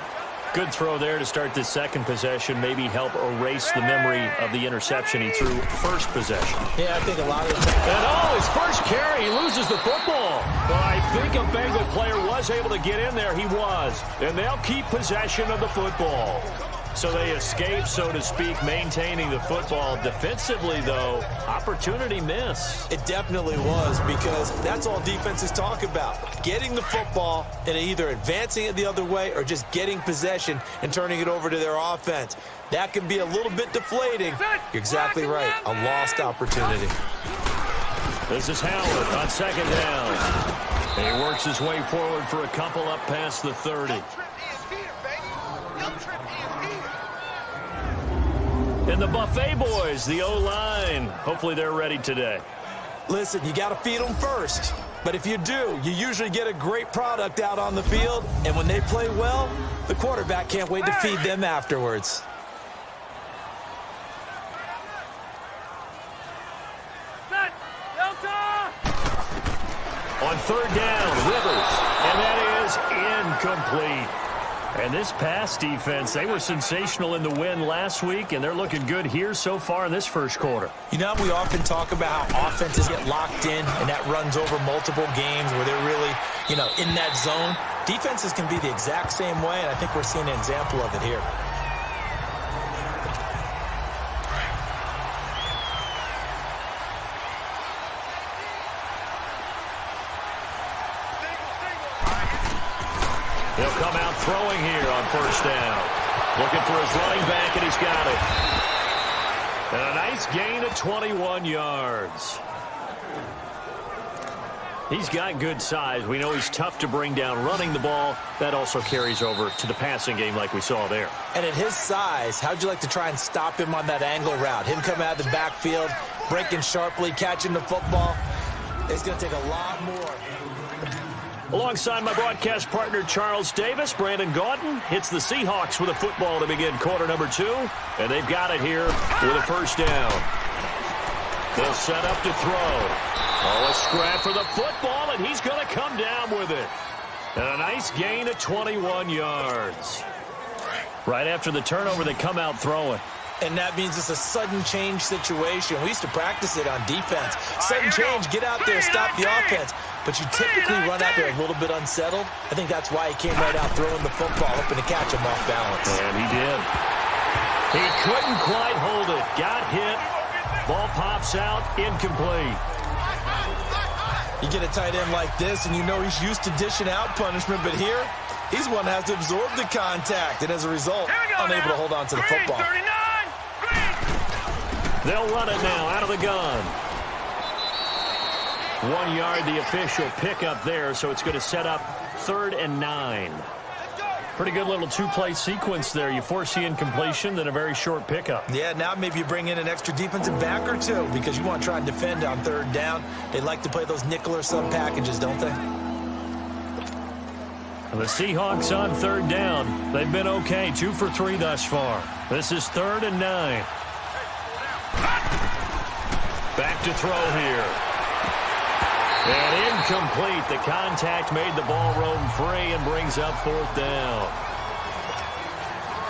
Good throw there to start this second possession. Maybe help erase the memory of the interception he threw first possession. Yeah, I think a lot of the time. And his first carry, he loses the football. But I think a Bengal player was able to get in there. He was. And they'll keep possession of the football. So they escape, so to speak, maintaining the football. Defensively, though, opportunity miss. It definitely was, because that's all defenses talk about. Getting the football and either advancing it the other way or just getting possession and turning it over to their offense. That can be a little bit deflating. You're exactly right. A lost opportunity. This is Howard on second down. He works his way forward for a couple up past the 30. And the Buffet boys, the O-line, hopefully they're ready today. Listen, you got to feed them first. But if you do, you usually get a great product out on the field. And when they play well, the quarterback can't wait to feed them afterwards. On third down, Rivers. And that is incomplete. And this pass defense, they were sensational in the win last week, and they're looking good here so far in this first quarter. You know, we often talk about how offenses get locked in, and that runs over multiple games where they're really, in that zone. Defenses can be the exact same way, and I think we're seeing an example of it here. He'll come out throwing here on first down. Looking for his running back, and he's got it. And a nice gain of 21 yards. He's got good size. We know he's tough to bring down running the ball. That also carries over to the passing game like we saw there. And at his size, how'd you like to try and stop him on that angle route? Him coming out of the backfield, breaking sharply, catching the football. It's going to take a lot more. Alongside my broadcast partner, Charles Davis, Brandon Gaudin hits the Seahawks with a football to begin quarter number 2. And they've got it here with a first down. They'll set up to throw. Oh, a scrap for the football, and he's going to come down with it. And a nice gain of 21 yards. Right after the turnover, they come out throwing. And that means it's a sudden change situation. We used to practice it on defense. Sudden change, get out there, stop the offense. But you typically run out there a little bit unsettled. I think that's why he came right out throwing the football, hoping to catch him off balance. And he did. He couldn't quite hold it. Got hit. Ball pops out, incomplete. You get a tight end like this, and you know he's used to dishing out punishment, but here, he's one that has to absorb the contact, and as a result, unable to hold on to the football. They'll run it now out of the gun. 1 yard, the official pickup there, so it's going to set up 3rd and 9. Pretty good little two-play sequence there. You force the incompletion, then a very short pickup. Yeah, now maybe you bring in an extra defensive back or two because you want to try and defend on 3rd down. They like to play those nickel or sub packages, don't they? The Seahawks on 3rd down. They've been okay, 2 for 3 thus far. This is 3rd and 9. Back to throw here. And incomplete. The contact made the ball roam free and brings up 4th down.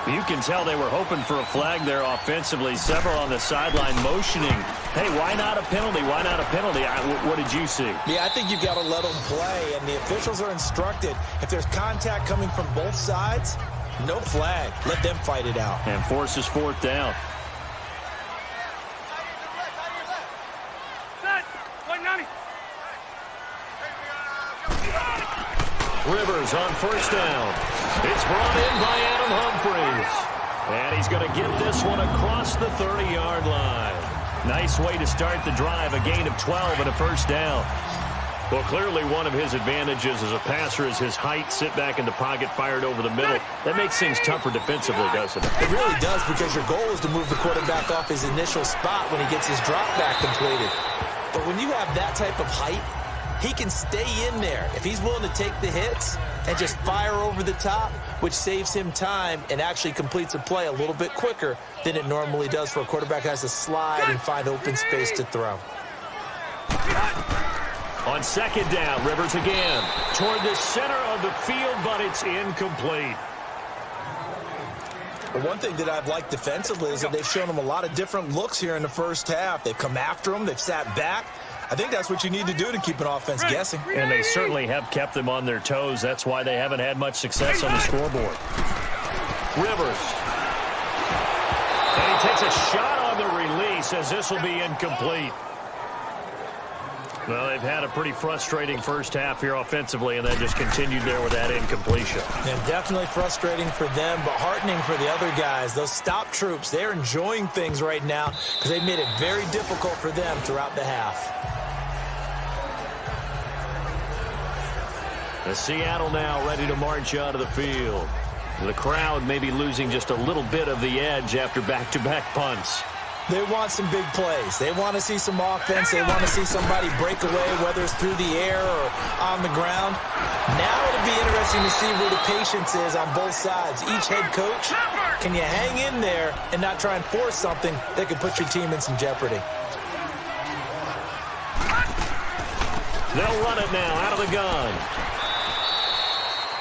You can tell they were hoping for a flag there offensively. Several on the sideline motioning. Hey, why not a penalty? Why not a penalty? What did you see? Yeah, I think you've got to let them play, and the officials are instructed. If there's contact coming from both sides, no flag. Let them fight it out. And forces 4th down. Rivers on first down. It's brought in by Adam Humphries. And he's going to get this one across the 30-yard line. Nice way to start the drive. A gain of 12 and a first down. Well, clearly one of his advantages as a passer is his height. Sit back in the pocket, fired over the middle. That makes things tougher defensively, doesn't it? It really does, because your goal is to move the quarterback off his initial spot when he gets his drop back completed. But when you have that type of height, he can stay in there if he's willing to take the hits and just fire over the top, which saves him time and actually completes a play a little bit quicker than it normally does for a quarterback who has to slide and find open space to throw. On 2nd down, Rivers again toward the center of the field, but it's incomplete. But one thing that I've liked defensively is that they've shown him a lot of different looks here in the first half. They've come after him. They've sat back. I think that's what you need to do to keep an offense guessing. And they certainly have kept them on their toes. That's why they haven't had much success on the scoreboard. Rivers. And he takes a shot on the release as this will be incomplete. Well, they've had a pretty frustrating first half here offensively, and then just continued there with that incompletion. And definitely frustrating for them, but heartening for the other guys. Those stop troops, they're enjoying things right now because they've made it very difficult for them throughout the half. The Seattle now ready to march onto the field. The crowd maybe losing just a little bit of the edge after back-to-back punts. They want some big plays. They want to see some offense. They want to see somebody break away, whether it's through the air or on the ground. Now it'll be interesting to see where the patience is on both sides. Each head coach, can you hang in there and not try and force something that could put your team in some jeopardy? They'll run it now out of the gun.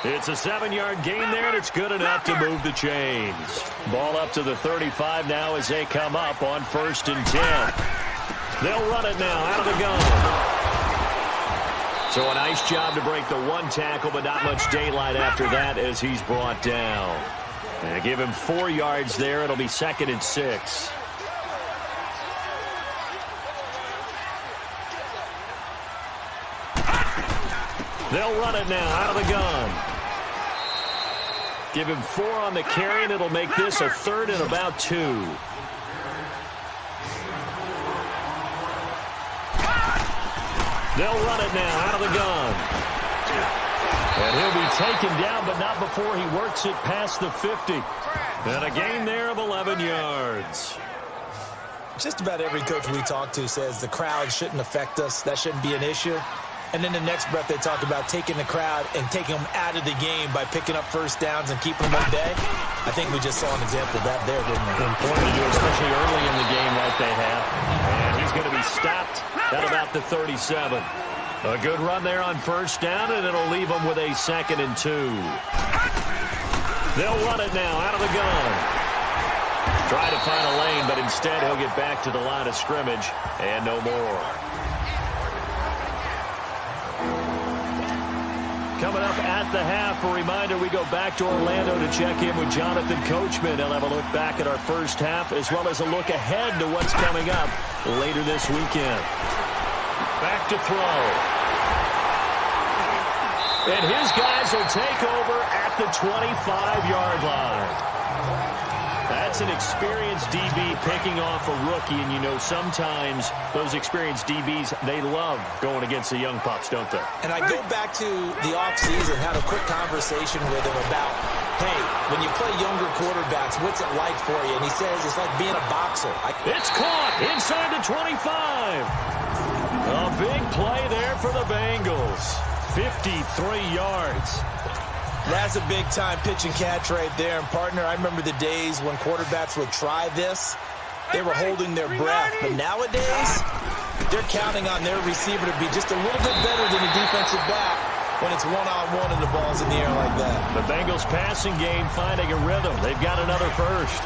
It's a 7-yard gain there, and it's good enough to move the chains. Ball up to the 35 now as they come up on 1st and 10. They'll run it now out of the gun. So a nice job to break the 1 tackle, but not much daylight after that as he's brought down. And give him 4 yards there. It'll be 2nd and 6. They'll run it now out of the gun. Give him 4 on the carry, and it'll make this a 3rd and about 2. They'll run it now out of the gun. And he'll be taken down, but not before he works it past the 50. And a gain there of 11 yards. Just about every coach we talk to says the crowd shouldn't affect us. That shouldn't be an issue. And then the next breath they talk about taking the crowd and taking them out of the game by picking up first downs and keeping them at bay. I think we just saw an example of that there, didn't we? Important to do, especially early in the game like they have. And he's going to be stopped at about the 37. A good run there on 1st down, and it'll leave them with a 2nd and 2. They'll run it now out of the gun. Try to find a lane, but instead he'll get back to the line of scrimmage and no more. Coming up at the half, a reminder, we go back to Orlando to check in with Jonathan Coachman. He'll have a look back at our first half as well as a look ahead to what's coming up later this weekend. Back to throw. And his guys will take over at the 25-yard line. That's an experienced DB picking off a rookie, and you know sometimes those experienced DBs, they love going against the young pups, don't they? And I go back to the offseason, had a quick conversation with him about, hey, when you play younger quarterbacks, what's it like for you? And he says it's like being a boxer. It's caught inside the 25. A big play there for the Bengals. 53 yards. That's a big-time pitch and catch right there. And, partner, I remember the days when quarterbacks would try this. They were holding their breath. But nowadays, they're counting on their receiver to be just a little bit better than a defensive back when it's one-on-one and the ball's in the air like that. The Bengals passing game finding a rhythm. They've got another first.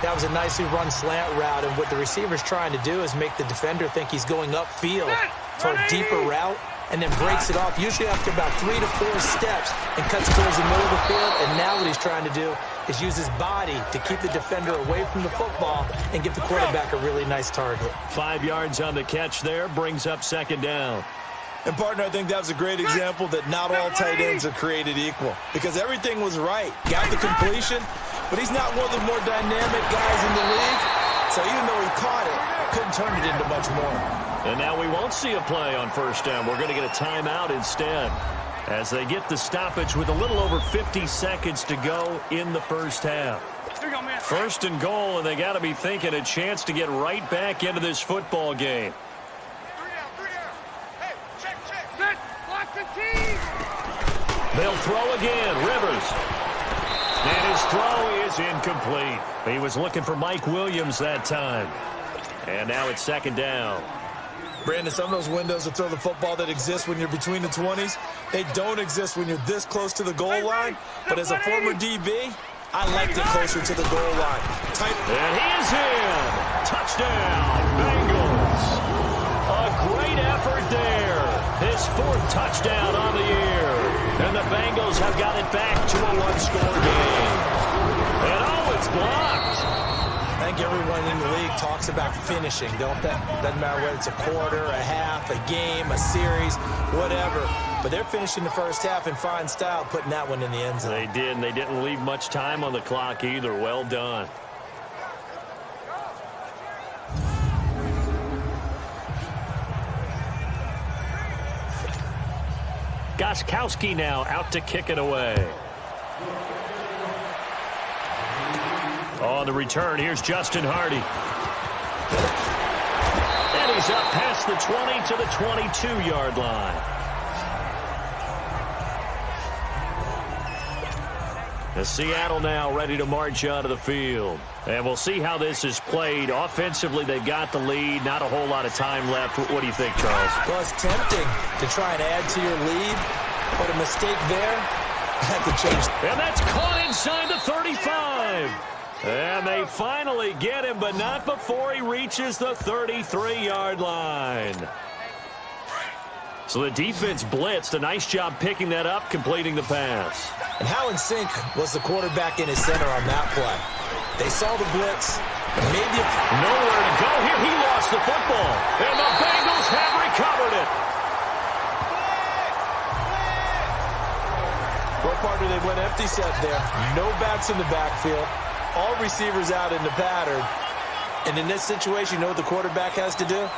That was a nicely run slant route. And what the receiver's trying to do is make the defender think he's going upfield for a deeper route, and then breaks it off, usually after about 3 to 4 steps, and cuts towards the middle of the field. And now what he's trying to do is use his body to keep the defender away from the football and give the quarterback a really nice target. 5 yards on the catch there, brings up 2nd down. And, partner, I think that was a great example that not all tight ends are created equal, because everything was right. Got the completion, but he's not one of the more dynamic guys in the league. So even though he caught it, couldn't turn it into much more. And now we won't see a play on 1st down. We're going to get a timeout instead as they get the stoppage with a little over 50 seconds to go in the first half. 1st and goal, and they got to be thinking a chance to get right back into this football game. 3 down. Hey, check. Sit. Block the tee. They'll throw again. Rivers. And his throw is incomplete. He was looking for Mike Williams that time. And now it's 2nd down. Brandon, some of those windows to throw the football that exist when you're between the 20s, they don't exist when you're this close to the goal line. But as a former DB, I liked it closer to the goal line. And he is in. Touchdown, Bengals. A great effort there. His 4th touchdown on the year. And the Bengals have got it back to a 1-score game. And it's blocked. I think everyone in the league talks about finishing, don't they? Doesn't matter whether it's a quarter, a half, a game, a series, whatever. But they're finishing the first half in fine style, putting that one in the end zone. They did, and they didn't leave much time on the clock either. Well done. Gostkowski now out to kick it away. On the return, here's Justin Hardy. And he's up past the 20 to the 22-yard line. The Seattle now ready to march onto the field. And we'll see how this is played. Offensively, they've got the lead. Not a whole lot of time left. What do you think, Charles? Well, it's tempting to try and add to your lead, but a mistake there Had to change. And that's caught inside the 35. And they finally get him, but not before he reaches the 33-yard line. So the defense blitzed. A nice job picking that up, completing the pass. And how in sync was the quarterback in his center on that play? They saw the blitz. Maybe nowhere to go here. He lost the football. And the Bengals have recovered it. What part do they went empty set there? No backs in the backfield. All receivers out in the pattern. And in this situation, you know what the quarterback has to do?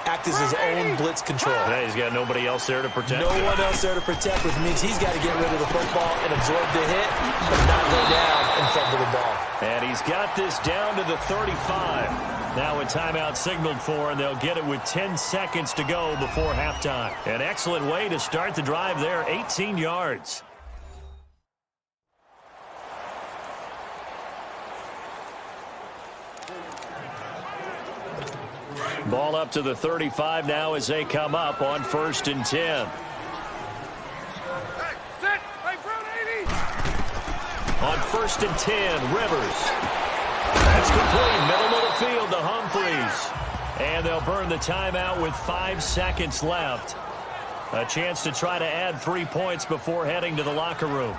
Act as his own blitz control. Yeah, he's got nobody else there to protect. No one else there to protect, which means he's got to get rid of the football and absorb the hit, but not go down and fumble the ball. And he's got this down to the 35. Now a timeout signaled for, and they'll get it with 10 seconds to go before halftime. An excellent way to start the drive there, 18 yards. Ball up to the 35 now as they come up on 1st and 10. On 1st and 10, Rivers. That's complete. Middle of the field to Humphreys. And they'll burn the timeout with 5 seconds left. A chance to try to add 3 points before heading to the locker room.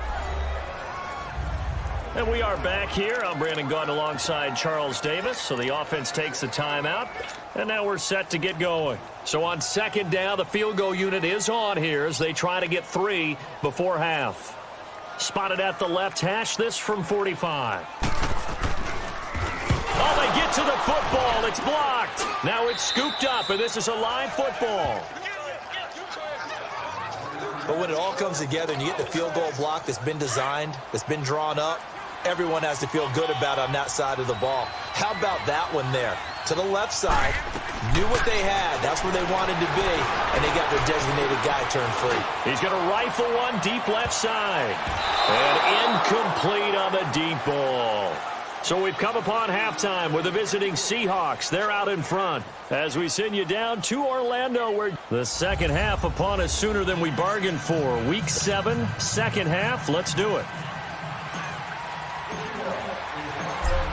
And we are back here. I'm Brandon Gaudin alongside Charles Davis. So the offense takes the timeout. And now we're set to get going. So on 2nd down, the field goal unit is on here as they try to get 3 before half. Spotted at the left hash, this from 45. Oh, they get to the football. It's blocked. Now it's scooped up, and this is a live football. But when it all comes together and you get the field goal block that's been designed, that's been drawn up, everyone has to feel good about on that side of the ball. How about that one there? To the left side, knew what they had. That's where they wanted to be, and they got their designated guy turned free. He's going to rifle one deep left side. And incomplete on the deep ball. So we've come upon halftime with the visiting Seahawks. They're out in front as we send you down to Orlando, where the second half upon us sooner than we bargained for. Week 7, second half. Let's do it.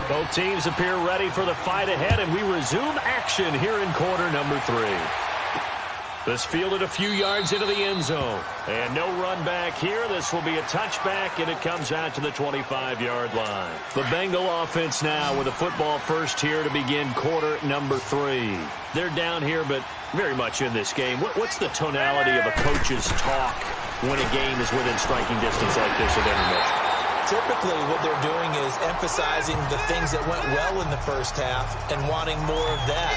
Both teams appear ready for the fight ahead, and we resume action here in quarter number 3. This fielded a few yards into the end zone. And no run back here. This will be a touchback, and it comes out to the 25-yard line. The Bengal offense now with a football first here to begin quarter number 3. They're down here, but very much in this game. What's the tonality of a coach's talk when a game is within striking distance like this at intermission? Typically, what they're doing is emphasizing the things that went well in the first half and wanting more of that.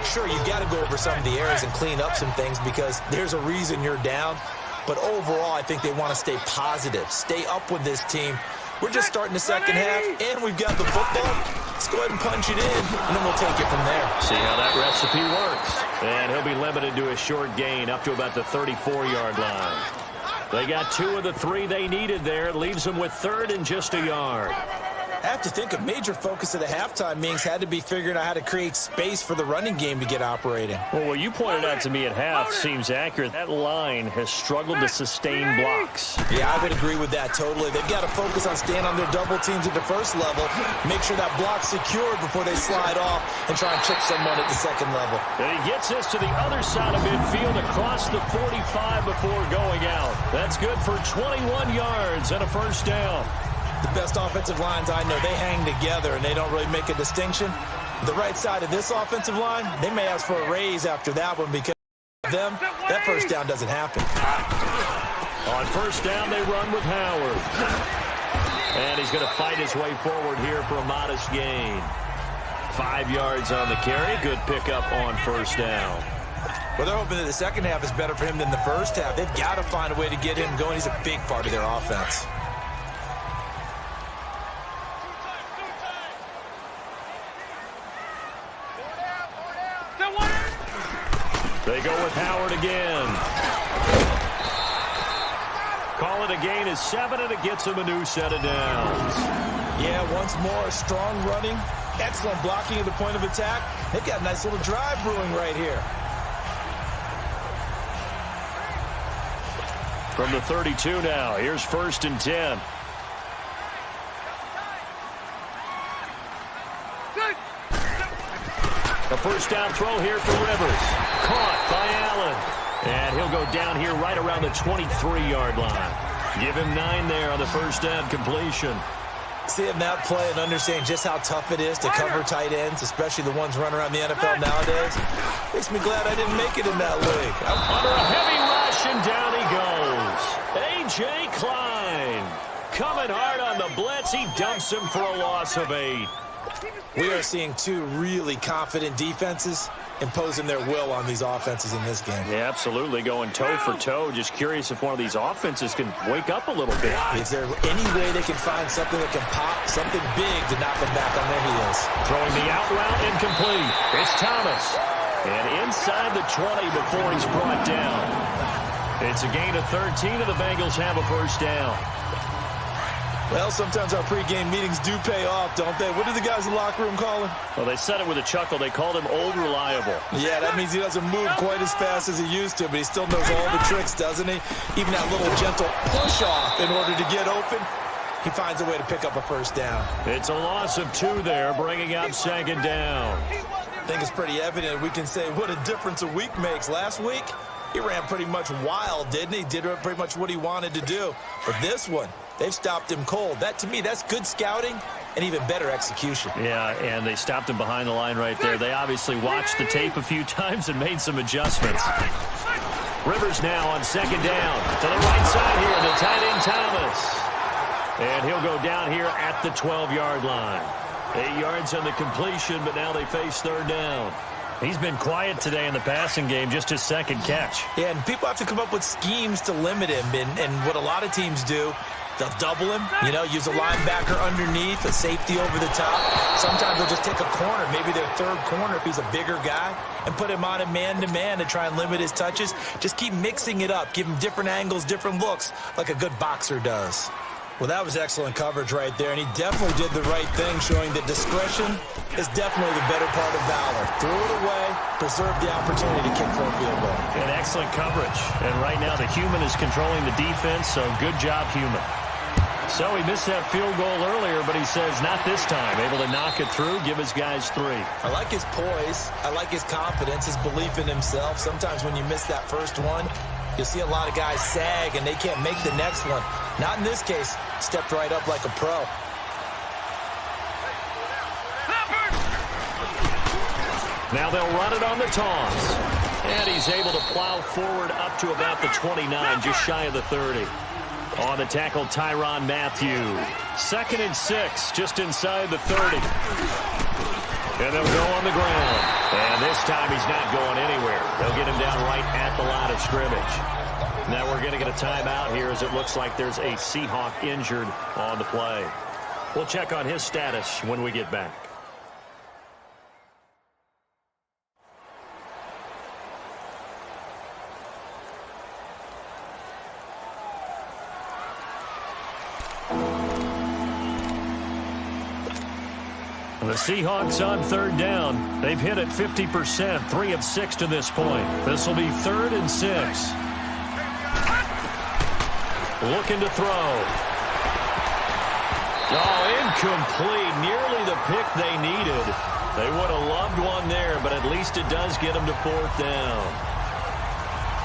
Sure, you've got to go over some of the areas and clean up some things because there's a reason you're down. But overall, I think they want to stay positive, stay up with this team. We're just starting the second half, and we've got the football. Let's go ahead and punch it in, and then we'll take it from there. See how that recipe works. And he'll be limited to a short gain up to about the 34-yard line. They got 2 of the 3 they needed there. It leaves them with 3rd and just a yard. I have to think a major focus of the halftime meetings had to be figuring out how to create space for the running game to get operating. Well, what you pointed out to me at half seems accurate. That line has struggled to sustain blocks. Yeah, I would agree with that totally. They've got to focus on staying on their double teams at the first level, make sure that block's secured before they slide off and try and chip someone at the second level. And he gets us to the other side of midfield across the 45 before going out. That's good for 21 yards and a first down. The best offensive lines I know, they hang together and they don't really make a distinction. The right side of this offensive line, they may ask for a raise after that one because of them, that first down doesn't happen. On first down, they run with Howard. And he's going to fight his way forward here for a modest gain. 5 yards on the carry. Good pickup on first down. Well, they're hoping that the second half is better for him than the first half. They've got to find a way to get him going. He's a big part of their offense. They go with Howard again. Call it a gain of 7, and it gets him a new set of downs. Yeah, once more, strong running, excellent blocking at the point of attack. They've got a nice little drive brewing right here. From the 32 now, here's 1st and 10. A first down throw here for Rivers. Caught by Allen. And he'll go down here right around the 23-yard line. Give him 9 there on the first down completion. Seeing that play and understanding just how tough it is to cover tight ends, especially the ones running around the NFL nowadays, makes me glad I didn't make it in that league. Under a heavy rush, and down he goes. A.J. Klein coming hard on the blitz. He dumps him for a loss of 8. We are seeing two really confident defenses imposing their will on these offenses in this game. Yeah, absolutely, going toe for toe. Just curious if one of these offenses can wake up a little bit. Is there any way they can find something that can pop, something big to knock them back on their heels? Throwing the out route incomplete. It's Thomas. And inside the 20 before he's brought down. It's a gain of 13, and the Bengals have a first down. Well, sometimes our pregame meetings do pay off, don't they? What do the guys in the locker room call him? Well, they said it with a chuckle. They called him Old Reliable. Yeah, that means he doesn't move quite as fast as he used to, but he still knows all the tricks, doesn't he? Even that little gentle push-off in order to get open, he finds a way to pick up a first down. It's a loss of 2 there, bringing up 2nd down. I think it's pretty evident. We can say what a difference a week makes. Last week, he ran pretty much wild, didn't he? Did pretty much what he wanted to do. But this one, they've stopped him cold. That, to me, that's good scouting and even better execution. Yeah, and they stopped him behind the line right there. They obviously watched the tape a few times and made some adjustments. Rivers now on 2nd down. To the right side here, the tight end Thomas. And he'll go down here at the 12-yard line. 8 yards on the completion, but now they face 3rd down. He's been quiet today in the passing game, just his 2nd catch. Yeah, and people have to come up with schemes to limit him. And what a lot of teams do, they'll double him, use a linebacker underneath, a safety over the top. Sometimes they'll just take a corner, maybe their 3rd corner if he's a bigger guy, and put him on a man-to-man to try and limit his touches. Just keep mixing it up, give him different angles, different looks, like a good boxer does. Well, that was excellent coverage right there, and he definitely did the right thing, showing that discretion is definitely the better part of valor. Threw it away, preserved the opportunity to kick for a field goal. And excellent coverage. And right now the human is controlling the defense, so good job, human. So he missed that field goal earlier, but he says not this time. Able to knock it through, give his guys 3. I like his poise. I like his confidence, his belief in himself. Sometimes when you miss that first one, you'll see a lot of guys sag and they can't make the next one. Not in this case. Stepped right up like a pro. Now they'll run it on the toss. And he's able to plow forward up to about the 29, just shy of the 30. On the tackle, Tyrann Mathieu. 2nd and 6, just inside the 30. And they'll go on the ground. And this time he's not going anywhere. They'll get him down right at the line of scrimmage. Now we're going to get a timeout here as it looks like there's a Seahawk injured on the play. We'll check on his status when we get back. The Seahawks on 3rd down. They've hit it 50%, 3 of 6 to this point. This will be 3rd and 6. Looking to throw. Oh, incomplete. Nearly the pick they needed. They would have loved one there, but at least it does get them to 4th down.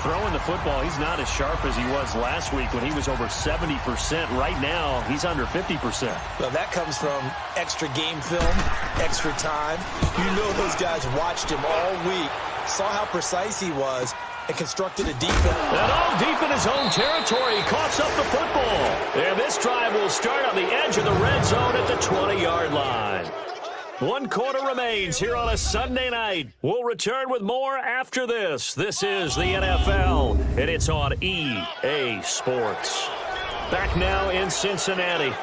Throwing the football, he's not as sharp as he was last week when he was over 70%. Right now, he's under 50%. Well, that comes from extra game film, extra time. You know those guys watched him all week, saw how precise he was, and constructed a defense. And all deep in his own territory, he coughs up the football. And this drive will start on the edge of the red zone at the 20-yard line. 1 quarter remains here on a Sunday night. We'll return with more after this. This is the NFL, and it's on EA Sports. Back now in Cincinnati.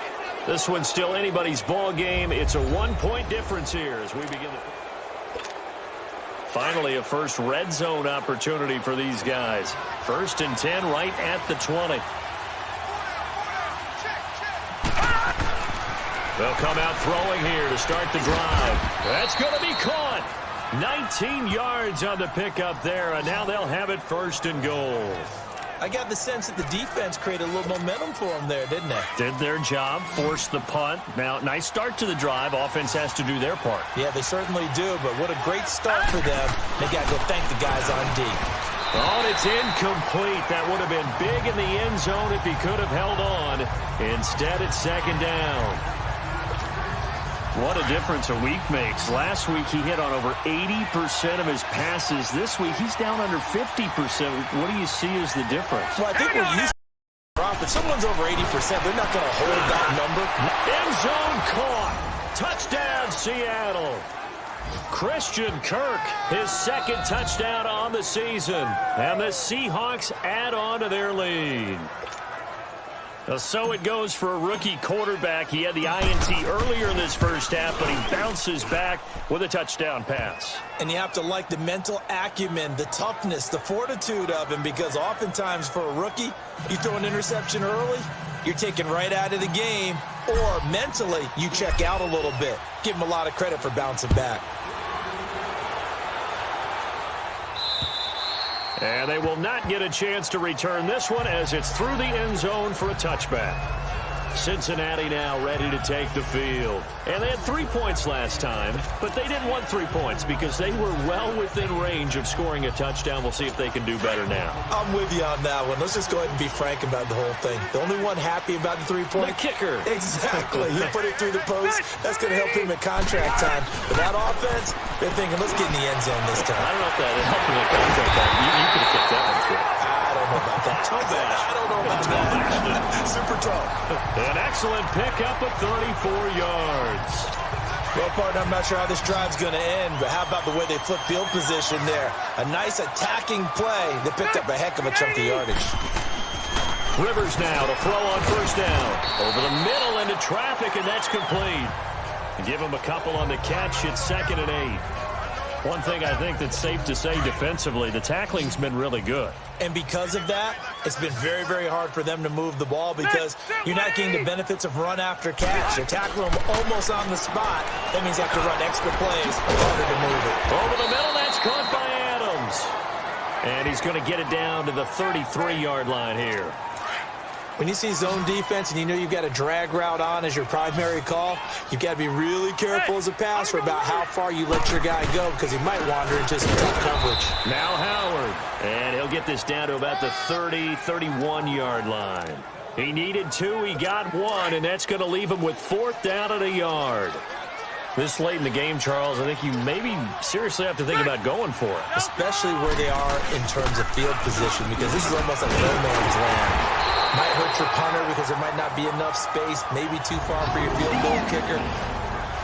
This one's still anybody's ball game. It's a 1-point difference here as we begin. Finally, a first red zone opportunity for these guys. 1st and 10 right at the 20. They'll come out throwing here to start the drive. That's going to be caught. 19 yards on the pickup there, and now they'll have it 1st and goal. I got the sense that the defense created a little momentum for them there, didn't they? Did their job, forced the punt. Now, nice start to the drive. Offense has to do their part. Yeah, they certainly do, but what a great start for them. They got to go thank the guys on D. Oh, and it's incomplete. That would have been big in the end zone if he could have held on. Instead, it's second down. What a difference a week makes. Last week, he hit on over 80% of his passes. This week, he's down under 50%. What do you see as the difference? Well, I think we're used to it. If someone's over 80%, they're not going to hold that number. End zone caught. Touchdown, Seattle. Christian Kirk, his second touchdown on the season. And the Seahawks add on to their lead. So it goes for a rookie quarterback. He had the INT earlier in this first half, but he bounces back with a touchdown pass. And you have to like the mental acumen, the toughness, the fortitude of him, because oftentimes for a rookie, you throw an interception early, you're taken right out of the game, or mentally you check out a little bit. Give him a lot of credit for bouncing back. And they will not get a chance to return this one as it's through the end zone for a touchback. Cincinnati now ready to take the field. And they had 3 points last time, but they didn't want 3 points because they were well within range of scoring a touchdown. We'll see if they can do better now. I'm with you on that one. Let's just go ahead and be frank about the whole thing. The only one happy about the 3-point? The kicker. Exactly. He put it through the post. That's going to help him at contract time. But that offense, they're thinking, let's get in the end zone this time. I don't know if that helped him at contract time. You could have kicked that one through. I don't know about that. I don't know about that. Super tall. An excellent pickup of 34 yards. Well, partner, I'm not sure how this drive's going to end, but how about the way they flip field position there? A nice attacking play. They picked up a heck of a chunk of yardage. Rivers now to throw on first down. Over the middle into traffic, and that's complete. Give him a couple on the catch. It's 2nd and 8. One thing I think that's safe to say defensively, the tackling's been really good. And because of that, it's been very, very hard for them to move the ball because you're not getting the benefits of run after catch. They're tackling them almost on the spot. That means you have to run extra plays in order to move it. Over the middle, that's caught by Adams. And he's going to get it down to the 33-yard line here. When you see zone defense and you know you've got a drag route on as your primary call, you've got to be really careful as a passer about how far you let your guy go because he might wander into some tough coverage. Now Howard, and he'll get this down to about the 30-31-yard line. He needed 2, he got 1, and that's going to leave him with 4th down at a yard. This late in the game, Charles, I think you maybe seriously have to think about going for it. Especially where they are in terms of field position because this is almost like no man's land. Might hurt your punter because there might not be enough space, maybe too far for your field goal kicker.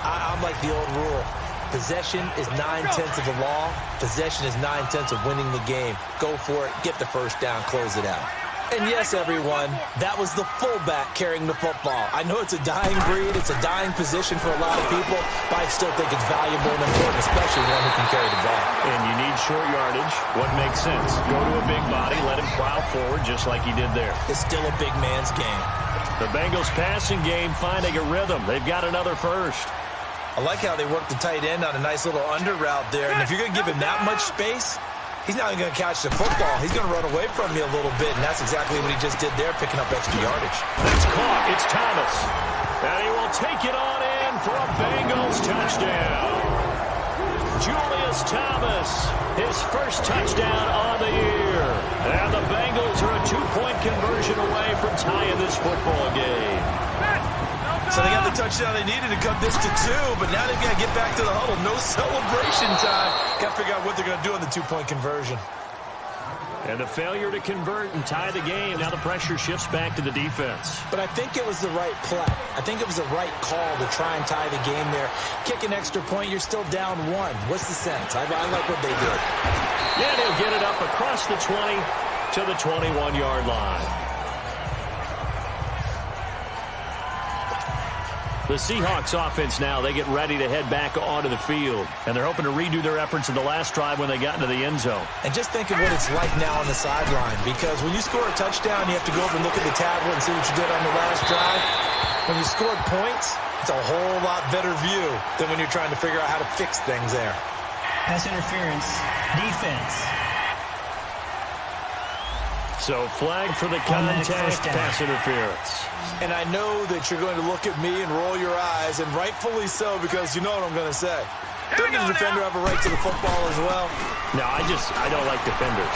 I'm like the old rule. Possession is 9/10 of the law. Possession is 9/10 of winning the game. Go for it, get the first down, close it out. And yes, everyone, that was the fullback carrying the football. I know it's a dying breed, it's a dying position for a lot of people, but I still think it's valuable and important, especially one who can carry the ball. And you need short yardage. What makes sense? Go to a big body, let him plow forward just like he did there. It's still a big man's game. The Bengals passing game finding a rhythm. They've got another first. I like how they worked the tight end on a nice little under route there, and if you're going to give him that much space, he's not even going to catch the football. He's going to run away from you a little bit, and that's exactly what he just did there, picking up extra yardage. It's caught. It's Thomas. And he will take it on in for a Bengals touchdown. Julius Thomas, his first touchdown on the year. And the Bengals are a 2-point conversion away from tying this football game. So they got the touchdown they needed to cut this to 2, but now they've got to get back to the huddle. No celebration time. Got to figure out what they're going to do on the 2-point conversion. And the failure to convert and tie the game. Now the pressure shifts back to the defense. But I think it was the right play. I think it was the right call to try and tie the game there. Kick an extra point, you're still down 1. What's the sense? I like what they did. Yeah, they'll get it up across the 20 to the 21-yard line. The Seahawks offense now, they get ready to head back onto the field. And they're hoping to redo their efforts in the last drive when they got into the end zone. And just think of what it's like now on the sideline. Because when you score a touchdown, you have to go over and look at the tablet and see what you did on the last drive. When you scored points, it's a whole lot better view than when you're trying to figure out how to fix things there. Pass interference. Defense. So flag for the contact, pass interference. And I know that you're going to look at me and roll your eyes, and rightfully so, because you know what I'm going to say. Doesn't the defender have a right to the football as well? No, I don't like defenders.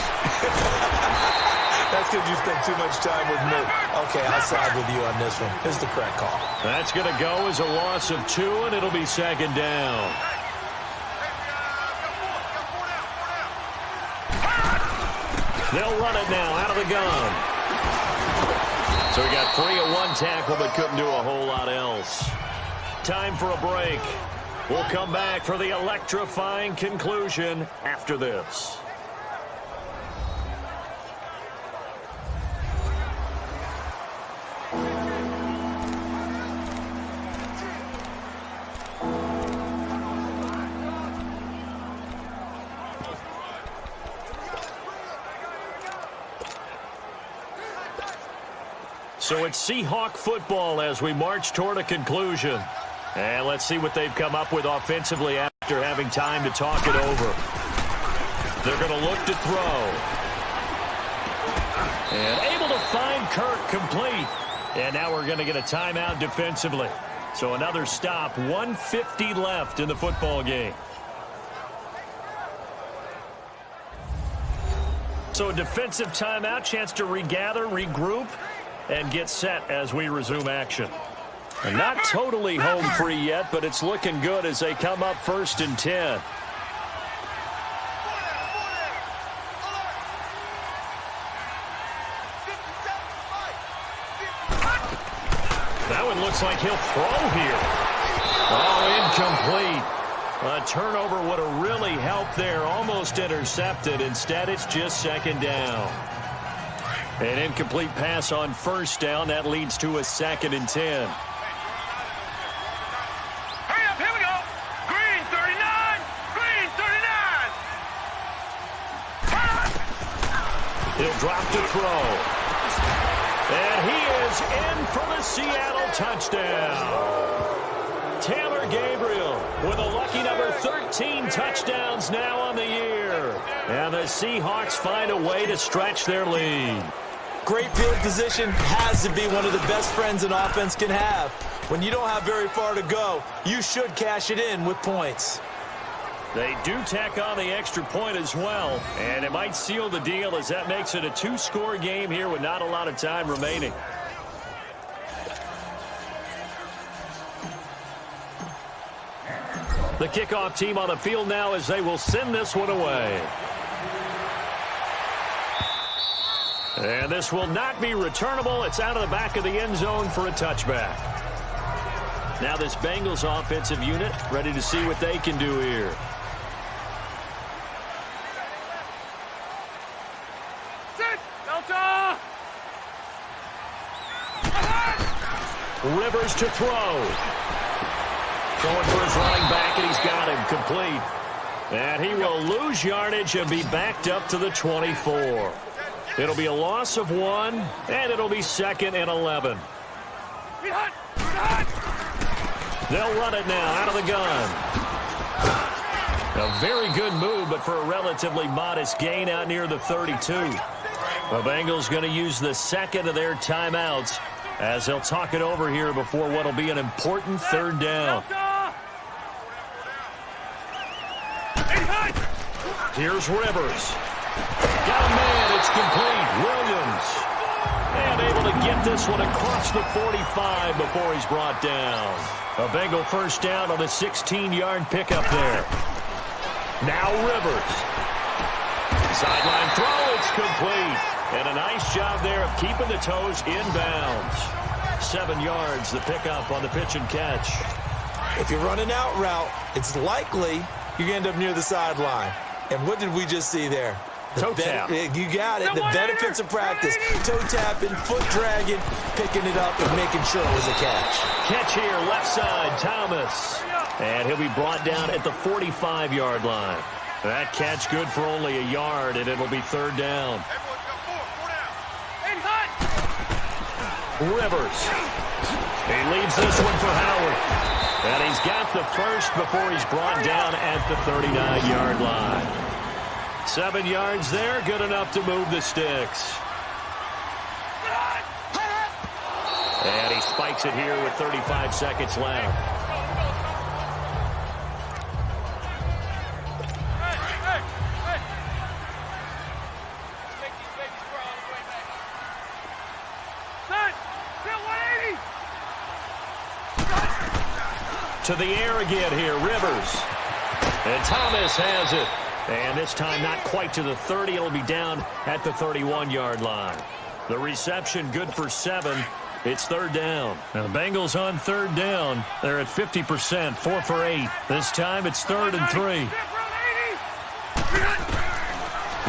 That's because you spend too much time with me. Okay, I'll side with you on this one. This is the correct call. That's going to go as a loss of 2, and it'll be second down. They'll run it now out of the gun. So we got 3 at 1 tackle, but couldn't do a whole lot else. Time for a break. We'll come back for the electrifying conclusion after this. So it's Seahawk football as we march toward a conclusion. And let's see what they've come up with offensively after having time to talk it over. They're going to look to throw. And able to find Kirk complete. And now we're going to get a timeout defensively. So another stop, 1:50 left in the football game. So a defensive timeout, chance to regather, regroup, and get set as we resume action. And not totally home free yet, but it's looking good as they come up 1st and 10. That one looks like he'll throw here. Oh, incomplete. A turnover would have really helped there. Almost intercepted. Instead, it's just second down. An incomplete pass on 1st down. That leads to a 2nd and 10. Hurry up, here we go. Green 39. Green 39. He'll drop to throw. And he is in for the Seattle touchdown. Taylor Gabriel with a lucky number 13 touchdowns now on the year. And the Seahawks find a way to stretch their lead. Great field position has to be one of the best friends an offense can have. When you don't have very far to go, you should cash it in with points. They do tack on the extra point as well, and it might seal the deal as that makes it a 2-score game here with not a lot of time remaining. The kickoff team on the field now as they will send this one away. And this will not be returnable. It's out of the back of the end zone for a touchback. Now this Bengals offensive unit ready to see what they can do here. Sit, Delta. Rivers to throw. Throwing for his running back, and he's got him complete. And he will lose yardage and be backed up to the 24. It'll be a loss of 1, and it'll be 2nd and 11. They'll run it now out of the gun. A very good move, but for a relatively modest gain out near the 32. The Bengals going to use the 2nd of their timeouts as they'll talk it over here before what will be an important 3rd down. Here's Rivers. Got a man, it's complete. Williams. And able to get this one across the 45 before he's brought down. A Bengal 1st down on the 16-yard pickup there. Now Rivers. Sideline throw, it's complete. And a nice job there of keeping the toes inbounds. 7 yards, the pickup on the pitch and catch. If you're running out route, it's likely you're going to end up near the sideline. And what did we just see there? Toe tap. You got it. The benefits of practice. Toe tapping, foot dragging, picking it up and making sure it was a catch. Catch here, left side, Thomas. And he'll be brought down at the 45-yard line. That catch good for only a yard, and it'll be 3rd down. Rivers. He leaves this one for Howard. And he's got the 1st before he's brought down at the 39-yard line. 7 yards there, good enough to move the sticks. And he spikes it here with 35 seconds left. To the air again here, Rivers. And Thomas has it. And this time not quite to the 30. It'll be down at the 31-yard line. The reception good for 7. It's third down. Now the Bengals on third down. They're at 50%, 4 for 8. This time it's 3rd and 3.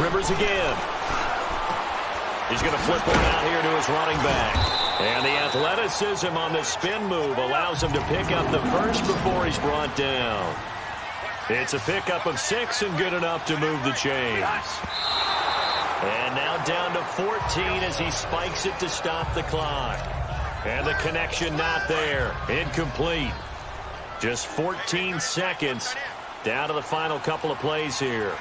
Rivers again. He's going to flip one out here to his running back. And the athleticism on the spin move allows him to pick up the first before he's brought down. It's a pickup of 6 and good enough to move the chains. And now down to 14 as he spikes it to stop the clock. And the connection not there. Incomplete. Just 14 seconds down to the final couple of plays here.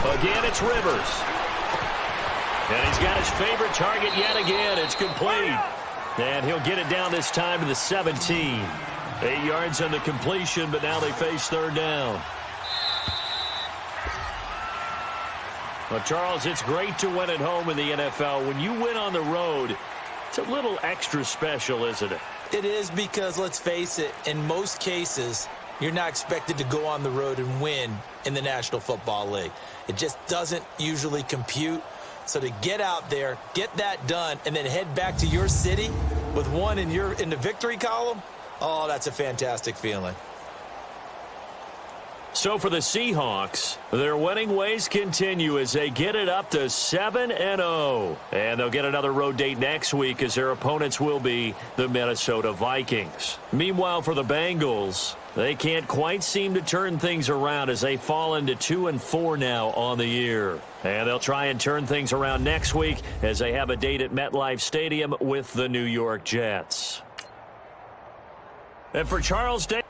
Again, it's Rivers. And he's got his favorite target yet again. It's complete. And he'll get it down this time to the 17. 8 yards on the completion, but now they face third down. Well, Charles, it's great to win at home in the NFL. When you win on the road, it's a little extra special, isn't it? It is because, let's face it, in most cases, you're not expected to go on the road and win in the National Football League. It just doesn't usually compute. So to get out there, get that done, and then head back to your city with one in the victory column, oh, that's a fantastic feeling. So for the Seahawks, their winning ways continue as they get it up to 7-0. And they'll get another road date next week as their opponents will be the Minnesota Vikings. Meanwhile, for the Bengals, they can't quite seem to turn things around as they fall into 2-4 now on the year. And they'll try and turn things around next week as they have a date at MetLife Stadium with the New York Jets. And for Charles Davis,